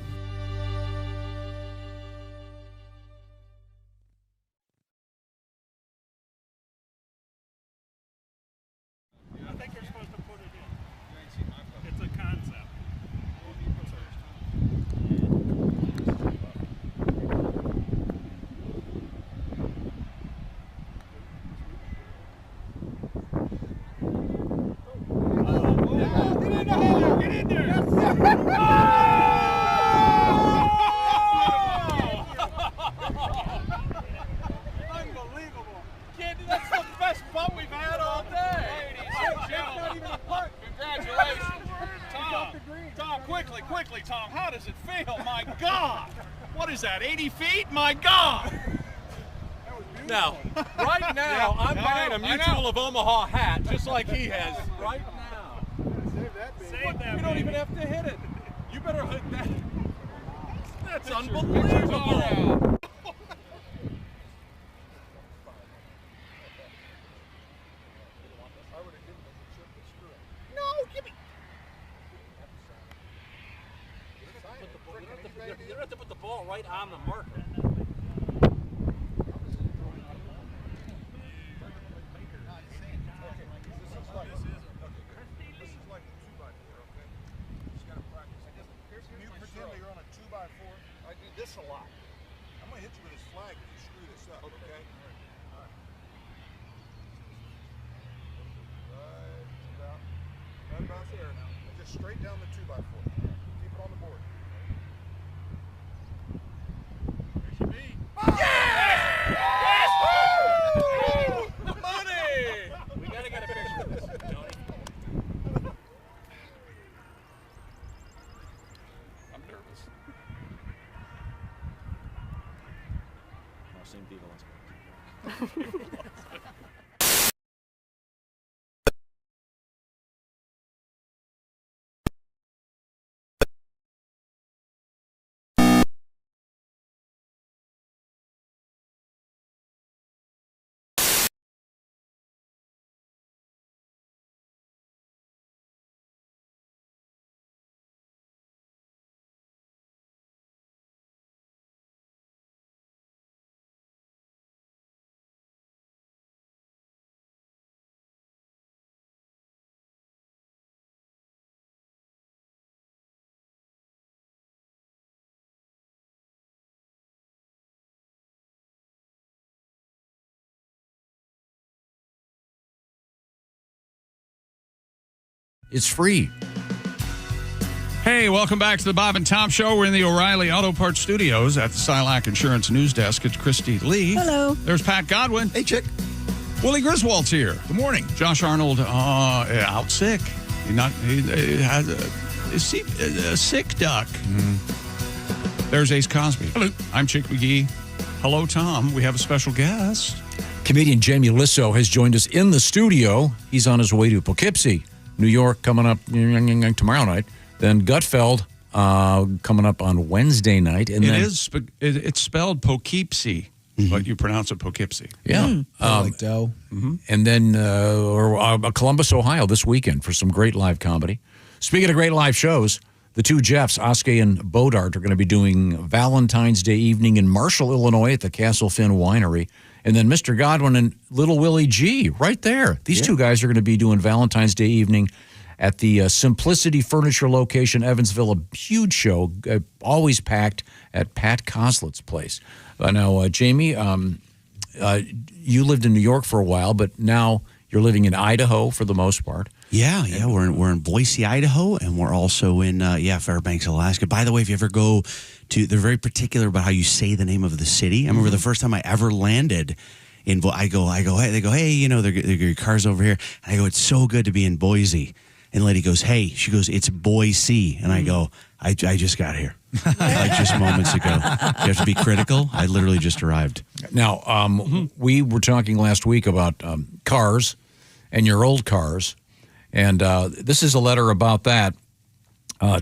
Quickly, Tom. How does it feel? My God! What is that, 80 feet? My God! Now, right now, I'm buying a Mutual of Omaha hat, just like he has. Right now. Save that, You don't even have to hit it. You better hit that. That's unbelievable. You don't have to put the ball right on the marker. I do this a lot. I'm gonna hit you with this flag if you screw this up, okay? All right. Right about there. And just straight down the 2x4. Keep it on the board. There she be. Yes! Yes! Woo! Money! We gotta get a picture of this, Tony. I'm nervous. Same people. It's free. Hey, welcome back to the Bob and Tom Show. We're in the O'Reilly Auto Parts Studios at the Silac Insurance News Desk. It's Christy Lee. Hello. There's Pat Godwin. Hey, chick. Willie Griswold's here. Good morning. Josh Arnold out sick. He has a sick duck. There's Ace Cosby. Hello. I'm Chick McGee. Hello, Tom. We have a special guest. Comedian Jamie Lisso has joined us in the studio. He's on his way to Poughkeepsie, New York, coming up tomorrow night. Then Gutfeld coming up on Wednesday night. And It's spelled Poughkeepsie, but you pronounce it Poughkeepsie. Yeah. Like dough. And then Columbus, Ohio this weekend for some great live comedy. Speaking of great live shows, the two Jeffs, Oskay and Bodart, are going to be doing Valentine's Day evening in Marshall, Illinois at the Castle Finn Winery. And then Mr. Godwin and Little Willie G right there. These two guys are going to be doing Valentine's Day evening at the Simplicity Furniture location, Evansville. A huge show, always packed at Pat Coslett's place. Now, Jamie, you lived in New York for a while, but now you're living in Idaho for the most part. Yeah, we're in Boise, Idaho, and we're also in Fairbanks, Alaska. By the way, if you ever go to, they're very particular about how you say the name of the city. I remember the first time I ever landed in, I go, hey, they go, hey, your car's over here. And I go, it's so good to be in Boise. And the lady goes, hey, she goes, it's Boise. And I go, I just got here. Like just moments ago. You have to be critical. I literally just arrived. Now, we were talking last week about cars and your old cars. And this is a letter about that.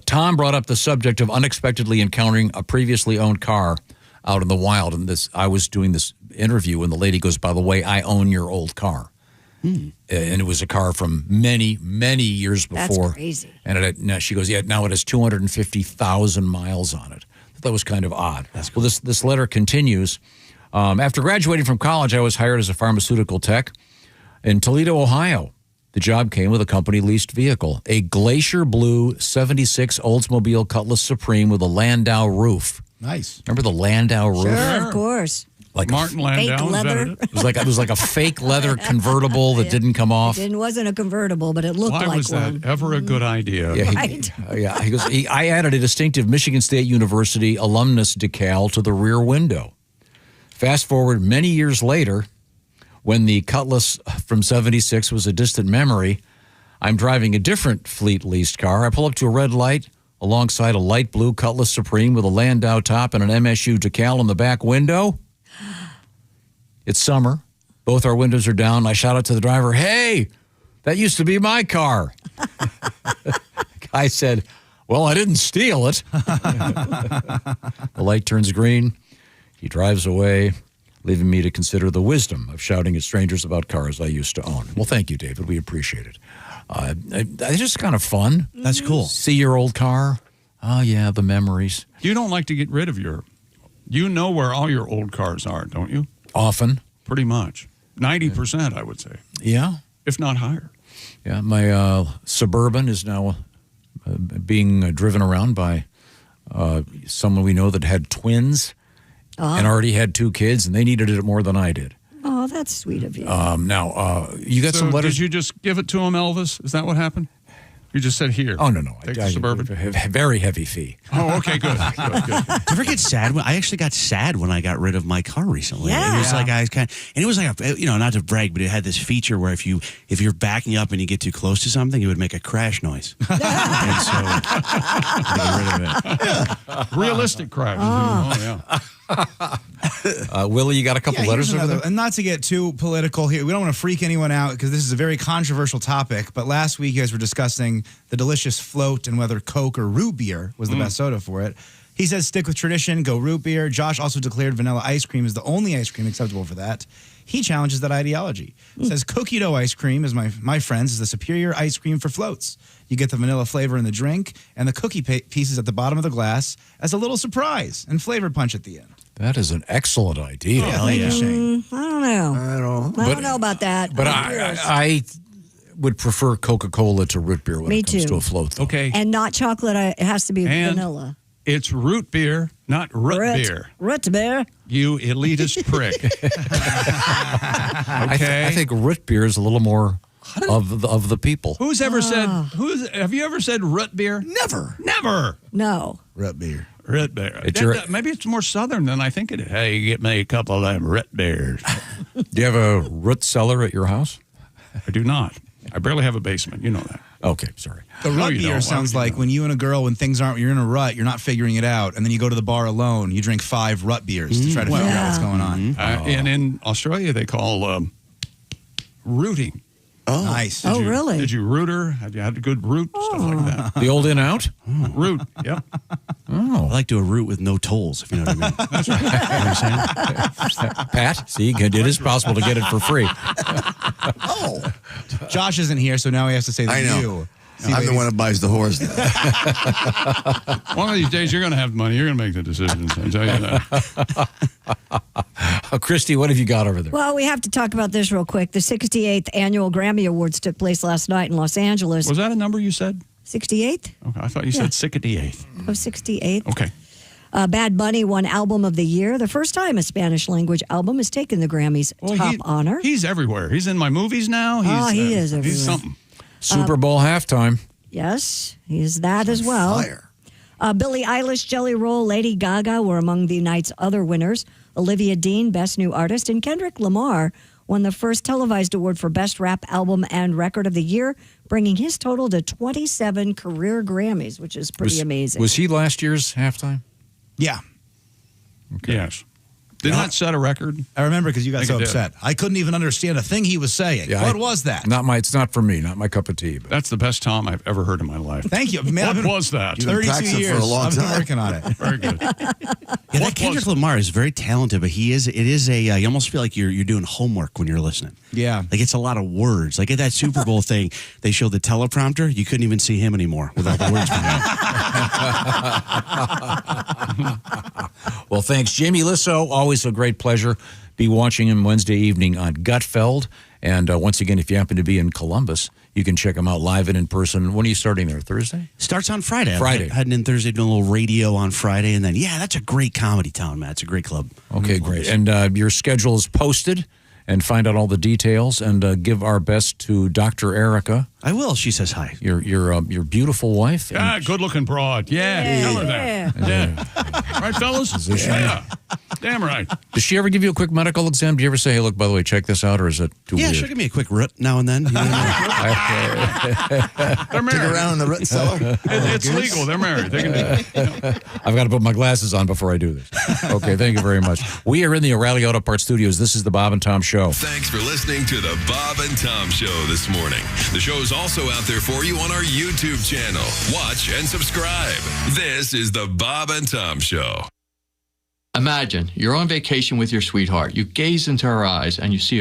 Tom brought up the subject of unexpectedly encountering a previously owned car out in the wild. And I was doing this interview, and the lady goes, by the way, I own your old car. And it was a car from many, many years before. That's crazy. And now she goes, now it has 250,000 miles on it. That was kind of odd. That's cool. Well, this letter continues. After graduating from college, I was hired as a pharmaceutical tech in Toledo, Ohio. The job came with a company-leased vehicle, a glacier blue 76 Oldsmobile Cutlass Supreme with a Landau roof. Nice. Remember the Landau roof? Sure, of course. Like Martin Landau. Fake leather. It was like a fake leather convertible that didn't come off. It wasn't a convertible, but it looked like one. Why was that ever a good idea? Yeah, he goes, I added a distinctive Michigan State University alumnus decal to the rear window. Fast forward many years later, when the Cutlass from 76 was a distant memory, I'm driving a different fleet leased car. I pull up to a red light alongside a light blue Cutlass Supreme with a Landau top and an MSU decal in the back window. It's summer. Both our windows are down. I shout out to the driver, hey, that used to be my car. The guy said, well, I didn't steal it. The light turns green. He drives away, leaving me to consider the wisdom of shouting at strangers about cars I used to own. Well, thank you, David. We appreciate it. It's just kind of fun. That's cool. See your old car. Oh, yeah, the memories. You don't like to get rid of you know where all your old cars are, don't you? Often. Pretty much. 90%, I would say. Yeah. If not higher. Yeah, my Suburban is now being driven around by someone we know that had twins and already had 2 kids, and they needed it more than I did. Oh, that's sweet of you. Now, you got some letters. Did you just give it to him, Elvis? Is that what happened? You just said here. Oh, no. Take the Suburban. Very heavy fee. Oh, okay, good. Did you ever get sad? I actually got sad when I got rid of my car recently. Yeah. It was like I was kind of, and it was like not to brag, but it had this feature where if you're backing up and you get too close to something, it would make a crash noise. And so I got rid of it. Realistic crash. Oh yeah. Willie, you got a couple letters over there? And not to get too political here, we don't want to freak anyone out because this is a very controversial topic. But last week, you guys were discussing the delicious float and whether Coke or root beer was the best soda for it. He says stick with tradition, go root beer. Josh also declared vanilla ice cream is the only ice cream acceptable for that. He challenges that ideology. Says cookie dough ice cream is my friends is the superior ice cream for floats. You get the vanilla flavor in the drink and the cookie pieces at the bottom of the glass as a little surprise and flavor punch at the end. That is an excellent idea. Yeah, thank you, Shane. I don't know. I don't know about that. But I would prefer Coca-Cola to root beer when it comes to a float, though. Okay. And not chocolate. It has to be vanilla. It's root beer, not root beer. Root beer. You elitist prick. Okay. I think root beer is a little more of the people. Who's ever said? Have you ever said root beer? Never. No. Root beer. Root beer. Maybe it's more southern than I think it is. Hey, get me a couple of them root beers. Do you have a root cellar at your house? I do not. I barely have a basement. You know that. Okay, sorry. The root beer sounds like when you and a girl, when things aren't, you're in a rut, you're not figuring it out, and then you go to the bar alone, you drink 5 rut beers to try to figure out what's going on. And in Australia, they call rooting. Oh, nice. Really? Did you root her? Had you had a good root? Stuff like that. The old in out? Root, yeah. I like to a root with no tolls, if you know what I mean. That's right. You know what I'm saying? Pat, see, it is possible to get it for free. Josh isn't here, so now he has to say the you. See, I'm the one that buys the horse. One of these days, you're going to have money. You're going to make the decisions. I tell you that. Christy, what have you got over there? Well, we have to talk about this real quick. The 68th Annual Grammy Awards took place last night in Los Angeles. Was that a number you said? 68th? Okay, I thought you said 68th. Oh, 68th. Okay. Bad Bunny won Album of the Year. The first time a Spanish-language album has taken the Grammys top honor. He's everywhere. He's in my movies now. He is everywhere. He's something. Super Bowl halftime. Yes, he is that as well. Billie Eilish, Jelly Roll, Lady Gaga were among the night's other winners. Olivia Dean, Best New Artist, and Kendrick Lamar won the first televised award for Best Rap Album and Record of the Year, bringing his total to 27 career Grammys, which is pretty amazing. Was he last year's halftime? Yeah. Okay. Yes. Did not set a record. I remember because you got so upset. I couldn't even understand a thing he was saying. Yeah, what was that? It's not for me, not my cup of tea. But. That's the best Tom I've ever heard in my life. Thank you. Man, What was that? 32 years. for a long I've been time. working on it. Very good. Yeah, that Kendrick Lamar is very talented, but you almost feel like you're doing homework when you're listening. Yeah. Like it's a lot of words. Like at that Super Bowl thing, they showed the teleprompter. You couldn't even see him anymore with all the words coming out. Well, thanks, Jamie Lissow. Always a great pleasure. Be watching him Wednesday evening on Gutfeld. And once again, if you happen to be in Columbus, you can check him out live and in person. When are you starting there? Thursday? Starts on Friday. Friday. Heading in Thursday, doing a little radio on Friday. And then, that's a great comedy town, Matt. It's a great club. Okay, great. And your schedule is posted. And find out all the details and give our best to Dr. Erica. I will. She says hi. Your beautiful wife. Yeah, good-looking broad. Yeah, tell her that. Yeah. Right, fellas? Yeah. Damn right. Does she ever give you a quick medical exam? Do you ever say, hey, look, by the way, check this out, or is it too weird? Yeah, she'll give me a quick root now and then. You know? They're married. Dig around in the root cellar. It's legal. They're married. They can do it. I've got to put my glasses on before I do this. Okay, thank you very much. We are in the O'Reilly Auto Parts Studios. This is the Bob and Tom Show. Thanks for listening to the Bob and Tom Show this morning. The show is also out there for you on our YouTube channel. Watch and subscribe. This is the Bob and Tom Show. Imagine you're on vacation with your sweetheart. You gaze into her eyes and you see a